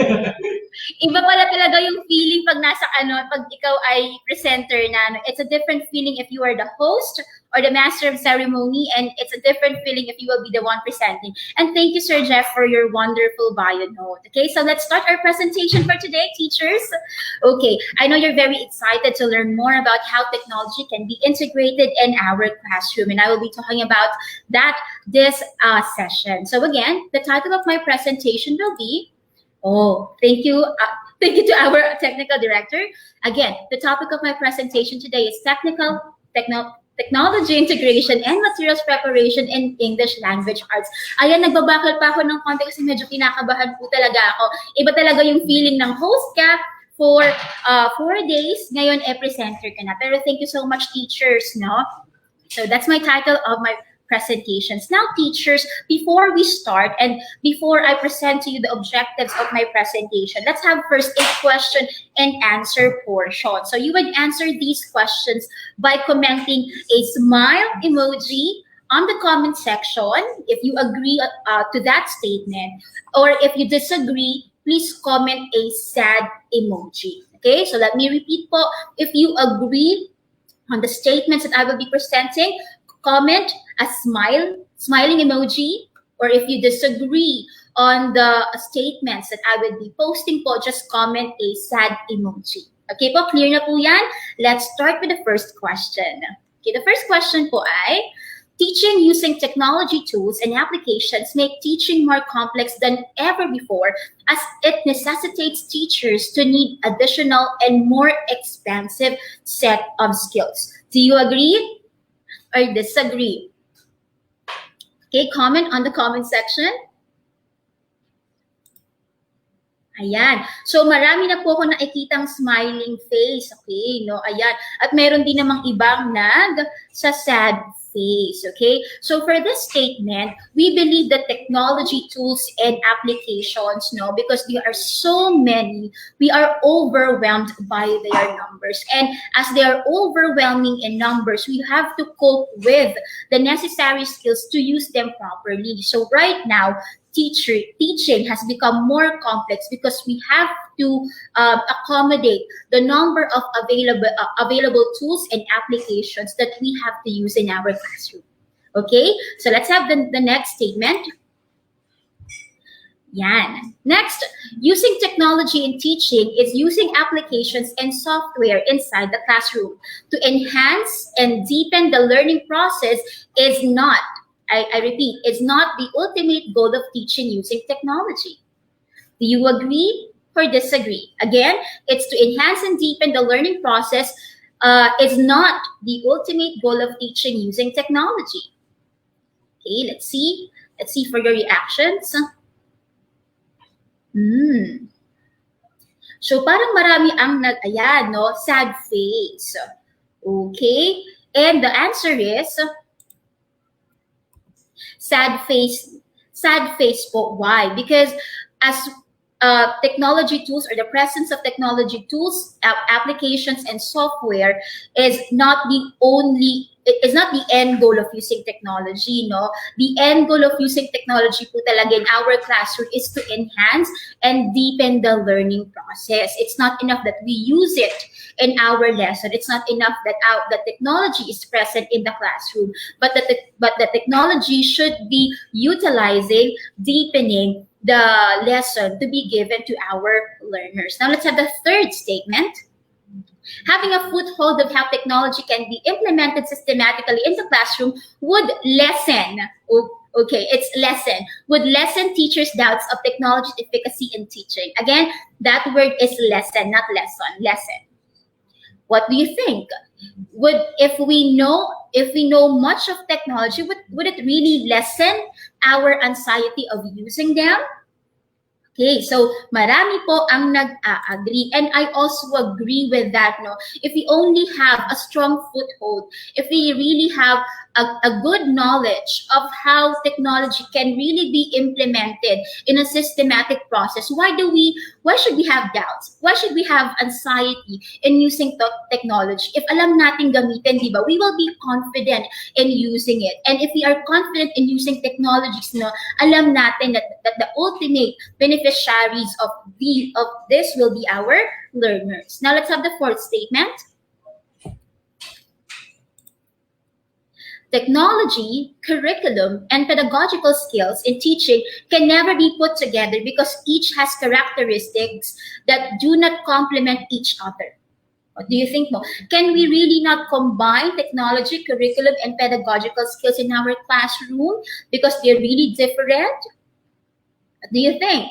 Iba pala talaga yung feeling pag nasa pag ikaw ay presenter na. It's a different feeling if you are the host or the master of ceremony, and it's a different feeling if you will be the one presenting. And thank you, Sir Jeff, for your wonderful bio note. Okay, so let's start our presentation for today, teachers. Okay, I know you're very excited to learn more about how technology can be integrated in our classroom, and I will be talking about that this session. So again, the title of my presentation will be, thank you to our technical director. Again, the topic of my presentation today is technology integration and materials preparation in English language arts. Ayan, nagbabakal pa ako ng konti kasi medyo kinakabahan po talaga ako. Iba talaga yung feeling ng host ka for 4 days. Ngayon, presenter ka na. Pero thank you so much, teachers, no? So that's my title of my presentations. Now, teachers, before we start and before I present to you the objectives of my presentation, let's have first a question and answer portion. So you would answer these questions by commenting a smile emoji on the comment section if you agree to that statement, or if you disagree, please comment a sad emoji. Okay, so let me repeat po. If you agree on the statements that I will be presenting, comment a smiling emoji, or if you disagree on the statements that I will be posting po, just comment a sad emoji. Okay po, clear na po yan? Let's start with the first question. Okay, the first question po ay, teaching using technology tools and applications make teaching more complex than ever before, as it necessitates teachers to need additional and more expansive set of skills. Do you agree or disagree? Okay, comment on the comment section. Ayan. So, marami na po ako nakikitang smiling face. Okay, no? Ayan. At meron din namang ibang sa sad face. Okay? So, for this statement, we believe that technology tools and applications, no, because there are so many, we are overwhelmed by their numbers. And as they are overwhelming in numbers, we have to cope with the necessary skills to use them properly. So, right now, teaching has become more complex because we have to accommodate the number of available tools and applications that we have to use in our classroom. Okay, so let's have the next statement. Yan. Next, using technology in teaching is using applications and software inside the classroom to enhance and deepen the learning process is not, I repeat, it's not the ultimate goal of teaching using technology. Do you agree or disagree? Again, it's to enhance and deepen the learning process is not the ultimate goal of teaching using technology. Okay, let's see. Let's see for your reactions. So parang marami ang ayan, no? Sad face. Okay, and the answer is sad face po. Why? Because as technology tools, or the presence of technology tools, applications, and software is not the end goal of using technology, no? The end goal of using technology po talaga in our classroom is to enhance and deepen the learning process. It's not enough that we use it in our lesson. It's not enough that the technology is present in the classroom, but the technology should be utilizing, deepening the lesson to be given to our learners. Now let's have the third statement. Having a foothold of how technology can be implemented systematically in the classroom would lessen, would lessen teachers' doubts of technology's efficacy in teaching. Again, that word is lessen, not lesson, lessen. What do you think? If we know much of technology, would it really lessen our anxiety of using them? Okay, so marami po ang nag-agree, and I also agree with that. No, if we only have a strong foothold, if we really have a good knowledge of how technology can really be implemented in a systematic process, why should we have doubts? Why should we have anxiety in using technology? If alam natin gamitin, di ba, we will be confident in using it. And if we are confident in using technologies, no, alam natin that the ultimate beneficiaries of this will be our learners. Now let's have the fourth statement. Technology, curriculum, and pedagogical skills in teaching can never be put together because each has characteristics that do not complement each other. What do you think, Mo? Can we really not combine technology, curriculum, and pedagogical skills in our classroom because they're really different? What do you think?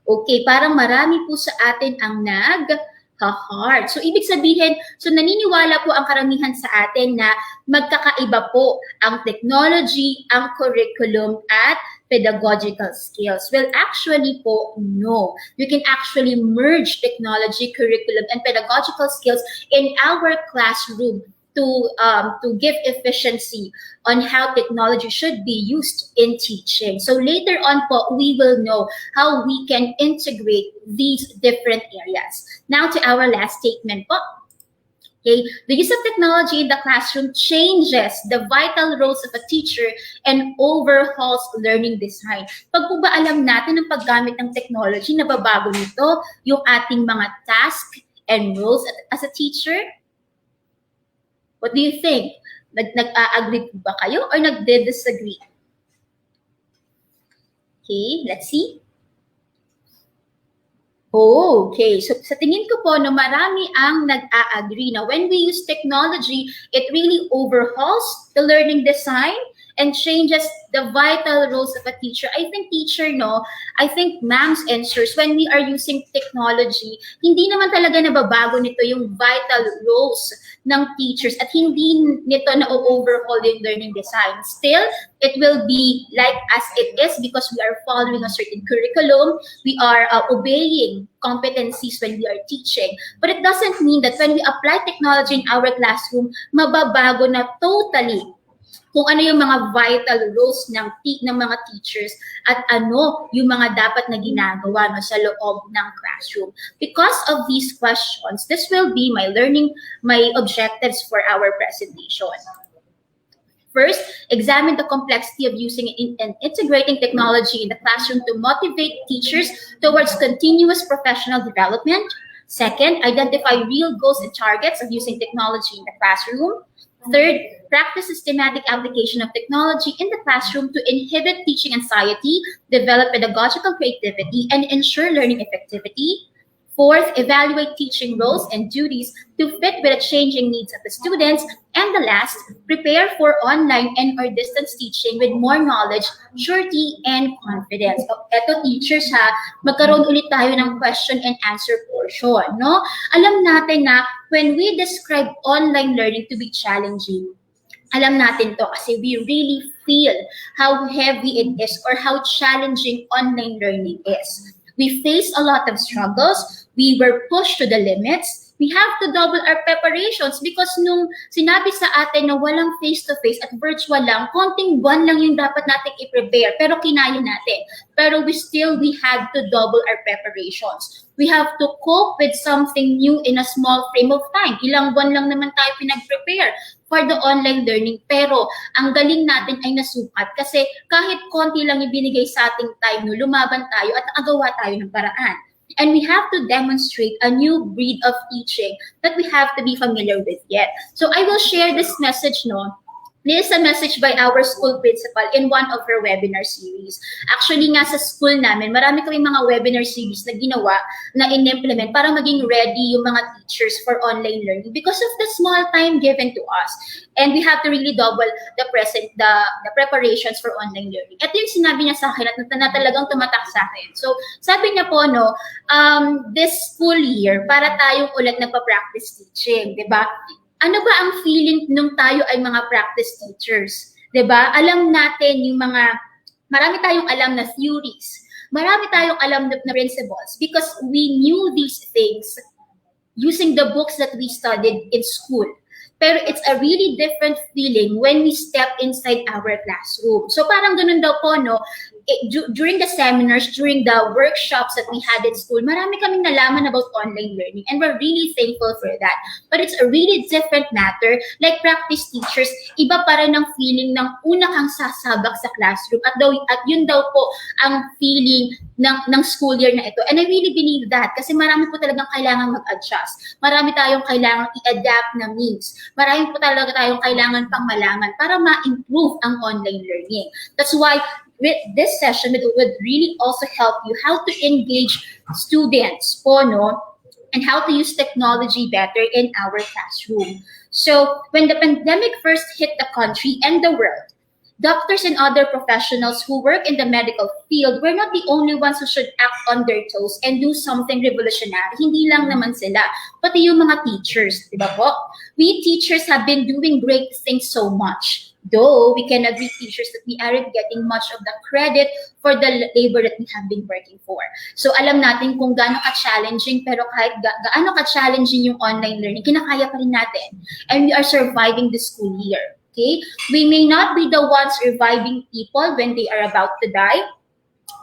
Okay, parang marami po sa atin ang nag-heart. So, ibig sabihin, so naniniwala po ang karamihan sa atin na magkakaiba po ang technology, ang curriculum, at pedagogical skills. Well, actually po, no. You can actually merge technology, curriculum, and pedagogical skills in our classroom to give efficiency on how technology should be used in teaching. So later on po, we will know how we can integrate these different areas. Now to our last statement po. Okay, the use of technology in the classroom changes the vital roles of a teacher and overhauls learning design. Pag po ba alam natin ang paggamit ng technology, nababago nito yung ating mga task and roles as a teacher? What do you think? Nag-agree po ba kayo or nag-disagree? Okay, let's see. Okay, so sa tingin ko po, no, marami ang nag-a-agree na when we use technology, it really overhauls the learning design and changes the vital roles of a teacher. I think ma'am's answers, when we are using technology, hindi naman talaga nababago nito yung vital roles ng teachers at hindi nito na-overhaul yung learning design. Still, it will be like as it is because we are following a certain curriculum, we are obeying competencies when we are teaching. But it doesn't mean that when we apply technology in our classroom, mababago na totally kung ano yung mga vital roles ng mga teachers at ano yung mga dapat na ginagawa no, sa loob ng classroom. Because of these questions, this will be my objectives for our presentation. First, examine the complexity of using and integrating technology in the classroom to motivate teachers towards continuous professional development. Second, identify real goals and targets of using technology in the classroom. Third, practice systematic application of technology in the classroom to inhibit teaching anxiety, develop pedagogical creativity, and ensure learning effectivity. Fourth, evaluate teaching roles and duties to fit with the changing needs of the students. And the last, prepare for online and or distance teaching with more knowledge, surety, and confidence. So, eto teachers ha, magkaroon ulit tayo ng question and answer portion. No? Alam natin na when we describe online learning to be challenging, alam natin to kasi we really feel how heavy it is or how challenging online learning is. We face a lot of struggles. We were pushed to the limits. We have to double our preparations because nung sinabi sa atin na walang face-to-face at virtual lang, konting buwan lang yung dapat natin i-prepare, pero kinaya natin. Pero we had to double our preparations. We have to cope with something new in a small frame of time. Ilang buwan lang naman tayo pinag-prepare for the online learning. Pero ang galing natin ay nasukat kasi kahit konti lang ibinigay sa ating time, no, lumaban tayo at nakagawa tayo ng paraan. And we have to demonstrate a new breed of teaching that we have to be familiar with yet. So I will share this message, no? This is a message by our school principal in one of her webinar series. Actually nga sa school namin, marami kami mga webinar series na ginawa, na in-implement para maging ready yung mga teachers for online learning because of the small time given to us. And we have to really double the preparations for online learning. Ito yung sinabi niya sa akin at na talagang tumatak sa akin. So sabi niya po, no, this school year, para tayong ulit nagpa-practice teaching, di ba? Ano ba ang feeling nung tayo ay mga practice teachers? 'Di ba? Alam natin yung marami tayong alam na theories. Marami tayong alam na principles because we knew these things using the books that we studied in school. Pero it's a really different feeling when we step inside our classroom. So parang ganun daw po, no? During the seminars, during the workshops that we had in school, marami kaming nalaman about online learning, and we're really thankful for that. But it's a really different matter. Like practice teachers, iba pa rin ang feeling ng una kang sasabak sa classroom, at yun daw po ang feeling ng school year na ito. And I really believe that kasi marami po talagang kailangan mag-adjust. Marami tayong kailangan i-adapt na means. Marami po talaga tayong kailangan pang malaman para ma-improve ang online learning. That's why with this session, it would really also help you how to engage students po, no? And how to use technology better in our classroom. So when the pandemic first hit the country and the world, doctors and other professionals who work in the medical field were not the only ones who should act on their toes and do something revolutionary. Hindi lang naman sila, pati yung mga teachers, di ba po? We teachers have been doing great things so much. Though we can agree, teachers, that we aren't getting much of the credit for the labor that we have been working for. So alam natin kung gaano ka-challenging, pero kahit gaano ka-challenging yung online learning, kinakaya pa rin natin. And we are surviving the school year. Okay? We may not be the ones reviving people when they are about to die,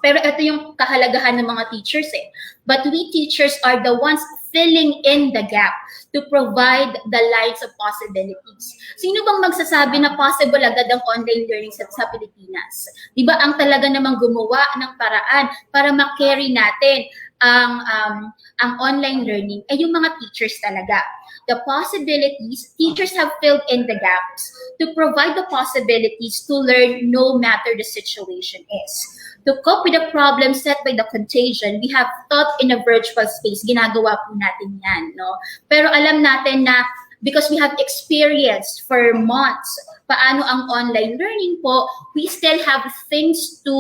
pero ito yung kahalagahan ng mga teachers eh. But we teachers are the ones filling in the gap to provide the lines of possibilities. Sino bang magsasabi na possible agad ang online learning sa Pilipinas? Di ba ang talaga namang gumawa ng paraan para ma-carry natin ang online learning ay yung mga teachers talaga. The possibilities, teachers have filled in the gaps to provide the possibilities to learn no matter the situation is. To cope with the problem set by the contagion, we have taught in a virtual space. Ginagawa po natin yan, no? Pero alam natin na because we have experienced for months paano ang online learning po, we still have things to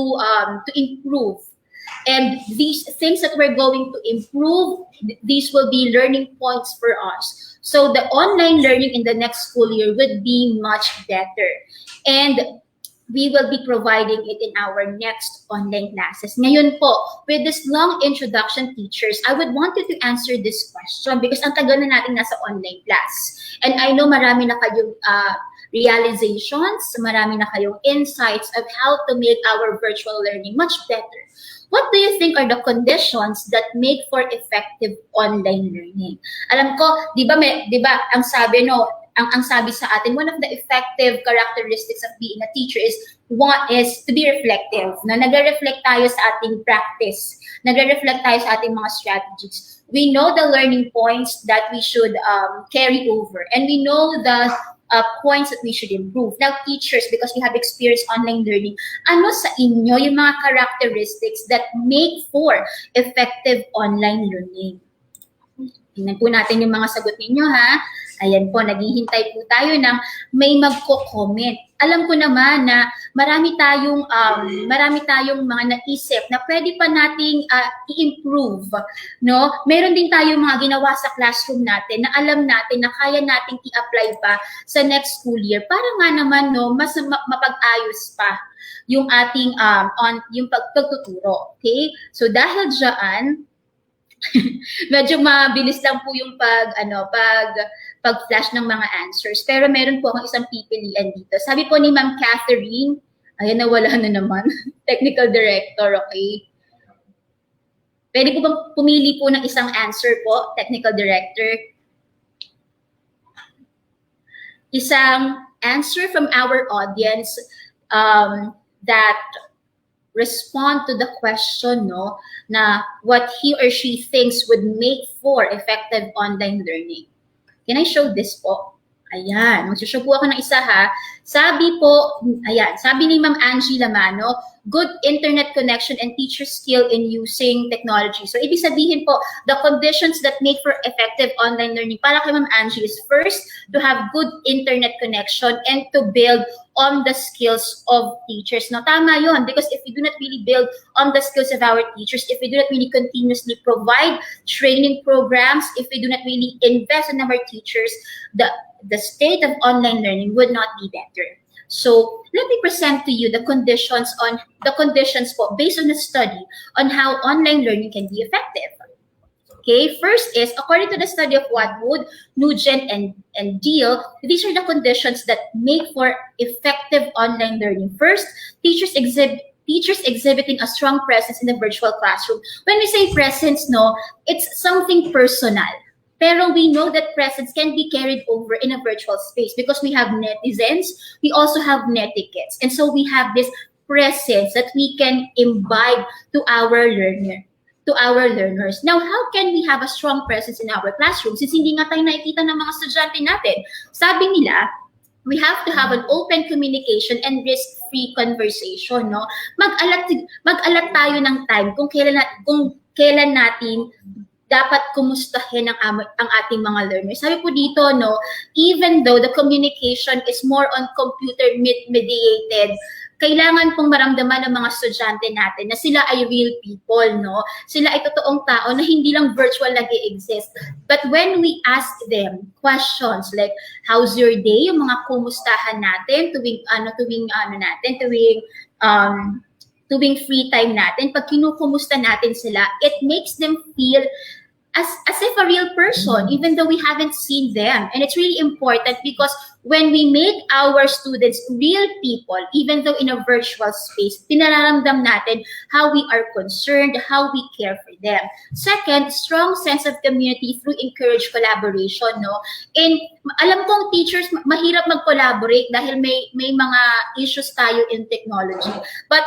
improve. And these things that we're going to improve, these will be learning points for us. So the online learning in the next school year would be much better. And we will be providing it in our next online classes. Ngayon po, with this long introduction, teachers, I would want you to answer this question because ang tagal na natin nasa online class. And I know marami na kayong realizations, marami na kayong insights of how to make our virtual learning much better. What do you think are the conditions that make for effective online learning? Alam ko, di ba ang sabi ang sabi sa atin, one of the effective characteristics of being a teacher is to be reflective. Na nagre-reflect tayo sa ating practice, nagre-reflect tayo sa ating mga strategies. We know the learning points that we should carry over, and we know the points that we should improve. Now, teachers, because we have experienced online learning, ano sa inyo yung mga characteristics that make for effective online learning? Tingnan po natin yung mga sagot ninyo, ha? Ayan po, naghihintay po tayo ng may magko-comment. Alam ko naman na marami tayong mga naisip na pwede pa nating i-improve, no? Meron din tayong mga ginawa sa classroom natin na alam natin na kaya nating i-apply pa sa next school year para nga naman, no, mas mapag-ayos pa yung ating yung pagtuturo. Okay? So dahil diyan, medyo mabilis lang po yung pag-flash ng mga answers. Pero meron po akong isang pipilian dito. Sabi po ni Ma'am Catherine, ayan, nawala na naman. Technical Director, okay? Pwede po bang pumili po ng isang answer po, Technical Director? Isang answer from our audience that respond to the question, no, na what he or she thinks would make for effective online learning. Can I show this po? Ayan, mag-show po ako ng isa, ha. Sabi po, ayan, sabi ni Ma'am Angie Lamano, good internet connection and teacher skill in using technology. So, ibig sabihin po, the conditions that make for effective online learning para kay Ma'am Angie is first, to have good internet connection and to build on the skills of teachers. No, tama yun, because if we do not really build on the skills of our teachers, if we do not really continuously provide training programs, if we do not really invest in our teachers, the state of online learning would not be better. So let me present to you the conditions po based on a study on how online learning can be effective. Okay, first is, according to the study of Watwood, Nugent, and Deal, these are the conditions that make for effective online learning. First, teachers exhibiting a strong presence in the virtual classroom. When we say presence, no, it's something personal. Pero we know that presence can be carried over in a virtual space because we have netizens, we also have netiquettes. And so we have this presence that we can imbibe to our learners. Now, how can we have a strong presence in our classroom since hindi nga tayo nakikita ng mga estudyante natin? Sabi nila, we have to have an open communication and risk-free conversation, no? Mag-alat tayo ng time kung kailan natin dapat kumustahin ang ating mga learners. Sabi po dito, no, even though the communication is more on computer mediated, kailangan pong maramdaman ng mga estudyante natin na sila ay real people, no? Sila ay totoong tao na hindi lang virtual nag-i-exist. But when we ask them questions like, how's your day? Yung mga kumustahan natin tuwing free time natin, pag kinukumusta natin sila, it makes them feel as if a real person, even though we haven't seen them. And it's really important because when we make our students real people, even though in a virtual space, pinararamdam natin how we are concerned, how we care for them. Second, strong sense of community through encouraged collaboration, no? And alam kong teachers, mahirap mag-collaborate dahil may mga issues tayo in technology. But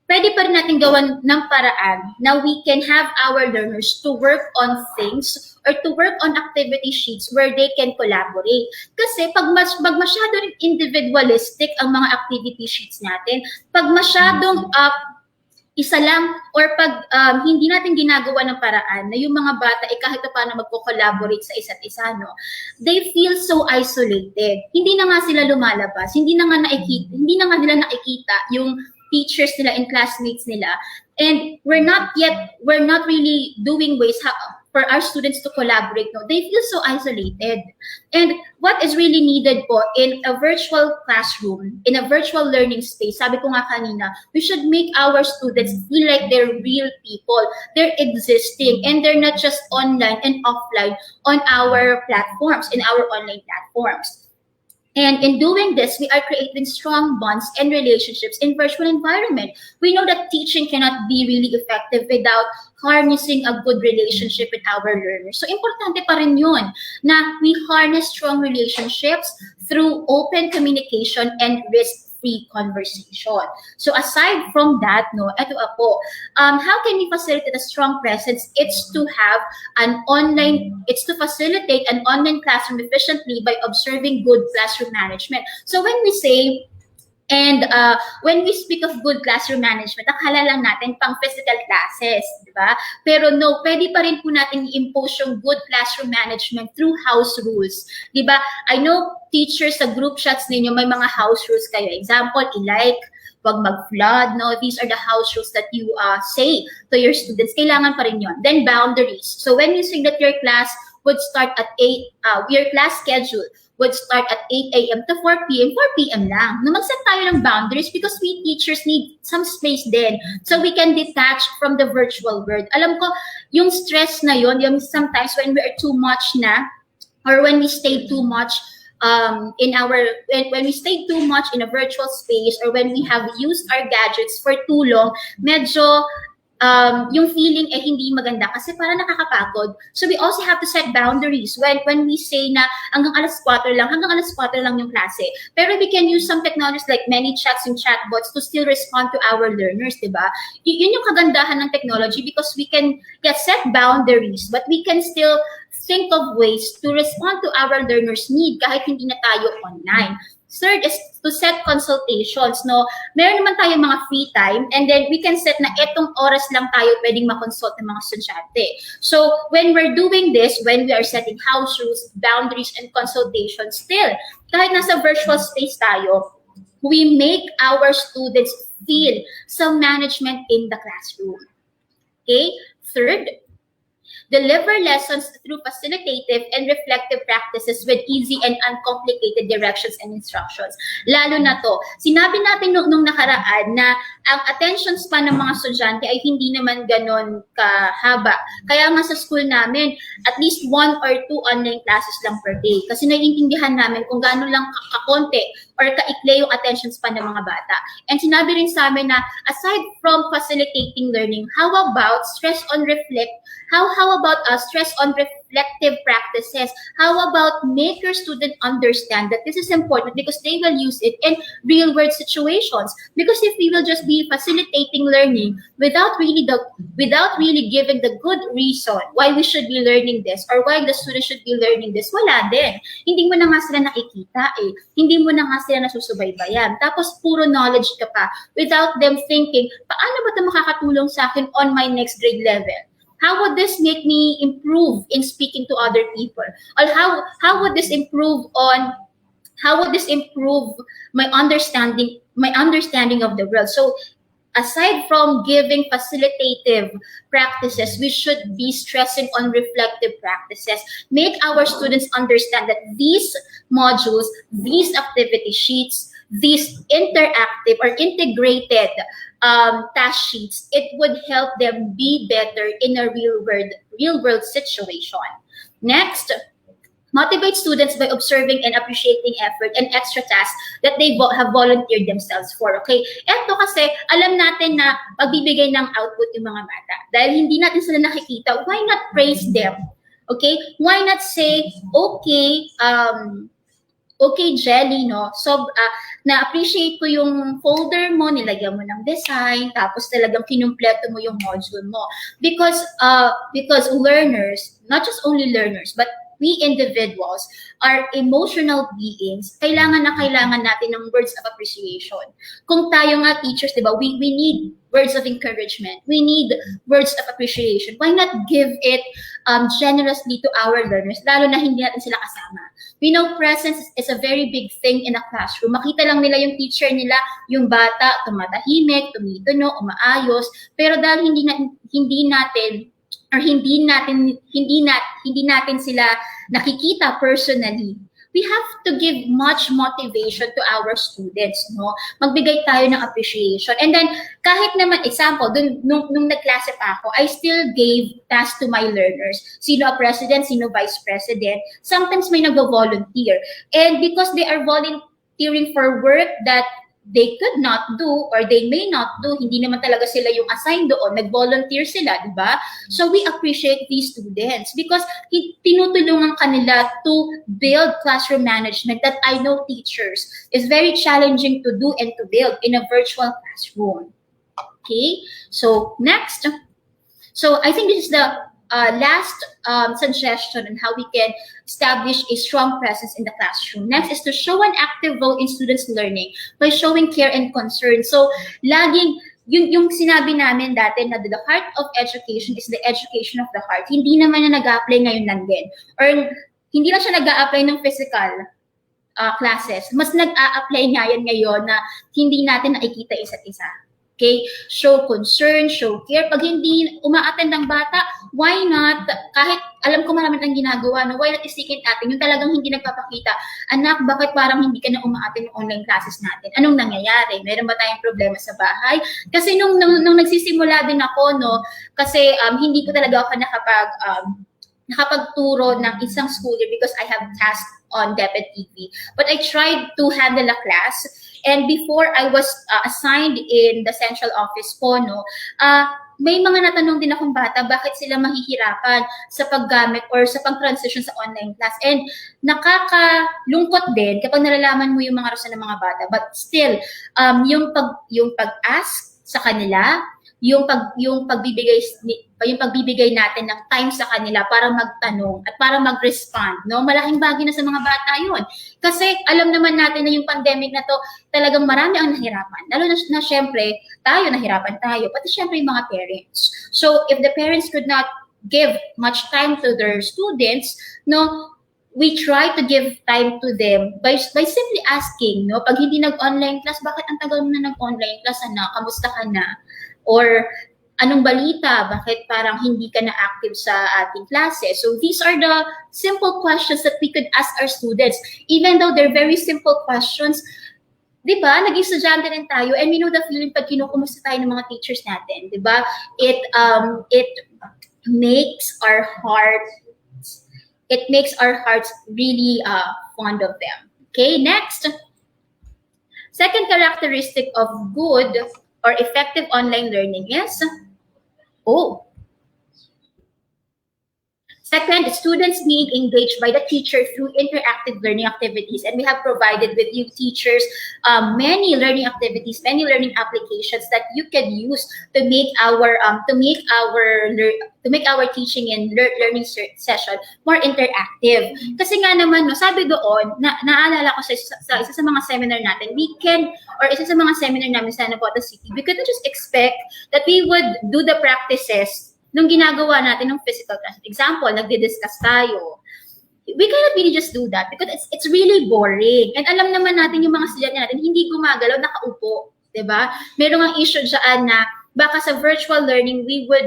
pwede pa rin natin gawan ng paraan na we can have our learners to work on things or to work on activity sheets where they can collaborate. Kasi pag masyado rin individualistic ang mga activity sheets natin, pag masyadong isa lang or pag hindi natin ginagawa ng paraan na yung mga bata kahit paano magko-collaborate sa isa't isa, no, they feel so isolated. Hindi na nga sila lumalabas, hindi na nga nila nakikita yung teachers nila and classmates nila, and we're not really doing ways for our students to collaborate. No, they feel so isolated. And what is really needed po in a virtual classroom, in a virtual learning space, sabi ko nga kanina, we should make our students feel like they're real people, they're existing, and they're not just online and offline on our platforms, in our online platforms. And in doing this, we are creating strong bonds and relationships in virtual environment. We know that teaching cannot be really effective without harnessing a good relationship with our learners. So, importante pa rin yun na we harness strong relationships through open communication and risk-free conversation. So, aside from that, no, eto ako, how can we facilitate a strong presence? It's to facilitate an online classroom efficiently by observing good classroom management. So when we say, when we speak of good classroom management, akala lang natin pang physical classes, di ba? Pero no, pwede pa rin po natin i-impose yung good classroom management through house rules. Di ba? I know teachers sa group chats ninyo, may mga house rules kayo. Example, wag mag-flood, no? These are the house rules that you say to your students. Kailangan pa rin yun. Then boundaries. So when you say that your class would start at 8, your class schedule would start at 8 a.m. to 4 p.m., 4 p.m. lang. No, mag-set tayo ng boundaries because we teachers need some space din so we can detach from the virtual world. Alam ko, yung stress na yun, yung sometimes when we are too much na, or when we stay too much when we stay too much in a virtual space, or when we have used our gadgets for too long, medyo yung feeling hindi maganda kasi parang nakakapagod. So we also have to set boundaries when we say na hanggang alas 4 lang yung klase. Pero we can use some technologies like many chats and chatbots to still respond to our learners, di ba? Yun yung kagandahan ng technology because we can set boundaries, but we can still think of ways to respond to our learners' need kahit hindi na tayo online. Third is to set consultations, no? Meron naman tayong mga free time and then we can set na etong oras lang tayo pwedeng makonsult ng mga estudyante. So, when we're doing this, when we are setting house rules, boundaries, and consultations, still, kahit nasa virtual space tayo, we make our students feel some management in the classroom. Okay? Third, Deliver lessons through facilitative and reflective practices with easy and uncomplicated directions and instructions. Lalo na to, sinabi natin nung nakaraan na ang attention span ng mga estudyante ay hindi naman ganon kahaba. Kaya nga sa school namin, at least 1 or 2 online classes lang per day. Kasi naiintindihan namin kung gaano lang kakonti or kaikli yung attention span ng mga bata. And sinabi rin sa amin na aside from facilitating learning, how about stress on reflective practices? How about make your student understand that this is important because they will use it in real world situations? Because if we will just be facilitating learning without really giving the good reason why we should be learning this or why the student should be learning this, wala din. Hindi mo na nga sila nakikita eh. Hindi mo na nga sila nasusubaybayan. Tapos puro knowledge ka pa without them thinking, paano ba ito makakatulong sa akin on my next grade level? How would this make me improve in speaking to other people? Or how would this improve my understanding of the world? So aside from giving facilitative practices, we should be stressing on reflective practices. Make our students understand that these modules, these activity sheets, these interactive or integrated task sheets, it would help them be better in a real world situation. Next, motivate students by observing and appreciating effort and extra tasks that they have volunteered themselves for. Okay? Eto kasi, alam natin na magbibigay ng output yung mga bata. Dahil hindi natin sila nakikita, why not praise them? Okay? Why not say, okay, Jelly, no? So, na-appreciate ko yung folder mo, nilagyan mo ng design, tapos talagang kinumpleto mo yung module mo. Because learners, not just only learners, but we individuals are emotional beings. Kailangan natin ng words of appreciation. Kung tayo nga teachers, di ba, we need words of encouragement. We need words of appreciation. Why not give it generously to our learners, lalo na hindi natin sila kasama? We know presence is a very big thing in a classroom. Makita lang nila yung teacher nila, yung bata, tumatahimik, tumituno, umaayos, pero dahil hindi natin sila nakikita personally, we have to give much motivation to our students, no? Magbigay tayo ng appreciation. And then, kahit naman, example, nung nagklase pa ako, I still gave tasks to my learners. Sino a president, sino vice president. Sometimes may nag-volunteer. And because they are volunteering for work that they could not do or they may not do, hindi naman talaga sila yung assigned doon, nag-volunteer sila, di ba? So we appreciate these students because tinutulungan kanila to build classroom management that I know teachers is very challenging to do and to build in a virtual classroom. Okay, so next. So I think this is the last suggestion on how we can establish a strong presence in the classroom. Next is to show an active role in students' learning by showing care and concern. So, laging, yung sinabi namin dati na the heart of education is the education of the heart. Hindi naman na nag-a-apply ngayon lang din. Or hindi na siya nag-a-apply ng physical classes. Mas nag-a-apply nga yan ngayon na hindi natin nakikita isa't isa. Okay? Show concern, show care. Pag hindi uma-attend ang bata, why not, kahit alam ko marami tayong ginagawa, no, why not isikin natin yung talagang hindi nagpapakita, anak, bakit parang hindi ka na uma-attend yung online classes natin? Anong nangyayari? Meron ba tayong problema sa bahay? Kasi nung nagsisimula din ako, no, kasi hindi ko talaga ako nakapagturo ng isang school year because I have tasks on DepEd TV. But I tried to handle a class. And before I was assigned in the central office po, no, may mga natanong din akong bata, bakit sila mahihirapan sa paggamit or sa pag-transition sa online class. And nakakalungkot din kapag nalalaman mo yung mga rason ng mga bata. But still, yung pag-ask sa kanila, yung pagbibigay natin ng time sa kanila para magtanong at para mag-respond, no? Malaking bagay na sa mga bata yun. Kasi alam naman natin na yung pandemic na to, talagang marami ang nahirapan. Lalo na syempre, nahirapan tayo, pati syempre yung mga parents. So, if the parents could not give much time to their students, no, we try to give time to them by simply asking, no? Pag hindi nag-online class, bakit ang tagal mo na nag-online class, anak? Kamusta ka na? Or Anong balita? Bakit parang hindi ka na active sa ating klase? So these are the simple questions that we could ask our students. Even though they're very simple questions, di ba, naging estudyante rin tayo and we know the feeling pag kinukumusta tayo ng mga teachers natin, di ba? It makes our hearts really fond of them. Okay, next. Second characteristic of good or effective online learning is second, students being engaged by the teacher through interactive learning activities. And we have provided with you teachers many learning activities, many learning applications that you can use to make our teaching and learning session more interactive. Kasi nga naman, no, sabi doon, naalala ko sa isa sa mga seminar natin, isa sa mga seminar namin sa Navota City, we could just expect that we would do the practices nung ginagawa natin ng physical class. Example, nagdi-discuss tayo. We cannot really just do that because it's really boring. And alam naman natin yung mga estudyante natin, hindi gumagalaw, nakaupo. Diba? Merong ang issue dyan na baka sa virtual learning, we would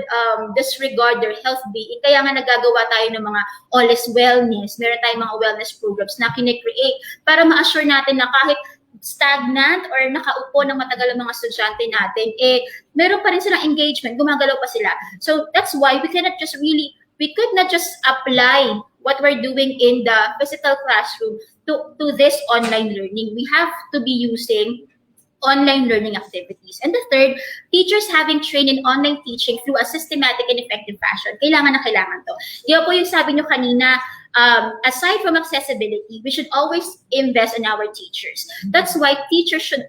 disregard their health being. Kaya nga nagagawa tayo ng mga all is wellness. Meron tayong mga wellness programs na kine-create para ma-assure natin na kahit stagnant or nakaupo ng matagal ang mga estudyante natin, meron pa rin silang engagement, gumagalaw pa sila. So that's why we could not just apply what we're doing in the physical classroom to this online learning. We have to be using online learning activities. And the third, teachers having trained in online teaching through a systematic and effective fashion. Kailangan na kailangan to. Di ba po yung sabi nyo kanina, aside from accessibility, we should always invest in our teachers. That's why teachers should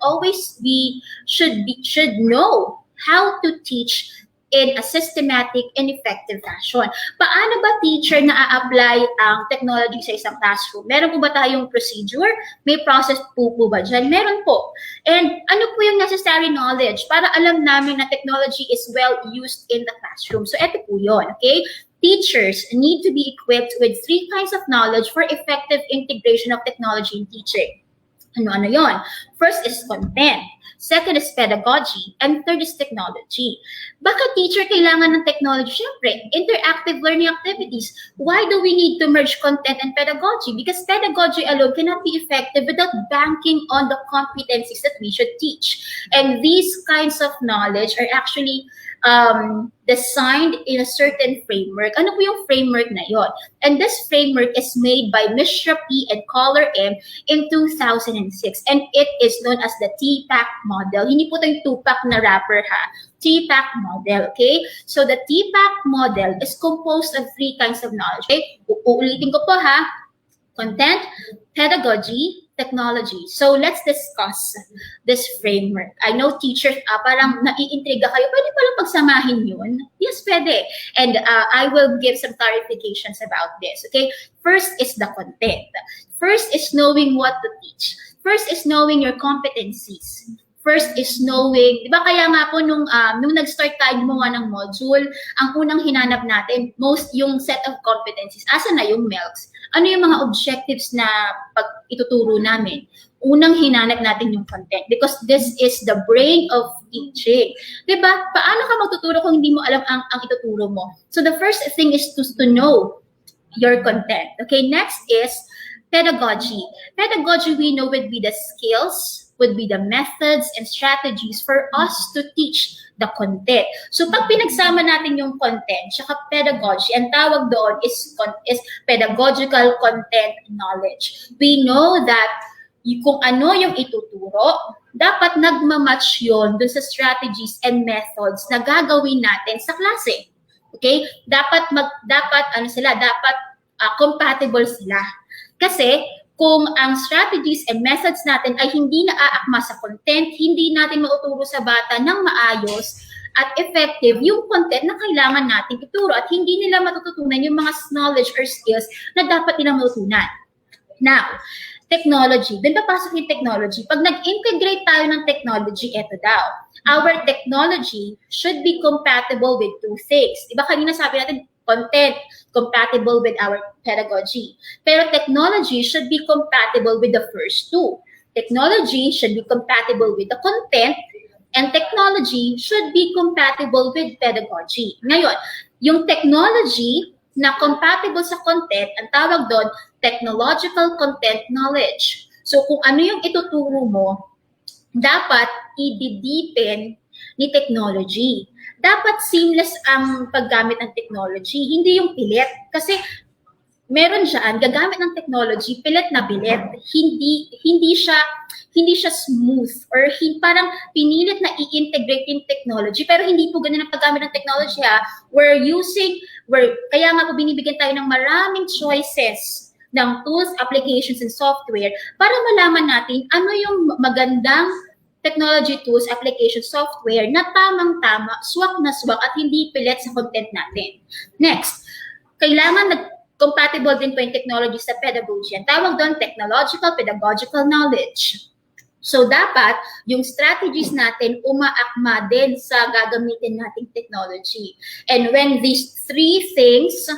know how to teach in a systematic and effective fashion. Paano ba teacher na-apply ang technology sa isang classroom? Meron po ba tayong procedure? May process po ba dyan? Meron po. And ano po yung necessary knowledge para alam namin na technology is well used in the classroom? So eto po yun, okay? Teachers need to be equipped with 3 kinds of knowledge for effective integration of technology in teaching. Ano yon? First is content. Second is pedagogy. And third is technology. Bakit teacher kailangan ng technology? Siyempre, interactive learning activities. Why do we need to merge content and pedagogy? Because pedagogy alone cannot be effective without banking on the competencies that we should teach. And these kinds of knowledge are actually designed in a certain framework. Ano po yung framework na yon? And this framework is made by Mishra P. and Collar M. in 2006. And it is known as the TPAC model. Hindi po ito yung Tupac na rapper ha. TPAC model, okay? So the TPAC model is composed of 3 kinds of knowledge. Okay? Uulitin ko po ha. Content, pedagogy, technology. So let's discuss this framework. I know teachers, parang naiintriga kayo. Pwede palang pagsamahin yun? Yes, pwede. And I will give some clarifications about this. Okay? First is the content. First is knowing what to teach. First is knowing your competencies. First is knowing, di ba kaya nga po nung nag-start tayo gumawa ng module, ang unang hinanap natin, yung set of competencies. Asa na yung MELCs? Ano yung mga objectives na pag ituturo namin? Unang hinanap natin yung content because this is the brain of teaching. Di ba? Paano ka magtuturo kung hindi mo alam ang ituturo mo? So the first thing is to know your content. Okay, next is pedagogy. Pedagogy we know would be the skills, would be the methods and strategies for us to teach the content. So pag pinagsama natin yung content saka pedagogy, ang tawag doon is pedagogical content knowledge. We know that kung ano yung ituturo, dapat nagmamatch yun dun sa strategies and methods na gagawin natin sa klase. Okay? Dapat compatible sila. Kasi kung ang strategies and methods natin ay hindi naaakma sa content, hindi natin mauturo sa bata ng maayos at effective yung content na kailangan natin ituro at hindi nila matututunan yung mga knowledge or skills na dapat nilang matutunan. Now, technology. Doon papasok yung technology. Pag nag-integrate tayo ng technology, eto daw. Our technology should be compatible with 2 things. Diba kanina sabi natin, content compatible with our pedagogy. Pero technology should be compatible with the first 2. Technology should be compatible with the content And technology should be compatible with pedagogy. Ngayon, yung technology na compatible sa content, ang tawag doon, technological content knowledge. So kung ano yung ituturo mo, dapat i-deepen ni technology. Dapat seamless ang paggamit ng technology, hindi yung pilit. Kasi meron dyan, gagamit ng technology, pilit na pilit, hindi siya smooth or parang pinilit na i-integrate yung technology, pero hindi po ganun ang paggamit ng technology ha. Kaya nga po binibigyan tayo ng maraming choices ng tools, applications, and software para malaman natin ano yung magandang technology tools, application, software na tamang-tama, swak na swak at hindi pilit sa content natin. Next, kailangan compatible din po yung technology sa pedagogy. Ang tawag doon, technological, pedagogical knowledge. So, dapat yung strategies natin umaakma din sa gagamitin nating technology. And when these three things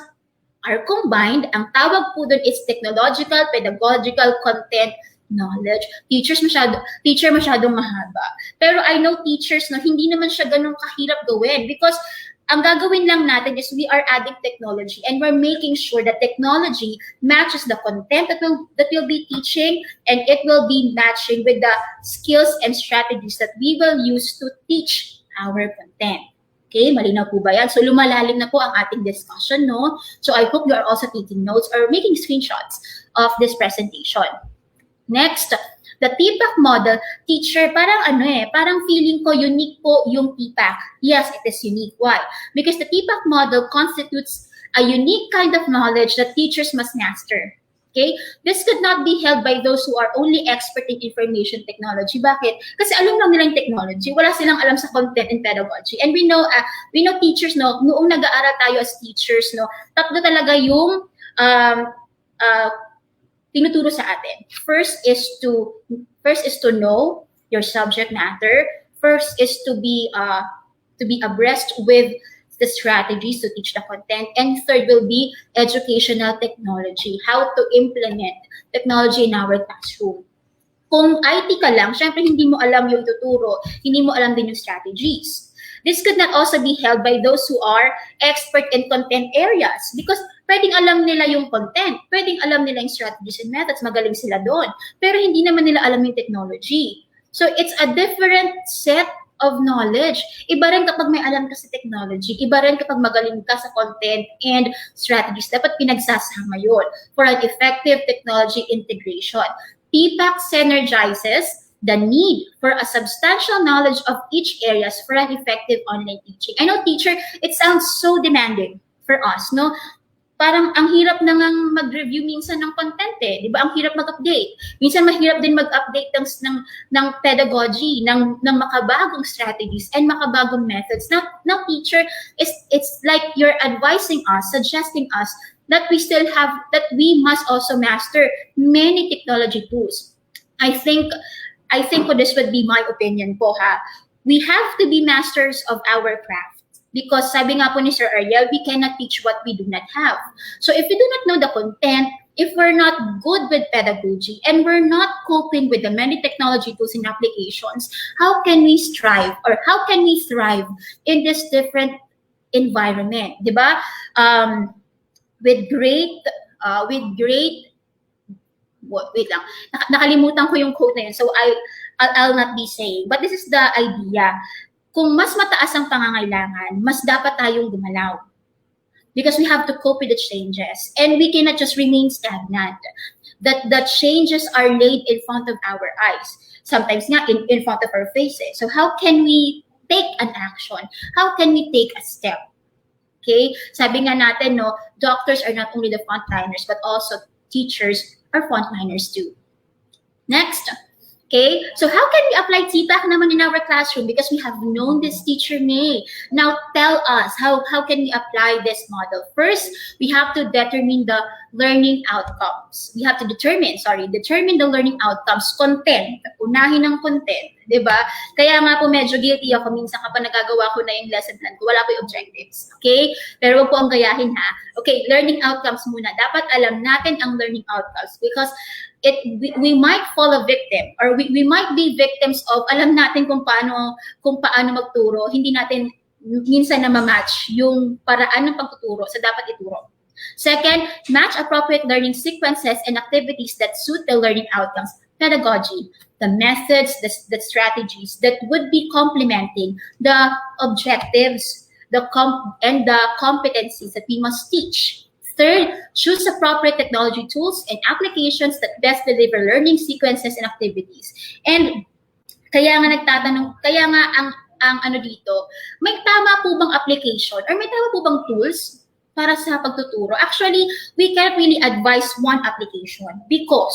are combined, ang tawag po doon is technological, pedagogical, content, knowledge. Teacher masyadong mahaba. Pero I know teachers na hindi naman siya ganun kahirap gawin because ang gagawin lang natin is we are adding technology and we're making sure that technology matches the content that we'll be teaching and it will be matching with the skills and strategies that we will use to teach our content. Okay, malinaw po ba yan? So lumalalim na po ang ating discussion, no? So I hope you are also taking notes or making screenshots of this presentation. Next, the TPAC model, teacher, parang feeling ko unique po yung TPAC. Yes, it is unique. Why? Because the TPAC model constitutes a unique kind of knowledge that teachers must master. Okay? This could not be held by those who are only expert in information technology. Bakit? Kasi alam lang nila yung technology. Wala silang alam sa content and pedagogy. And we know teachers, no, noong nag-aaral tayo as teachers, no, tatlo talaga yung tinuturo sa atin. First is to know your subject matter. First is to be abreast with the strategies to teach the content. And third will be educational technology, how to implement technology in our classroom. Kung IT ka lang, syempre hindi mo alam yung tuturo, hindi mo alam din yung strategies. This could not also be held by those who are expert in content areas because pwedeng alam nila yung content, pwedeng alam nila yung strategies and methods, magaling sila doon, pero hindi naman nila alam yung technology. So it's a different set of knowledge. Iba rin kapag may alam ka sa technology, iba rin kapag magaling ka sa content and strategies. Dapat pinagsasama yun for an effective technology integration. TPAC synergizes the need for a substantial knowledge of each areas for an effective online teaching. I know, teacher, it sounds so demanding for us, no? Parang ang hirap na ngang mag-review minsan ng content eh. Di ba? Ang hirap mag-update. Minsan mahirap din mag-update ng pedagogy, ng makabagong strategies and makabagong methods. Now teacher, it's like you're advising us, suggesting us that we must also master many technology tools. I think this would be my opinion po ha. We have to be masters of our craft. Because sabi nga po ni Sir Ariel, we cannot teach what we do not have. So if we do not know the content, if we're not good with pedagogy, and we're not coping with the many technology tools and applications, how can we strive or how can we thrive in this different environment? Diba? Wait lang. Nakalimutan ko yung quote na yun. So I'll not be saying. But this is the idea. Kung mas mataas ang pangangailangan, mas dapat tayong gumalaw. Because we have to cope with the changes. And we cannot just remain stagnant. That the changes are laid in front of our eyes. Sometimes nga in front of our faces. So how can we take an action? How can we take a step? Okay? Sabi nga natin, no, doctors are not only the frontliners, but also teachers are frontliners too. Next. Okay, so how can we apply TPAC naman in our classroom? Because we have known this, Teacher May. Now tell us, how can we apply this model? First, we have to determine the learning outcomes. We have to determine the learning outcomes. Content, unahin ang content, di ba? Kaya nga po medyo guilty ako minsan kapag nagagawa ko na yung lesson plan ko, wala po yung objectives. Okay? Pero wag po ang gayahin ha. Okay, learning outcomes muna. Dapat alam natin ang learning outcomes because we might fall a victim, or we might be victims of, alam natin kung paano magturo, hindi natin minsan na ma-match yung paraan ng pagtuturo sa dapat ituro. Second, match appropriate learning sequences and activities that suit the learning outcomes. Pedagogy, the methods, the strategies that would be complementing the objectives, and the competencies that we must teach. Third, choose appropriate technology tools and applications that best deliver learning sequences and activities. And kaya nga ang ano dito, may tama po bang application or may tama po bang tools para sa pagtuturo? Actually, we can't really advise one application because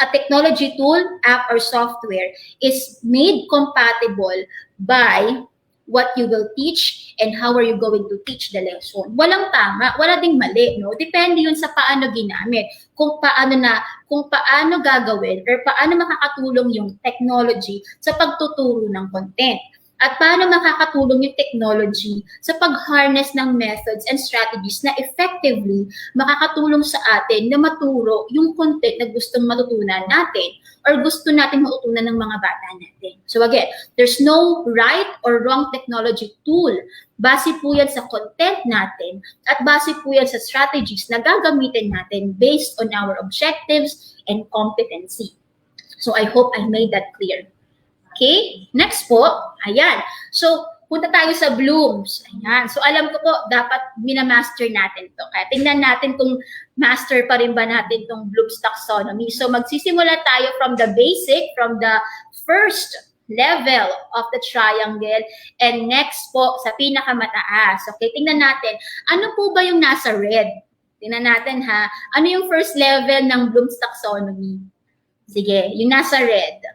a technology tool, app, or software is made compatible by what you will teach and how are you going to teach the lesson. Walang tama, wala ding mali, no? Depende yun sa paano ginamit, kung paano gagawin or paano makakatulong yung technology sa pagtuturo ng content. At paano makakatulong yung technology sa pag-harness ng methods and strategies na effectively makakatulong sa atin na maturo yung content na gustong matutunan natin or gusto natin matutunan ng mga bata natin. So again, there's no right or wrong technology tool. Base po yan sa content natin at base po yan sa strategies na gagamitin natin based on our objectives and competency. So I hope I made that clear. Okay, next po, ayan. So, punta tayo sa Bloom's. Ayan. So, alam ko po, dapat minamaster natin to. Kaya tingnan natin kung master pa rin ba natin itong Bloom's taxonomy. So, magsisimula tayo from the basic, from the first level of the triangle, and next po, sa pinakamataas. Okay, tingnan natin. Ano po ba yung nasa red? Tingnan natin ha. Ano yung first level ng Bloom's taxonomy? Sige, yung nasa red.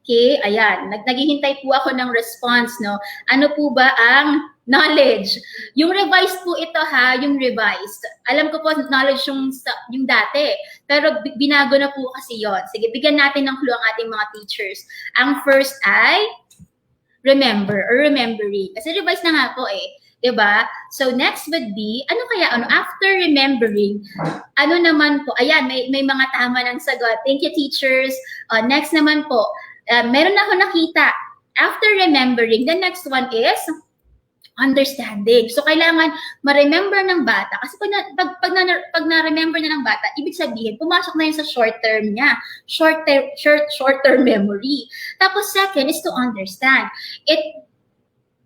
Okay, ayan. Naghihintay po ako ng response, no? Ano po ba ang knowledge? Yung revised po ito ha, yung revised. Alam ko po knowledge yung dati, pero binago na po kasi yon. Sige, bigyan natin ng clue ang ating mga teachers. Ang first ay remember or remembering. Kasi revised na nga po eh. Diba? So next would be, after remembering, ano naman po, ayan, may mga tama ng sagot. Thank you, teachers. Next naman po, meron ako nakita. After remembering, the next one is understanding. So, kailangan ma-remember ng bata. Kasi pag na-remember na ng bata, ibig sabihin, pumasok na yun sa short-term niya. Short-term memory. Tapos, second is to understand.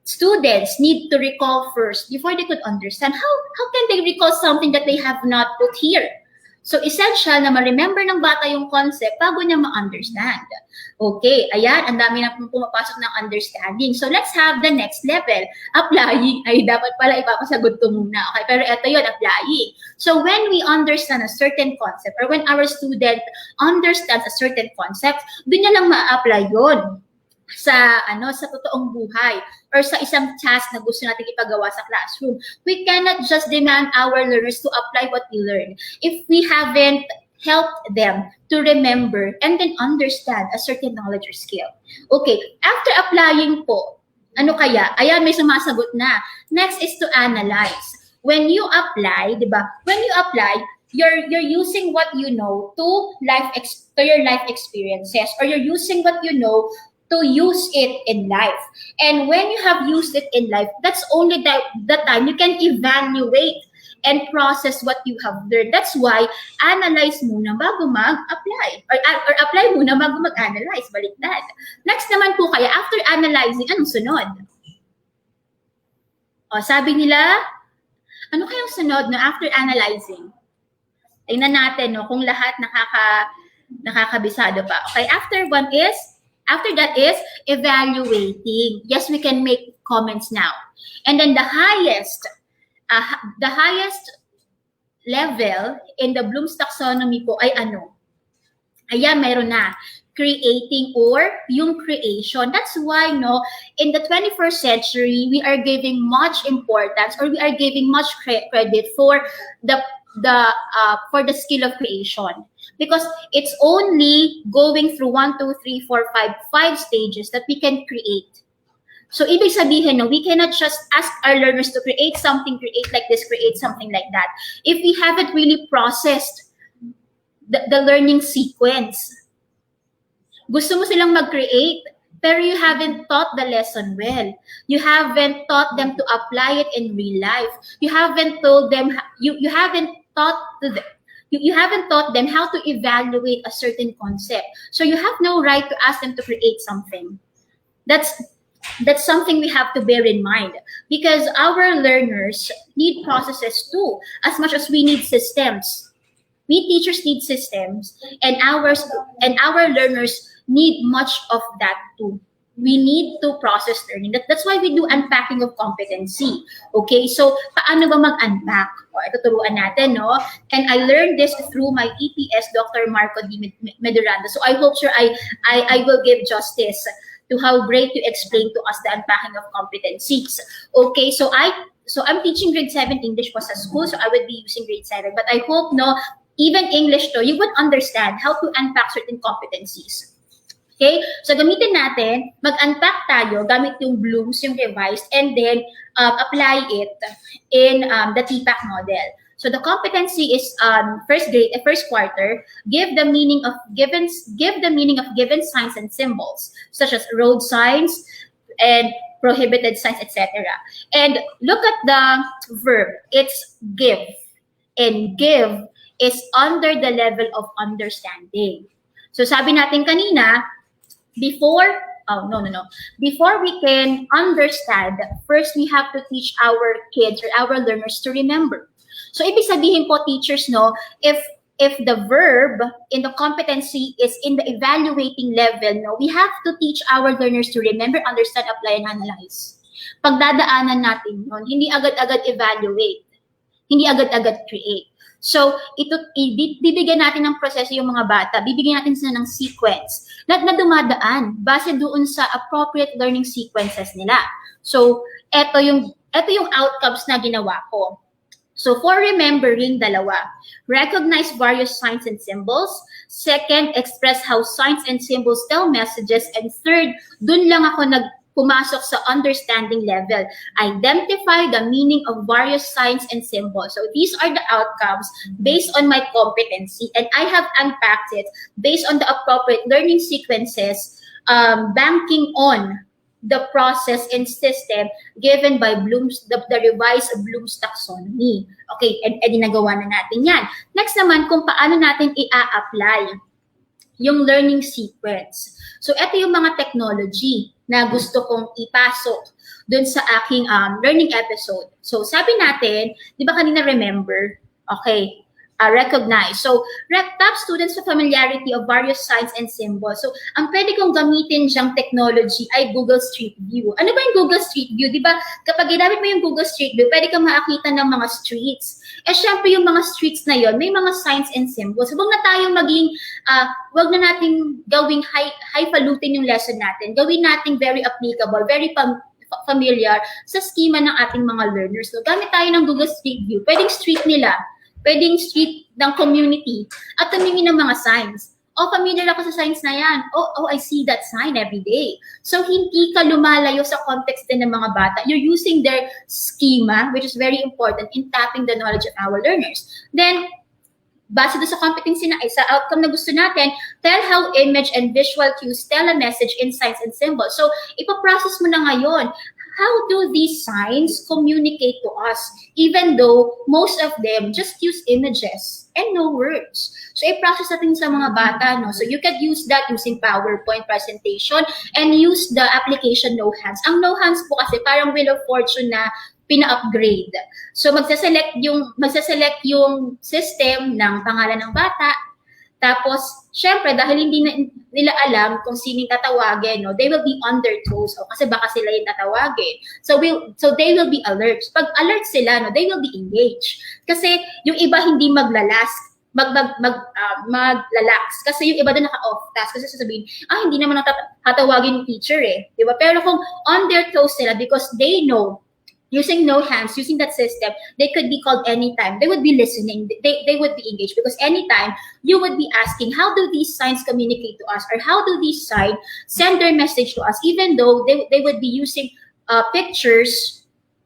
Students need to recall first before they could understand. How can they recall something that they have not put here? So, essential na ma-remember ng bata yung concept bago niya ma-understand. Okay, ayan, ang dami na pumapasok ng understanding. So, let's have the next level. Applying. Ay, dapat pala ipapasagot ko muna. Okay, pero ito yun, applying. So, when we understand a certain concept or when our student understands a certain concept, doon niya lang ma-apply yun sa totoong buhay or sa isang task na gusto natin ipagawa sa classroom. We cannot just demand our learners to apply what we learn if we haven't helped them to remember and then understand a certain knowledge or skill. Okay, after applying po, ano kaya? Ayan, may sumasagot na. Next is to analyze. When you apply, di ba? When you apply, you're using what you know to your life experiences, or you're using what you know to use it in life. And when you have used it in life, that's only the time you can evaluate and process what you have learned. That's why analyze muna bago mag-apply. Or apply muna bago mag-analyze. Baliktad. Next naman po kaya, after analyzing, anong sunod? O, sabi nila, ano kayang sunod no, after analyzing? Tingnan natin no, kung lahat nakakabisado pa. Okay, after that is evaluating. Yes, we can make comments now. And then the highest level in the Bloom's taxonomy po ay ano? Ayan, meron na. Creating or yung creation. That's why, no, in the 21st century, we are giving much importance or we are giving much credit for the skill of creation. Because it's only going through 1, 2, 3, 4, 5 stages that we can create. So, ibig sabihin, no, we cannot just ask our learners to create something, create like this, create something like that. If we haven't really processed the learning sequence. Gusto mo silang mag-create, pero you haven't taught the lesson well. You haven't taught them to apply it in real life. You haven't told them, you haven't taught to them, you haven't taught them how to evaluate a certain concept. So you have no right to ask them to create something. That's something we have to bear in mind, because our learners need processes too, as much as we need systems. We teachers need systems, and our learners need much of that too. We need to process learning. That's why we do unpacking of competency. Okay, so paano ba mag-unpack? O, ito turuan natin, no? And I learned this through my EPS, Dr. Marco D. Meduranda. So I hope sure I will give justice to how great you explain to us the unpacking of competencies. Okay, so I'm teaching grade 7 English was a school, so I would be using grade 7. But I hope, no, even English to, you would understand how to unpack certain competencies. Okay? So gamitin natin, mag-unpack tayo gamit yung Bloom's, yung revised, and then apply it in the TPAC model. So the competency is first quarter, give the meaning of given signs and symbols, such as road signs and prohibited signs, etc. And look at the verb, it's give. And give is under the level of understanding. So sabi natin kanina, before we can understand, first we have to teach our kids or our learners to remember. So ibig sabihin po, teachers, no, if the verb in the competency is in the evaluating level, no, we have to teach our learners to remember, understand, apply, and analyze. Pagdadaanan natin yun, hindi agad-agad evaluate, hindi agad-agad create. So, bibigyan natin ng proseso yung mga bata, bibigyan natin sila ng sequence na dumadaan base doon sa appropriate learning sequences nila. So, eto yung outcomes na ginawa ko. So, for remembering, dalawa, recognize various signs and symbols. Second, express how signs and symbols tell messages. And third, dun lang ako pumasok sa understanding level. Identify the meaning of various signs and symbols. So these are the outcomes based on my competency, and I have unpacked it based on the appropriate learning sequences, banking on the process and system given by Bloom's, the revised Bloom's taxonomy. Okay, and nagawa na natin yan. Next naman, kung paano natin i-apply yung learning sequence. So ito yung mga technology na gusto kong ipasok dun sa aking learning episode. So sabi natin, di ba kanina remember? Okay, recognize. So tap students sa familiarity of various signs and symbols. So ang pwede kong gamitin dyang technology ay Google Street View. Ano ba yung Google Street View? Di ba kapag ginamit mo yung Google Street View, pwede kang makakita ng mga streets. Eh syempre yung mga streets na yon, may mga signs and symbols. Huwag na tayong maging, wag na nating gawing highfalutin yung lesson natin. Gawin nating very applicable, very familiar sa schema ng ating mga learners. So gamit tayo ng Google Street View. Pwedeng street nila, pwedeng street ng community, at tumingin ng mga signs. Oh, familiar ako sa signs na yan. Oh, I see that sign every day. So, hindi ka lumalayo sa context din ng mga bata. You're using their schema, which is very important in tapping the knowledge of our learners. Then, base doon sa competency na sa outcome na gusto natin, tell how image and visual cues tell a message in signs and symbols. So, ipaprocess mo na ngayon. How do these signs communicate to us, even though most of them just use images and no words? So, i-process natin sa mga bata, no? So, you can use that using PowerPoint presentation and use the application No Hands. Ang No Hands po kasi parang Wheel of Fortune na pina-upgrade. So, magsaselect yung system ng pangalan ng bata. Tapos, syempre, dahil hindi nila alam kung sining tatawagin, no, they will be on their toes. O, kasi baka sila yung tatawagin. So they will be alert. Pag alert sila, no, they will be engaged. Kasi yung iba hindi maglalas, maglalax. Kasi yung iba doon naka-off task. Kasi sasabihin, hindi naman tatawagin yung teacher eh. Diba? Pero kung on their toes sila, because they know, using No Hands, using that system, they could be called anytime. They would be listening. They would be engaged because anytime you would be asking, how do these signs communicate to us? Or how do these signs send their message to us? Even though they would be using pictures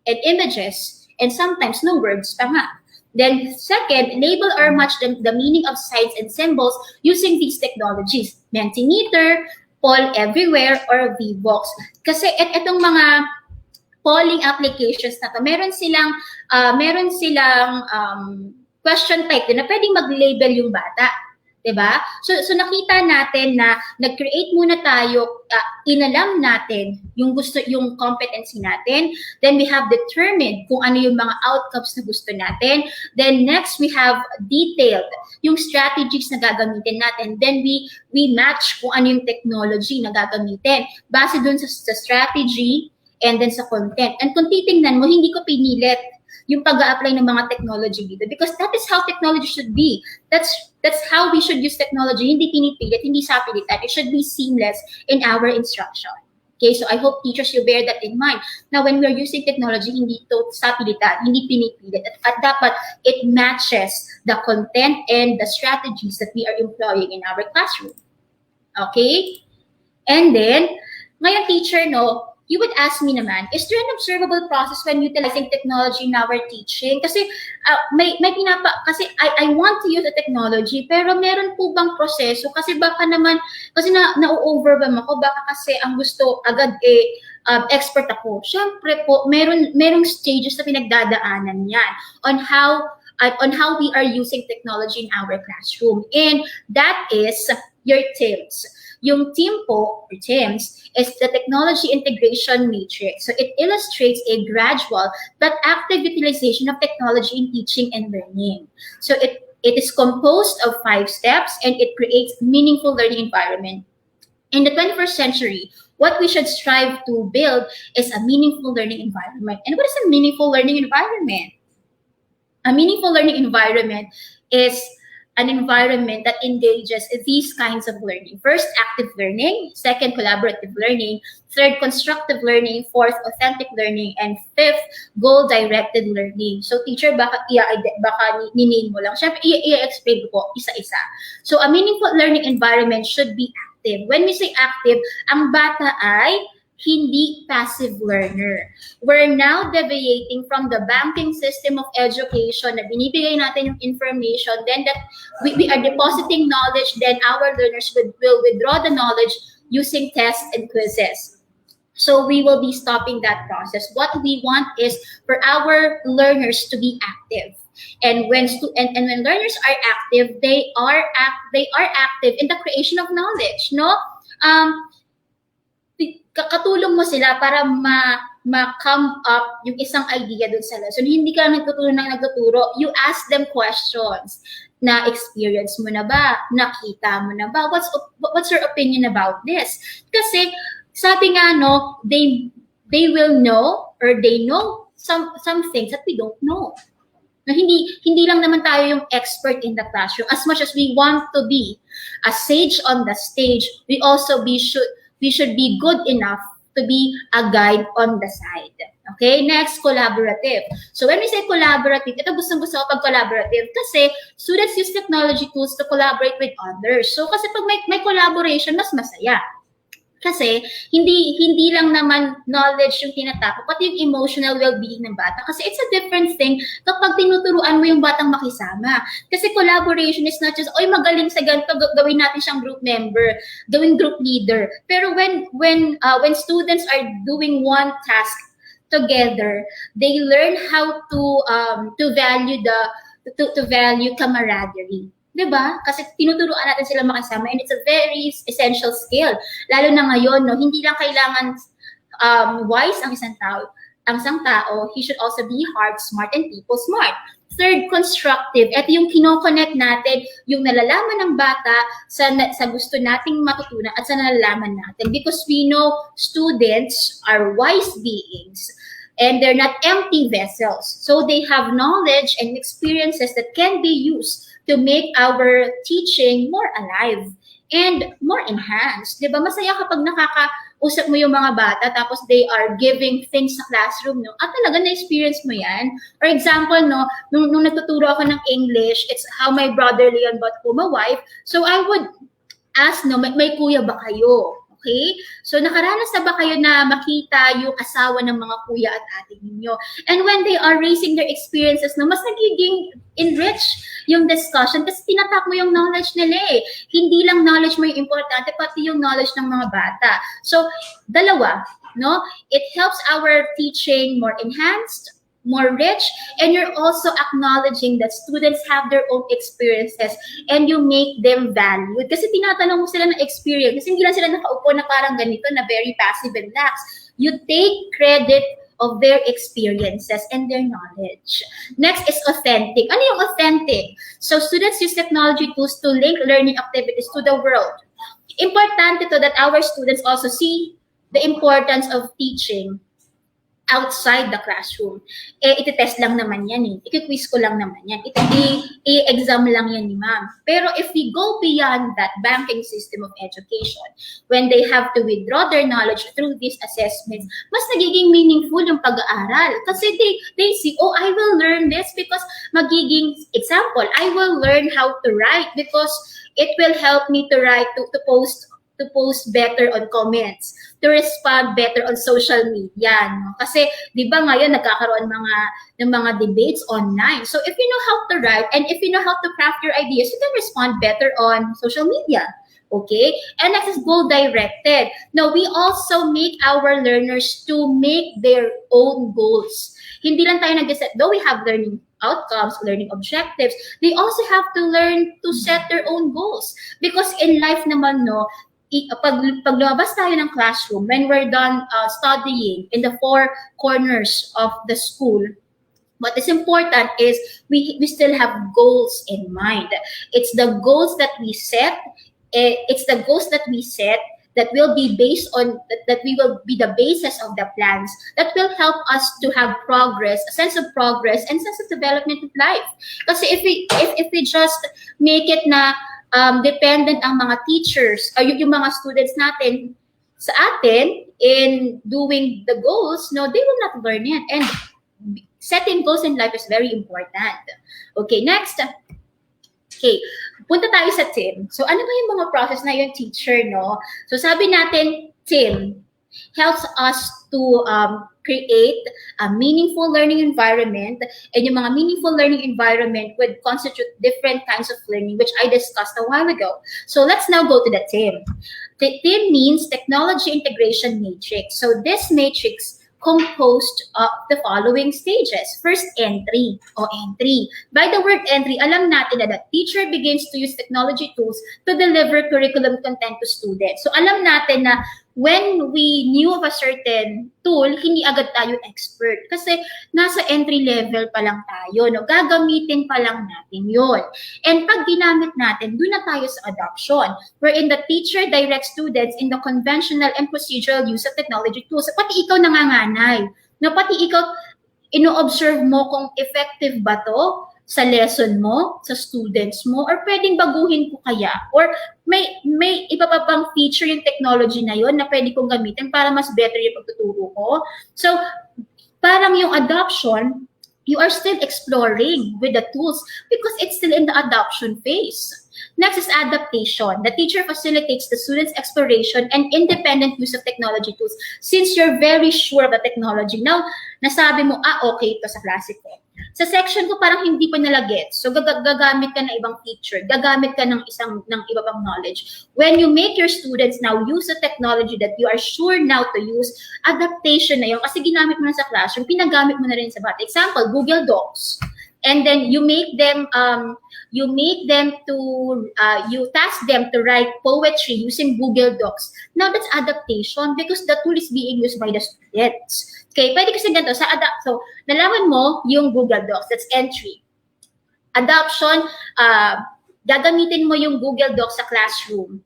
and images and sometimes no words pa nga. Then second, label or match the meaning of signs and symbols using these technologies. Mentimeter, poll everywhere, or VBox. Kasi itong mga polling applications na to, meron silang question type din na pwedeng mag-label yung bata. Diba? So nakita natin na nag-create muna tayo, inalam natin yung competency natin. Then we have determined kung ano yung mga outcomes na gusto natin. Then next, we have detailed yung strategies na gagamitin natin. Then we match kung ano yung technology na gagamitin base dun sa strategy and then sa content. And kung titingnan mo, hindi ko pinilit yung pag-a-apply ng mga technology dito because that is how technology should be. That's how we should use technology. Hindi pinipilit, hindi sapilitan. It should be seamless in our instruction. Okay, so I hope teachers, you bear that in mind. Now, when we are using technology, hindi to sapilitan, hindi pinipilit. At dapat it matches the content and the strategies that we are employing in our classroom. Okay? And then, ngayon teacher, no, you would ask me naman, is there an observable process when utilizing technology in our teaching? Kasi kasi I want to use the technology, pero meron po bang proseso? Kasi baka naman, kasi na-overwhelm ako, baka kasi ang gusto agad expert ako. Siyempre po, merong stages na pinagdadaanan yan on how we are using technology in our classroom. And that is your teams. Yung team po, or teams, is the technology integration matrix. So it illustrates a gradual but active utilization of technology in teaching and learning. So it is composed of 5 steps and it creates meaningful learning environment. In the 21st century, what we should strive to build is a meaningful learning environment. And what is a meaningful learning environment? A meaningful learning environment is an environment that engages these kinds of learning. First, active learning. Second, collaborative learning. Third, constructive learning. Fourth, authentic learning. And fifth, goal-directed learning. So, teacher, baka niname mo lang. Siyempre, i-explain ko isa-isa. So, a meaningful learning environment should be active. When we say active, ang bata ay hindi passive learner. We're now deviating from the banking system of education na binibigay natin yung information, then that we are depositing knowledge, then our learners will withdraw the knowledge using tests and quizzes. So we will be stopping that process. What we want is for our learners to be active. And when learners are active, they are active in the creation of knowledge, no? Katulong mo sila para ma-come up yung isang idea dun sa lesson. Hindi ka nagtuturo. You ask them questions. Na experience mo na ba? Nakita mo na ba? What's your opinion about this? Kasi sabi nga, no, they will know or they know some things that we don't know. Na hindi lang naman tayo yung expert in the classroom. As much as we want to be a sage on the stage, we should be good enough to be a guide on the side. Okay, next, collaborative. So when we say collaborative, ito gusto ko pag collaborative kasi students use technology tools to collaborate with others. So kasi pag may collaboration, mas masaya. Kasi hindi lang naman knowledge yung tinatapos, pati yung emotional well-being ng bata. Kasi it's a different thing kapag tinuturuan mo yung batang makisama. Kasi collaboration is not just, oy, magaling sa ganito, gawin natin siyang group member, gawing group leader. Pero when students are doing one task together, they learn how to value camaraderie. Diba? Kasi tinuturuan natin sila makisama and it's a very essential skill. Lalo na ngayon, no, hindi lang kailangan wise ang isang tao, he should also be heart smart and people smart. Third, constructive. Ito yung kinoconnect natin, yung nalalaman ng bata sa gusto nating matutunan at sa nalalaman natin. Because we know students are wise beings and they're not empty vessels. So they have knowledge and experiences that can be used to make our teaching more alive and more enhanced. Diba? Masaya kapag nakakausap mo yung mga bata tapos they are giving things sa classroom, no? At talaga na-experience mo yan. For example, no, nung natuturo ako ng English, it's how my brother Leon bought home a wife. So I would ask, no, may kuya ba kayo? Okay? So nakaranas na ba kayo na makita yung asawa ng mga kuya at ate ninyo? And when they are raising their experiences, no, mas nagiging enrich yung discussion kasi tinatak mo yung knowledge nila eh. Hindi lang knowledge mo yung importante, pati yung knowledge ng mga bata. So, dalawa, no? It helps our teaching more enhanced, more rich, and you're also acknowledging that students have their own experiences and you make them valued. Kasi tinatanong mo sila ng experience. Kasi hindi lang sila nakaupo na parang ganito na very passive and lax. You take credit of their experiences and their knowledge. Next is authentic. Ano yung authentic? So students use technology tools to link learning activities to the world. Importante to that our students also see the importance of teaching outside the classroom. Iti-test lang naman yan eh. Iki-quiz ko lang naman yan. I-exam lang yan ni ma'am. Pero if we go beyond that banking system of education, when they have to withdraw their knowledge through these assessments, mas nagiging meaningful yung pag-aaral. Kasi they see, oh, I will learn this because magiging, example, I will learn how to write because it will help me to write, to post better on comments, to respond better on social media. No? Kasi, di ba ngayon, nagkakaroon ng mga debates online. So, if you know how to write and if you know how to craft your ideas, you can respond better on social media. Okay? And next is goal-directed. Now, we also make our learners to make their own goals. Hindi lang tayo nag-set, though we have learning outcomes, learning objectives, they also have to learn to set their own goals. Because in life naman, no, pag lumabas tayo ng classroom, when we're done studying in the four corners of the school, what is important is we still have goals in mind. It's the goals that we set. It's the goals that we set that will be based on that we will be the basis of the plans that will help us to have progress, a sense of progress, and sense of development of life. Kasi if we just make it na dependent ang mga teachers, or yung mga students natin sa atin in doing the goals, no, they will not learn it. And setting goals in life is very important. Okay, next. Okay, punta tayo sa team. So, ano ba yung mga process na yung teacher, no? So, sabi natin, team helps us to create a meaningful learning environment, and yung mga meaningful learning environment would constitute different kinds of learning, which I discussed a while ago. So let's now go to the TIM. The TIM means Technology Integration Matrix. So this matrix composed of the following stages. First, entry o entry. By the word entry, alam natin na the teacher begins to use technology tools to deliver curriculum content to students. So alam natin na when we knew of a certain tool, hindi agad tayo expert. Kasi nasa entry level pa lang tayo. No? Gagamitin pa lang natin yun. And pag ginamit natin, doon na tayo sa adoption, wherein the teacher directs students in the conventional and procedural use of technology tools. Pati ikaw nanganganay. No? Pati ikaw, ino-observe mo kung effective ba to sa lesson mo, sa students mo, or pwedeng baguhin ko kaya? Or may iba pa bang feature yung technology na yon na pwede kong gamitin para mas better yung pagtuturo ko? So, parang yung adoption, you are still exploring with the tools because it's still in the adoption phase. Next is adaptation. The teacher facilitates the students' exploration and independent use of technology tools since you're very sure of the technology. Now, nasabi mo, okay, ito sa klase ko. Sa section ko parang hindi pa nila gets. So gagamit ka ng ibang feature, gagamit ka ng iba pang knowledge. When you make your students now use the technology that you are sure now to use, adaptation na yun. Kasi ginamit mo na sa classroom, pinagamit mo na rin sa bata. Example, Google Docs. And then you make them you task them to write poetry using Google Docs. Now that's adaptation because the tool is being used by the students. Okay, pwede kasi ganito sa so nalaman mo yung Google Docs, that's entry. Adoption, gagamitin mo yung Google Docs sa classroom.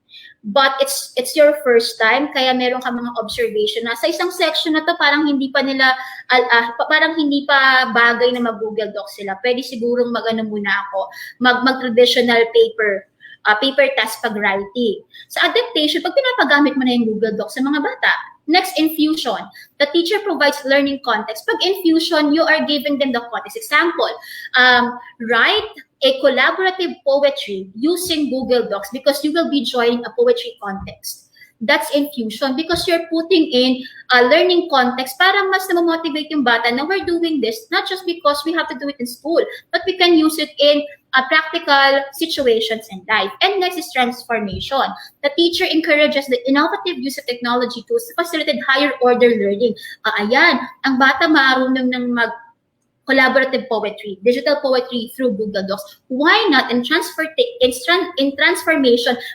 But it's your first time, kaya meron ka mga observation na sa isang section na to parang hindi pa bagay na mag-Google Docs sila. Pwede sigurong mag-ano muna ako, mag-traditional paper task pag writing. Sa adaptation, pag pinapagamit mo na yung Google Docs sa mga bata. Next, infusion. The teacher provides learning context. Pag infusion, you are giving them the context. Example, write a collaborative poetry using Google Docs because you will be joining a poetry context. That's infusion because you're putting in a learning context para mas na-motivate yung bata na we're doing this not just because we have to do it in school, but we can use it in practical situations in life. And next is transformation. The teacher encourages the innovative use of technology tools to facilitate higher order learning. Ayan, ang bata marunong ng collaborative poetry, digital poetry through Google Docs. Why not in transformation,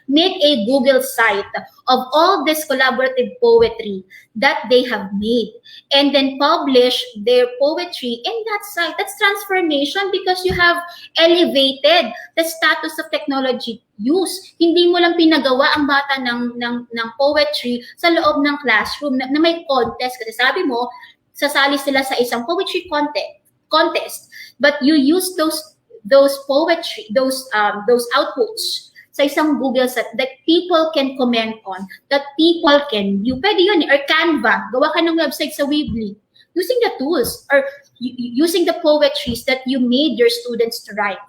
make a Google site of all this collaborative poetry that they have made and then publish their poetry in that site. That's transformation because you have elevated the status of technology use. Hindi mo lang pinagawa ang bata ng poetry sa loob ng classroom na may contest. Kasi sabi mo, sasali sila sa isang poetry contest, but you use those poetry, those outputs sa isang Google set that people can comment on, that people can view. Pwede yun, or Canva, gawa ka ng website sa Weebly using the tools or using the poetries that you made your students to write.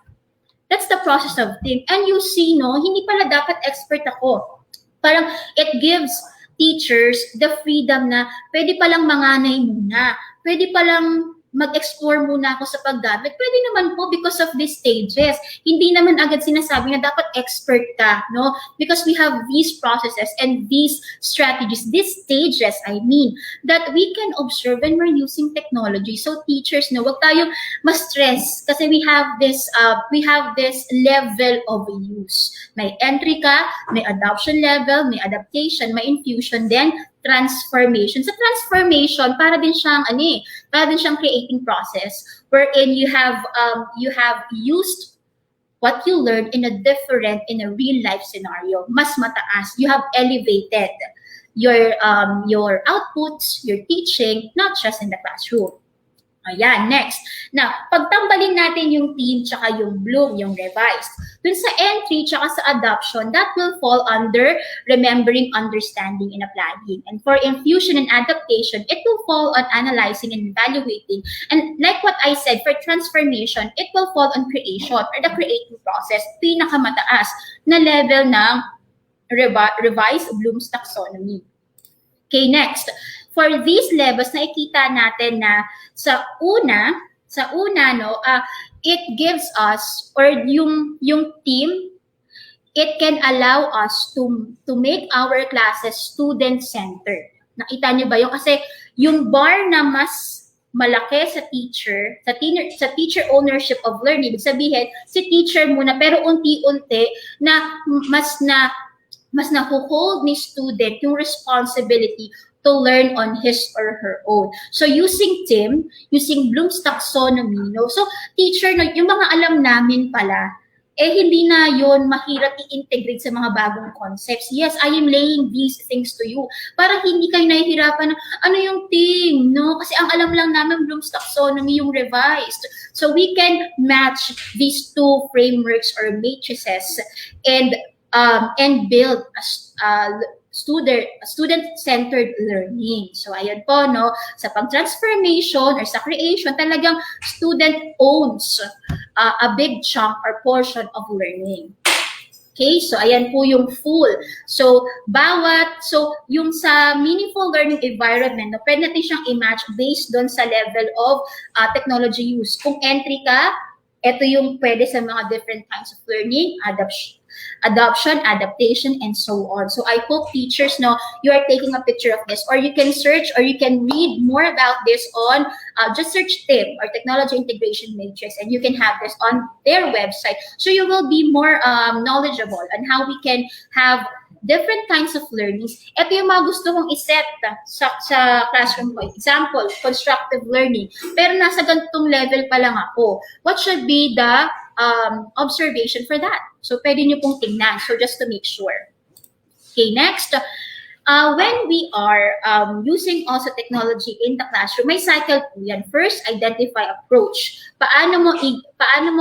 That's the process of thing. And you see, no, hindi pala dapat expert ako. Parang it gives teachers the freedom na pwede palang manganay muna, pwede palang mag-explore muna ako sa paggamit. Pwede naman po because of these stages. Hindi naman agad sinasabi na dapat expert ka, no? Because we have these processes and these strategies, these stages, I mean, that we can observe when we're using technology. So teachers, no, wag tayong ma-stress kasi we have this level of use. May entry ka, may adoption level, may adaptation, may infusion, then transformation. Sa transformation, para din siyang creating process wherein you have used what you learned in a real life scenario. Mas mataas. You have elevated your outputs, your teaching, not just in the classroom. Ayan, next. Now, pagtambalin natin yung team tsaka yung bloom, yung revised. Dun sa entry tsaka sa adoption, that will fall under remembering, understanding, and applying. And for infusion and adaptation, it will fall on analyzing and evaluating. And like what I said, for transformation, it will fall on creation or the creative process, pinakamataas na level ng revised Bloom's taxonomy. Okay, next. For these levels, nakikita natin na sa una, no, it gives us, or yung team, it can allow us to make our classes student-centered. Nakita niyo ba yun? Kasi yung bar na mas malaki sa teacher ownership of learning, ibig sabihin, si teacher muna, pero unti-unti na mas na-hold ni student yung responsibility to learn on his or her own. So using TIM, using Bloom's taxonomy, no? So teacher, no, yung mga alam namin pala, hindi na yon mahirap i-integrate sa mga bagong concepts. Yes, I am laying these things to you para hindi kayo nahihirapan na ano yung TIM, no? Kasi ang alam lang namin Bloom's taxonomy, yung revised. So we can match these two frameworks or matrices and build a student-centered learning. So, ayan po, no? Sa pag-transformation or sa creation, talagang student owns a big chunk or portion of learning. Okay, so ayan po yung full. So, yung sa meaningful learning environment, no, pwede natin siyang i-match based doon sa level of technology use. Kung entry ka, ito yung pwede sa mga different kinds of learning, adoption, adaptation, and so on. So I hope teachers know you are taking a picture of this, or you can search or you can read more about this on, just search TIM or Technology Integration Matrix, and you can have this on their website. So you will be more knowledgeable on how we can have different kinds of learnings. Ito yung mga gusto kong iset sa classroom ko. Example, constructive learning. Pero nasa ganitong level pa lang ako. What should be the observation for that? So, pwede nyo pong tingnan. So, just to make sure. Okay, next. When we are using also technology in the classroom, may cycle po yan. First, identify approach. Paano mo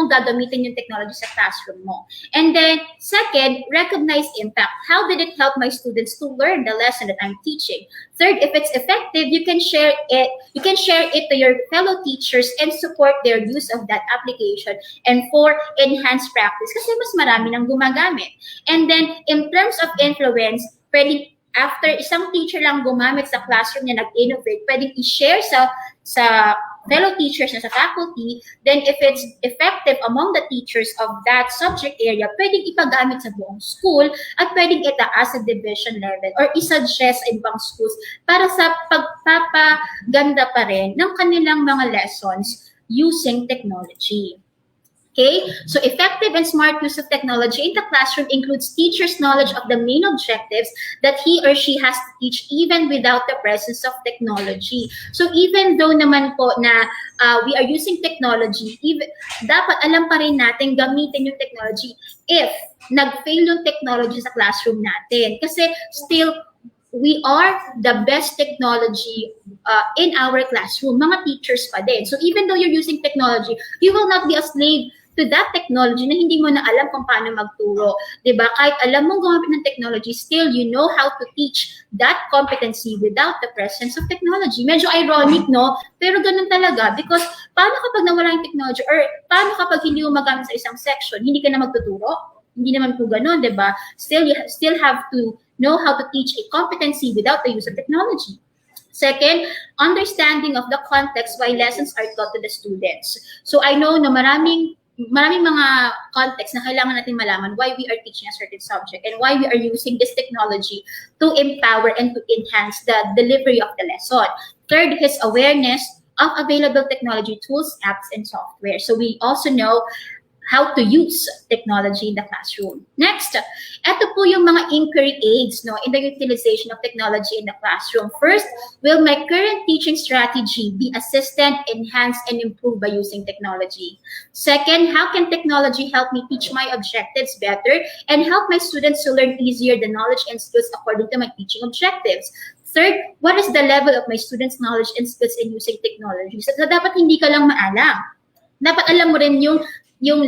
gagamitin yung technology sa classroom mo? And then, second, recognize impact. How did it help my students to learn the lesson that I'm teaching? Third, if it's effective, you can share it. You can share it to your fellow teachers and support their use of that application. And four, enhance practice kasi mas marami nang gumagamit. And then, in terms of influence, pwede after isang teacher lang gumamit sa classroom niya, nag-innovate, pwedeng i-share sa fellow teachers na sa faculty, then if it's effective among the teachers of that subject area, pwedeng ipagamit sa buong school at pwedeng itaas sa division level or isuggest sa ibang schools para sa pagpapaganda pa rin ng kanilang mga lessons using technology. Okay, so effective and smart use of technology in the classroom includes teachers' knowledge of the main objectives that he or she has to teach even without the presence of technology. So even though naman po na we are using technology, dapat alam pa rin natin gamitin yung technology if nag-fail yung technology sa classroom natin. Kasi still, we are the best technology in our classroom. Mga teachers pa din. So even though you're using technology, you will not be a slave to that technology na hindi mo na alam kung paano magturo. Diba? Kahit alam mo gumamit ng technology, still you know how to teach that competency without the presence of technology. Medyo ironic, no? Pero ganun talaga because paano kapag nawala yung technology or paano kapag hindi mo magamit sa isang section, hindi ka na magtuturo? Hindi naman po ganun, diba? Still, you still have to know how to teach a competency without the use of technology. Second, understanding of the context why lessons are taught to the students. So I know na maraming mga context na kailangan natin malaman why we are teaching a certain subject and why we are using this technology to empower and to enhance the delivery of the lesson. Third is awareness of available technology tools, apps, and software. So we also know how to use technology in the classroom. Next, ito po yung mga inquiry aids in the utilization of technology in the classroom. First, will my current teaching strategy be assisted, enhanced, and improved by using technology? Second, how can technology help me teach my objectives better and help my students to learn easier the knowledge and skills according to my teaching objectives? Third, what is the level of my students' knowledge and skills in using technology? So dapat hindi ka lang maalam. Dapat alam mo rin yung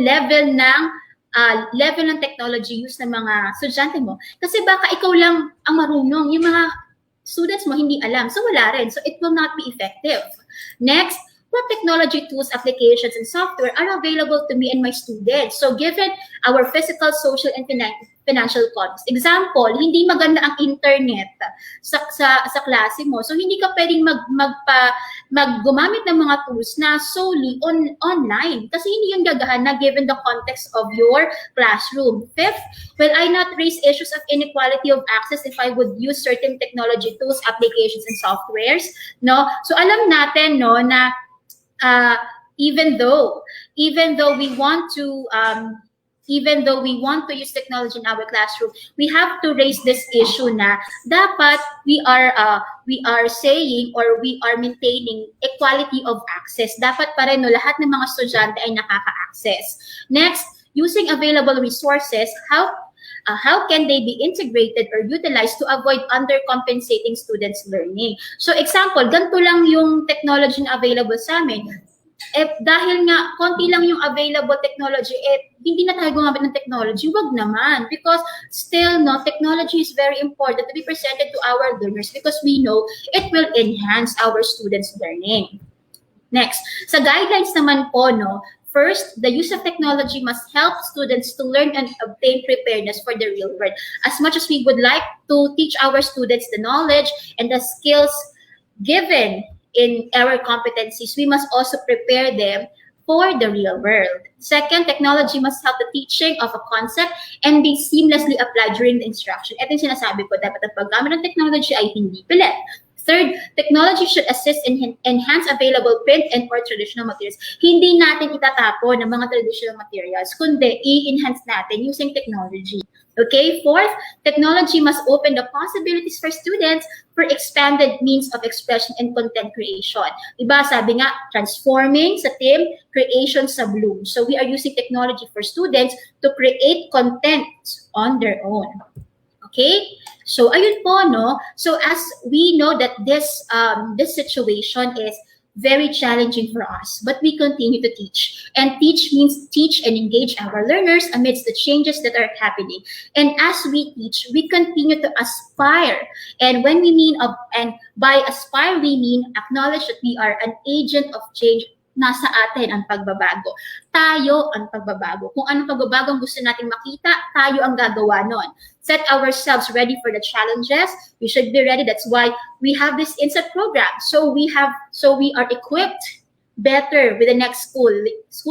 level ng technology use ng mga estudyante mo. Kasi baka ikaw lang ang marunong, yung mga students mo hindi alam. So wala rin. So it will not be effective. Next, what technology tools, applications, and software are available to me and my students? So given our physical, social, and financial context. Example, hindi maganda ang internet sa klase mo. So hindi ka pwedeng gumamit ng mga tools na solely online kasi hindi yung gagahan na given the context of your classroom. Fifth, will I not raise issues of inequality of access if I would use certain technology tools, applications, and softwares? No? So alam natin na even though we want to use technology in our classroom, we have to raise this issue na dapat we are saying or we are maintaining equality of access. Dapat pa rin lahat ng mga estudyante ay nakaka-access. Next, using available resources, how can they be integrated or utilized to avoid undercompensating students' learning? So example, ganito lang yung technology na available sa amin. Dahil nga konti lang yung available technology, hindi na tayo gumamit ng technology, wag naman. Because still, technology is very important to be presented to our learners because we know it will enhance our students' learning. Next, sa guidelines naman po, first, the use of technology must help students to learn and obtain preparedness for the real world. As much as we would like to teach our students the knowledge and the skills given in our competencies, we must also prepare them for the real world. Second, technology must help the teaching of a concept and be seamlessly applied during the instruction. Ito yung sinasabi ko, dapat ang paggamit ng technology ay hindi pilit. Third, technology should assist in enhance available print and or traditional materials. Hindi natin itatapon ng mga traditional materials, kundi i-enhance natin using technology. Okay, fourth, technology must open the possibilities for students for expanded means of expression and content creation. Diba, sabi nga, transforming sa team, creation sa bloom. So we are using technology for students to create content on their own. Okay? So ayun po, So as we know that this situation is very challenging for us, but we continue to teach. And teach means teach and engage our learners amidst the changes that are happening. And as we teach, we continue to aspire. And when we mean and by aspire, we mean acknowledge that we are an agent of change nasa atin ang pagbabago. Tayo ang pagbabago. Kung anong pagbabago ang gusto nating makita, tayo ang gagawa nun. Set ourselves ready for the challenges. We should be ready. That's why we have this INSET program. So we are equipped better with the next school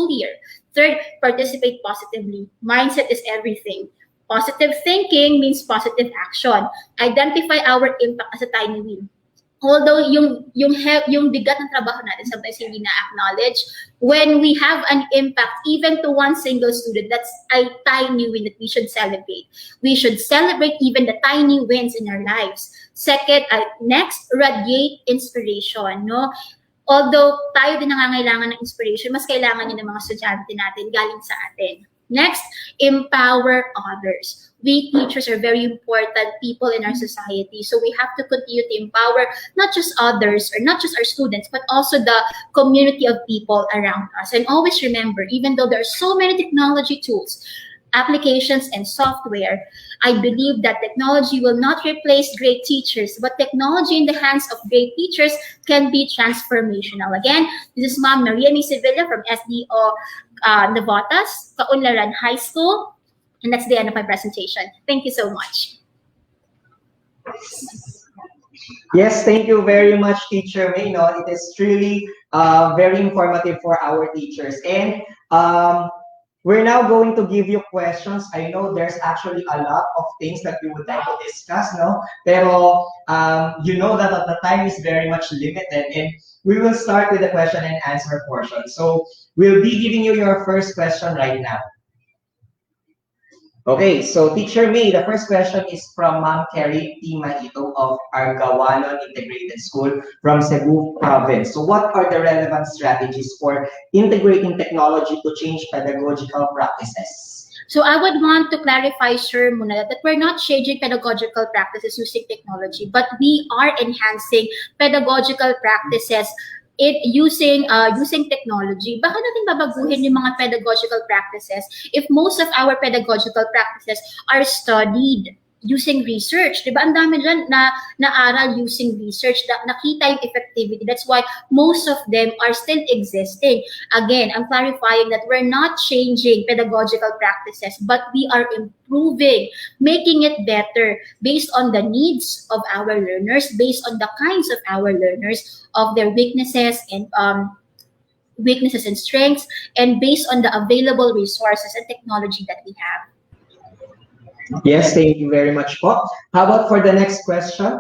year. Third, participate positively. Mindset is everything. Positive thinking means positive action. Identify our impact as a tiny win. Although yung bigat ng trabaho natin sometimes hindi na-acknowledge, when we have an impact even to one single student, that's a tiny win that we should celebrate. We should celebrate even the tiny wins in our lives. Second, next, radiate inspiration. No? Although tayo din nangangailangan ng inspiration, mas kailangan yun ng mga estudyante natin galing sa atin. Next, empower others. We teachers are very important people in our society. So we have to continue to empower not just others or not just our students, but also the community of people around us. And always remember, even though there are so many technology tools, applications, and software, I believe that technology will not replace great teachers, but technology in the hands of great teachers can be transformational. Again, this is Ma'am Maria Sevilla from SDO Navotas, Kaunlaran High School, and that's the end of my presentation. Thank you so much. Yes, thank you very much, Teacher May. No, it is truly very informative for our teachers. And we're now going to give you questions. I know there's actually a lot of things that we would like to discuss, no? Pero you know that the time is very much limited, and we will start with the question and answer portion. So we'll be giving you your first question right now. Okay, so Teacher May, the first question is from Ma'am Carrie T. Maito of Argawanon Integrated School from Cebu Province. So what are the relevant strategies for integrating technology to change pedagogical practices? So I would want to clarify, sir, muna, that we're not changing pedagogical practices using technology, but we are enhancing pedagogical practices using technology. Baka natin babaguhin yung mga pedagogical practices if most of our pedagogical practices are studied using research. Diba? Ang dami dyan na naaral using research, nakita yung effectivity. That's why most of them are still existing. Again, I'm clarifying that we're not changing pedagogical practices, but we are improving, making it better based on the needs of our learners, based on the kinds of our learners, of their weaknesses and strengths, and based on the available resources and technology that we have. Yes, thank you very much po. How about for the next question?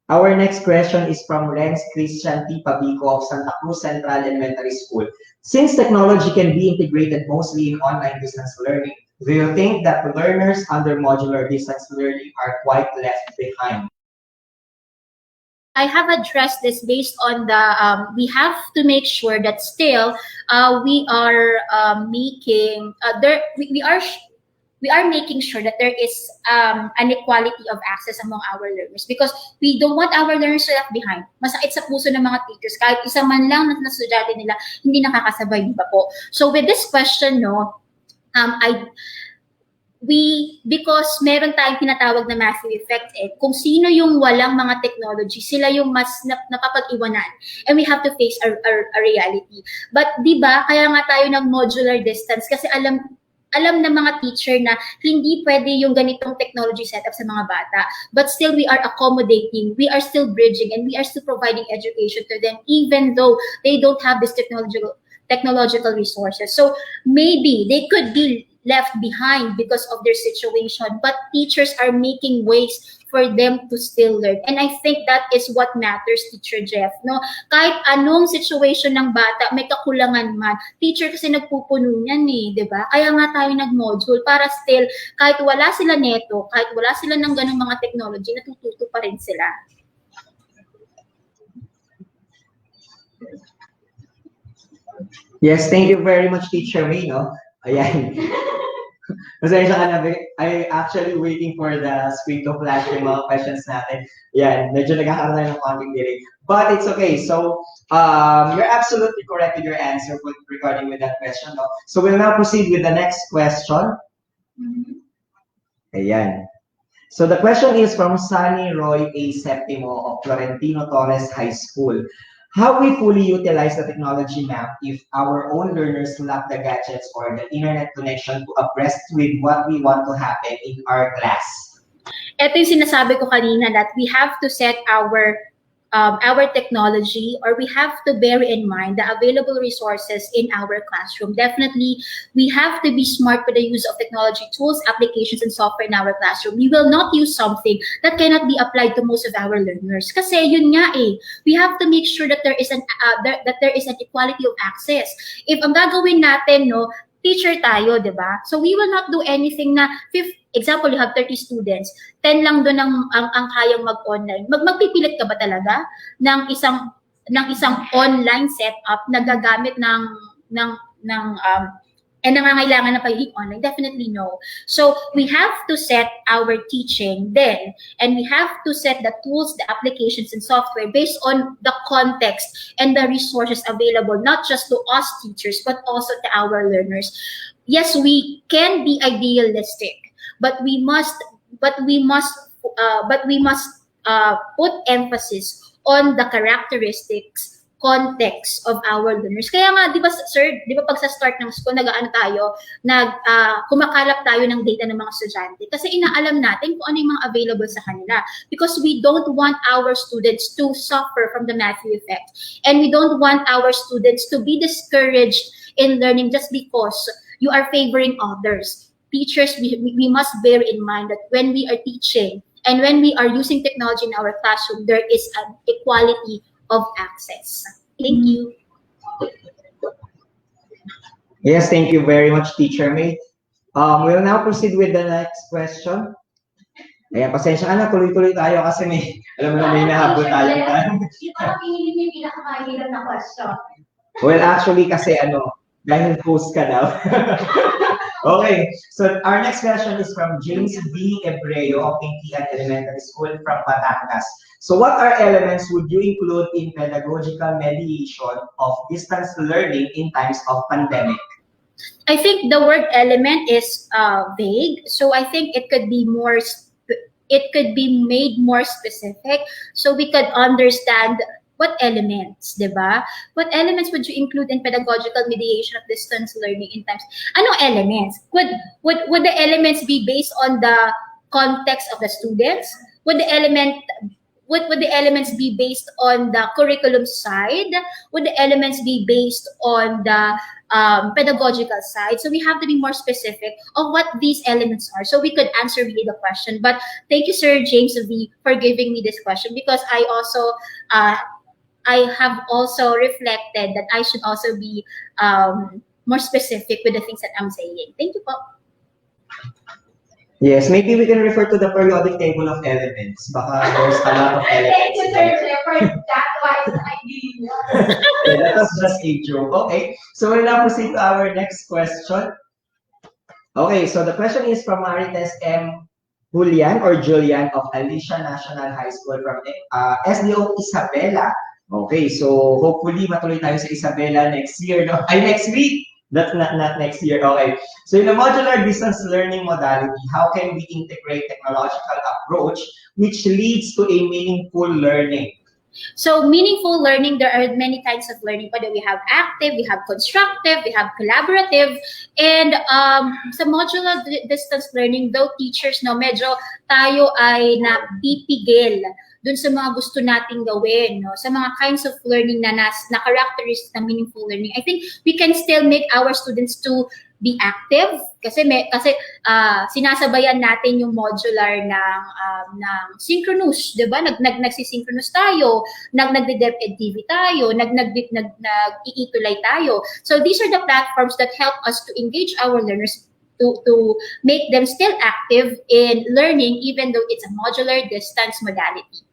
Our next question is from Renz Christian T. Pabico of Santa Cruz Central Elementary School. Since technology can be integrated mostly in online distance learning, do you think that learners under modular distance learning are quite left behind? I have addressed this based on the, we have to make sure that still we are we are making sure that there is an equality of access among our learners, because we don't want our learners to left behind. Masakit sa puso ng mga teachers, kahit isa man lang na estudyante nila hindi nakakasabay, di ba po? So with this question, no, because meron tayong tinatawag na Matthew effect, kung sino yung walang mga technology, sila yung mas napapag-iwanan. And we have to face our reality. But di ba, kaya nga tayo ng modular distance, kasi alam ng mga teacher na hindi pwede yung ganitong technology setup sa mga bata. But still, we are accommodating, we are still bridging, and we are still providing education to them, even though they don't have this technological resources. So maybe they could be left behind because of their situation, but teachers are making ways for them to still learn. And I think that is what matters, Teacher Jeff. No? Kahit anong situation ng bata, may kakulangan man, teacher kasi nagpupuno niyan di ba? Kaya nga tayo nag-module para still, kahit wala sila neto, kahit wala sila ng ganung mga technology, natututo pa rin sila. Yes, thank you very much, Teacher May, no? Ayan. Pasensya ka na, I actually waiting for the screen to flash yung mga questions natin. Yan, medyo nagkakaroon tayo ng konting delay. But it's okay. So, you're absolutely correct with your answer regarding with that question. No? So, we'll now proceed with the next question. Ayan. So, the question is from Sunny Roy A. Septimo of Florentino Torres High School. how we fully utilize the technology map if our own learners lack the gadgets or the internet connection to abreast with what we want to happen in our class. Ito yung sinasabi ko kanina that we have to set our technology, or we have to bear in mind the available resources in our classroom. Definitely, we have to be smart with the use of technology tools, applications, and software in our classroom. We will not use something that cannot be applied to most of our learners. Kasi yun nga eh, we have to make sure that there is an equality of access. If ang gagawin natin, no, teacher tayo, di ba? So we will not do anything na, example, you have 30 students, 10 lang doon ang kayang mag-online. Magpipilit ka ba talaga ng isang online setup na gagamit and nangangailangan na pagiging online? Definitely no. So we have to set our teaching then, and we have to set the tools, the applications, and software based on the context and the resources available, not just to us teachers, but also to our learners. Yes, we can be idealistic, but we must put emphasis on the characteristics, context of our learners. Kaya nga, di ba sir, di ba pag sa start ng school, kumakalap tayo ng data ng mga estudyante kasi inaalam natin kung ano yung mga available sa kanila, because we don't want our students to suffer from the Matthew effect, and we don't want our students to be discouraged in learning just because you are favoring others. Teachers, we must bear in mind that when we are teaching and when we are using technology in our classroom, there is an equality of access. Thank you. Yes, thank you very much, Teacher May. We'll now proceed with the next question. Ayan, pasensya ka na, tuloy-tuloy tayo kasi alam mo na may nahabol tayo. Parang pinili niyo yung pinakamahirap na question. Well, actually kasi dahil host ka daw. Okay, so our next question is from James B. Ebreo of Pintian Elementary School from Batangas. So what are elements would you include in pedagogical mediation of distance learning in times of pandemic? I think the word element is vague, so I think it could be made more specific so we could understand what elements, diba? What elements would you include in pedagogical mediation of distance learning in times? Ano elements? Would the elements be based on the context of the students? Would the elements be based on the curriculum side? Would the elements be based on the pedagogical side? So we have to be more specific of what these elements are so we could answer really the question. But thank you, Sir James V, for giving me this question, because I have also reflected that I should also be more specific with the things that I'm saying. Thank you po. Yes, maybe we can refer to the periodic table of elements. Baka there's a lot of elements. Thank you, Sir Jeffrey. That was idea. That was just a joke. Okay, so we'll now proceed to our next question. Okay, so the question is from Marites M. Julian of Alicia National High School from SDO Isabela. Okay, so hopefully matuloy tayo sa Isabela next year, no? Ay, next week! That's not next year. Okay. So in a modular distance learning modality, how can we integrate technological approach which leads to a meaningful learning? So meaningful learning, there are many types of learning. But we have active, we have constructive, we have collaborative, and sa modular distance learning, though teachers, no, medyo tayo ay napipigil dun sa mga gusto nating gawin, no? Sa mga kinds of learning na characteristics ng meaningful learning. I think we can still make our students to be active kasi sinasabayan natin yung modular ng synchronous, 'di ba? Nagsisynchronous tayo, nagde-depth TV tayo, nag-iitulay tayo. So these are the platforms that help us to engage our learners to make them still active in learning even though it's a modular distance modality.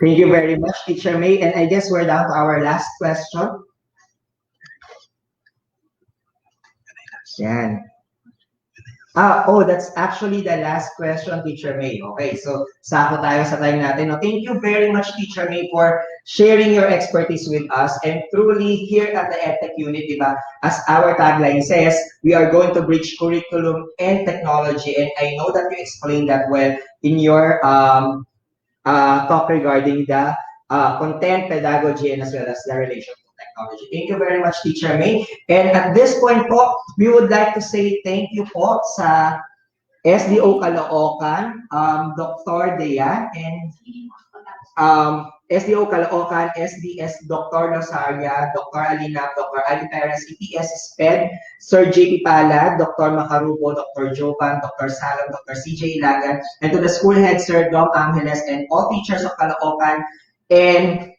Thank you very much, Teacher May. And I guess we're down to our last question. Yan. That's actually the last question, Teacher May. Okay, so sako tayo sa time natin. No, thank you very much, Teacher May, for sharing your expertise with us. And truly, here at the EdTech Unit, diba, as our tagline says, we are going to bridge curriculum and technology. And I know that you explained that well in your talk regarding the content, pedagogy, and as well as the relation to technology. Thank you very much, Teacher May. And at this point po, we would like to say thank you po sa SDO Caloocan, Dr. Dean, and SDO Caloocan, SDS Dr. Losaria, Dr. Alinap, Dr. Ali Perez, EPS SPED, Sir JP Palad, Dr. Macarubo, Dr. Jovan, Dr. Salom, Dr. CJ Ilagan, and to the school head, Sir Dom Angeles, and all teachers of Caloocan, and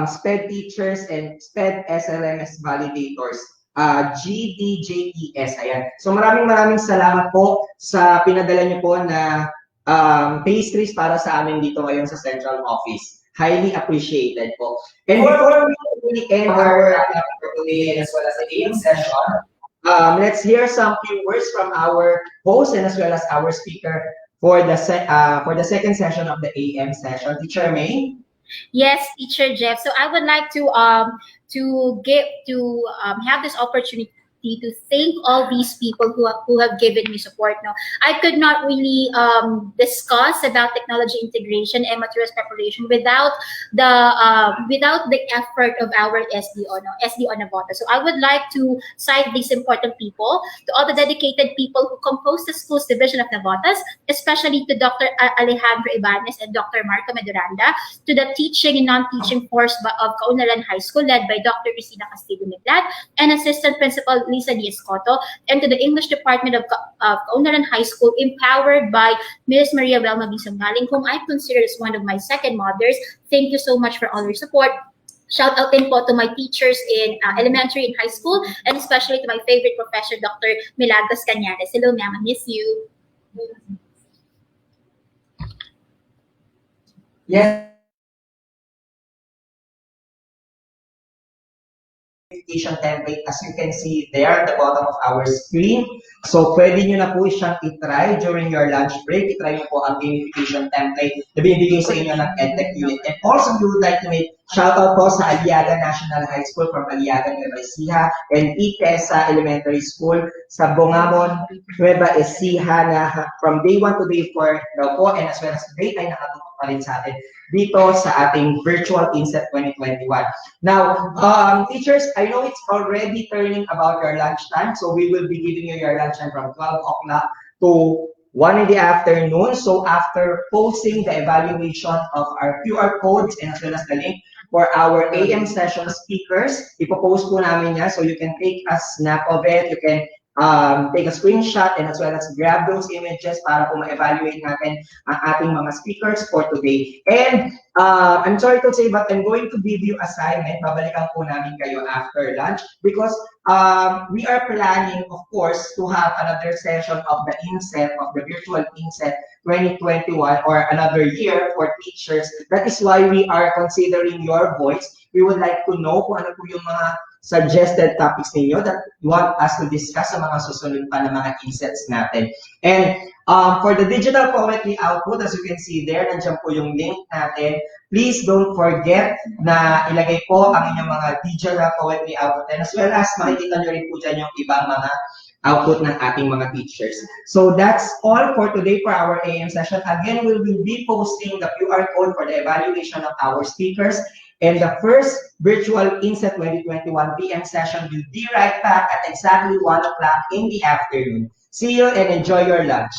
SPED teachers and SPED SLMS validators. GDJES, ayan. So maraming salamat po sa pinadala niyo po na pastries para sa amin dito ngayon sa central office. Highly appreciated po. And before we really end our for today as well as the AM session, let's hear some few words from our host and as well as our speaker for the second session of the AM session. Teacher May? Yes, Teacher Jeff. So I would like to have this opportunity to thank all these people who have given me support. No, I could not really discuss about technology integration and materials preparation without the effort of our SDO Navota. So I would like to cite these important people, to all the dedicated people who compose the school's division of Navotas, especially to Dr. Alejandro Ibanez and Dr. Marco Meduranda, to the teaching and non-teaching force of Kaunalan High School led by Dr. Cristina Castillo Miglat and Assistant Principal Lisa Diaz-Coto, and to the English Department of Kaunalan High School empowered by Ms. Maria Velma Bisanggaling, whom I consider as one of my second mothers. Thank you so much for all your support. Shout out din po to my teachers in elementary and high school, and especially to my favorite professor, Dr. Milagros Cañares. Hello, ma'am. I miss you. Yes. Application template as you can see there at the bottom of our screen. So, pwede nyo na po siyang itry during your lunch break. Itry nyo po ang gamification template na binibigay sa inyo ng EdTech unit. And also, we would like to make shout out po sa Aliaga National High School from Aliaga, Nueva Ecija, and Itesa Elementary School sa Bongamon, Nueva Ecija na from day 1 to day 4 daw po, and as well as today ay nakatutok pa rin sa atin dito sa ating virtual INSET 2021. Now, teachers, I know it's already turning about your lunchtime, so we will be giving you your lunchtime from 12 o'clock to 1 in the afternoon. So after posting the evaluation of our QR codes and as well as the link for our AM session speakers, ipopost po namin yan so you can take a snap of it, you can take a screenshot and as well as grab those images para po ma-evaluate natin ang ating mga speakers for today. And I'm sorry to say, but I'm going to give you assignment. Babalikan po namin kayo after lunch because we are planning, of course, to have another session of the INSET, of the virtual INSET 2021 or another year for teachers. That is why we are considering your voice. We would like to know kung ano po yung mga suggested topics ninyo that you want us to discuss sa mga susunod pa na mga INSETs natin. And for the digital poetry output, as you can see there, nandiyan po yung link natin. Please don't forget na ilagay po ang inyong mga digital poetry output and as well as makikita nyo rin po dyan yung ibang mga output ng ating mga teachers. So that's all for today for our AM session. Again, we will be posting the QR code for the evaluation of our speakers. And the first virtual INSET 2021 PM session will be right back at exactly 1 o'clock in the afternoon. See you and enjoy your lunch.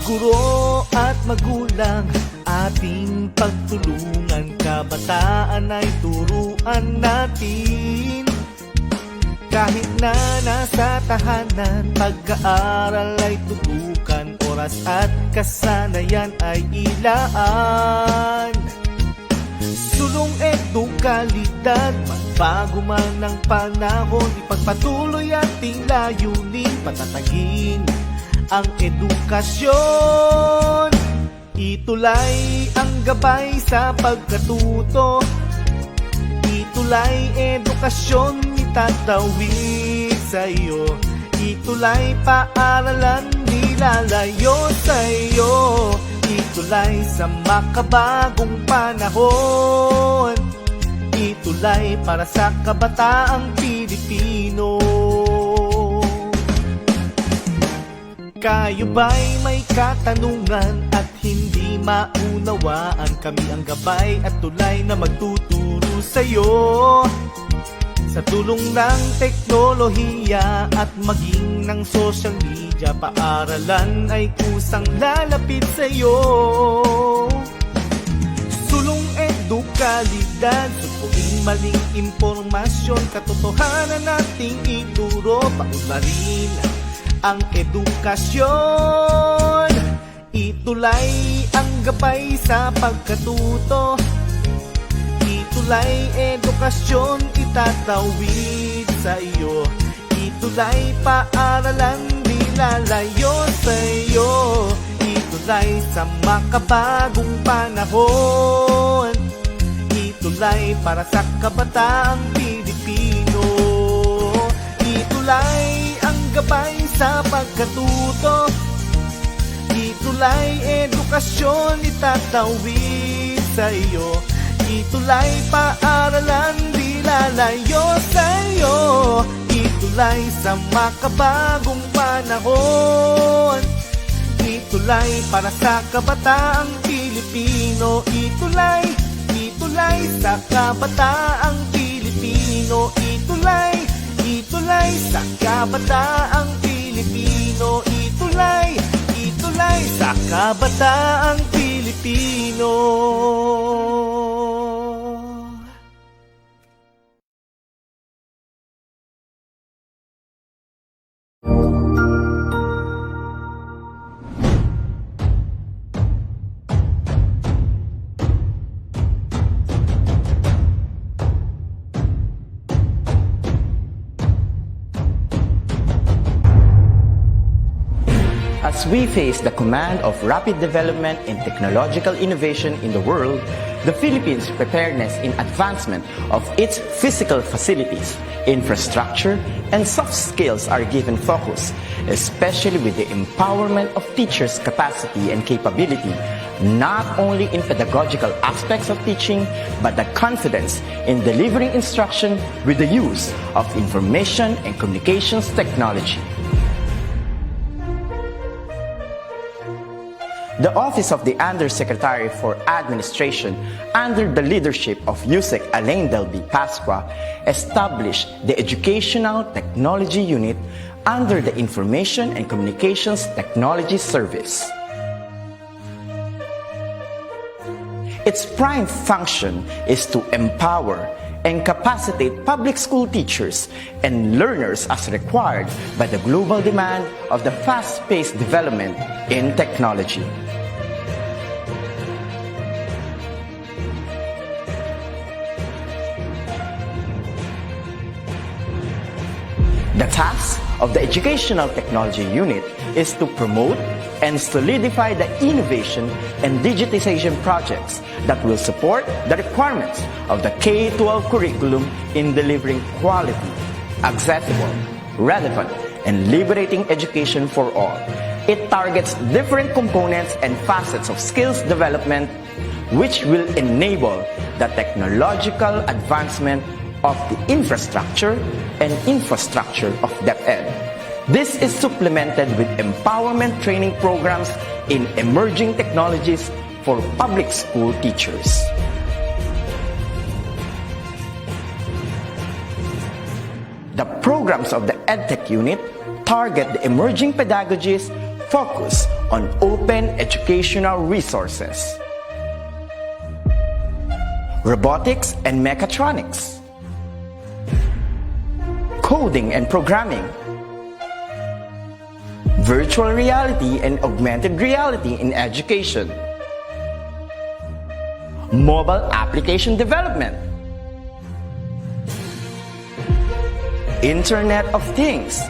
guro at magulang, ating pagtulungan, kabataan ay turuan natin. Kahit na nasa tahanan, pag-aaral ay tutukan, oras at kasanayan ay ilaan. Sulong edukalidad, magbago man ng panahon, ipagpatuloy ating layunin, patatagin ang edukasyon. Itulay ang gabay sa pagkatuto, itulay edukasyon, itatawid sa'yo. Itulay paaralan, nilalayo sa'yo. Itulay sa makabagong panahon, itulay para sa kabataang Pilipino. Kayo ba'y may katanungan at hindi maunawaan? Kami ang gabay at tulay na magtuturo sa'yo. Sa tulong ng teknolohiya at maging ng social media, paaralan ay kusang lalapit sa'yo. Sulong edukalidad, supuin maling impormasyon, katotohanan nating ituro, paunlarin ang edukasyon. Itulay ang gabay sa pagkatuto, itulay edukasyon, itatawid sa iyo. Itulay paaralan, nilalayo sa iyo. Itulay sa makabagong panahon, itulay para sa kabataang Pilipino. Itulay ang gabay sa pagkatuto, itulay edukasyon, itatawid sa iyo. Itulay paaralan, di lalayo sa'yo. Itulay sa makabagong panahon, itulay para sa kabataang Pilipino. Itulay, itulay sa kabataang Pilipino. Itulay, itulay sa kabataang Pilipino. Itulay, itulay sa kabataang Pilipino. As we face the command of rapid development and technological innovation in the world, the Philippines' preparedness in advancement of its physical facilities, infrastructure, and soft skills are given focus, especially with the empowerment of teachers' capacity and capability, not only in pedagogical aspects of teaching, but the confidence in delivering instruction with the use of information and communications technology. The Office of the Undersecretary for Administration, under the leadership of USEC Alain Delby Pasqua, established the Educational Technology Unit under the Information and Communications Technology Service. Its prime function is to empower and capacitate public school teachers and learners as required by the global demand of the fast-paced development in technology. The task of the Educational Technology Unit is to promote and solidify the innovation and digitization projects that will support the requirements of the K-12 curriculum in delivering quality, accessible, relevant, and liberating education for all. It targets different components and facets of skills development, which will enable the technological advancement of the infrastructure of DepEd. This is supplemented with empowerment training programs in emerging technologies for public school teachers. The programs of the EdTech unit target the emerging pedagogies focus on open educational resources. Robotics and mechatronics. Coding and programming. Virtual reality and augmented reality in education. Mobile application development. Internet of Things.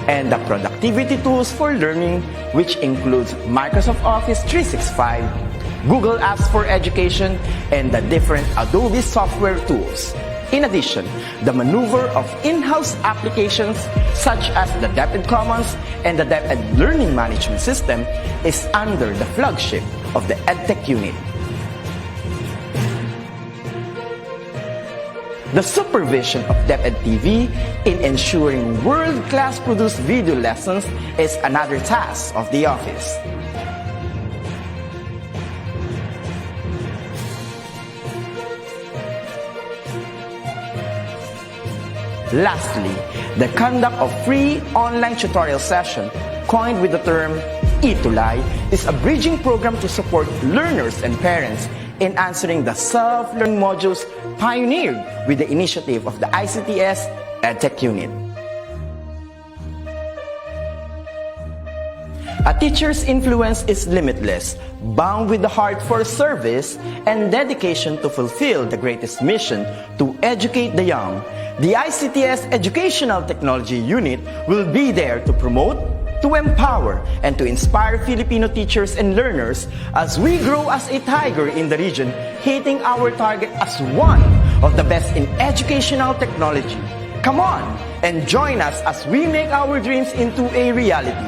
And the productivity tools for learning, which includes Microsoft Office 365, Google Apps for Education, and the different Adobe software tools. In addition, the maneuver of in-house applications such as the DepEd Commons and the DepEd Learning Management System is under the flagship of the EdTech unit. The supervision of DepEd TV in ensuring world-class produced video lessons is another task of the office. Lastly, the conduct of free online tutorial session, coined with the term Itulay, is a bridging program to support learners and parents in answering the self-learning modules pioneered with the initiative of the ICTS EdTech unit. A teacher's influence is limitless, bound with the heart for service and dedication to fulfill the greatest mission to educate the young. The ICTS Educational Technology Unit will be there to promote, to empower, and to inspire Filipino teachers and learners as we grow as a tiger in the region, hitting our target as one of the best in educational technology. Come on and join us as we make our dreams into a reality.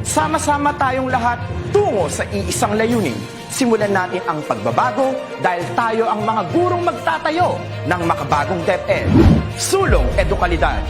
Sama-sama tayong lahat tungo sa iisang layunin. Simulan natin ang pagbabago dahil tayo ang mga gurong magtatayo ng makabagong DepEd. Sulong Edukalidad.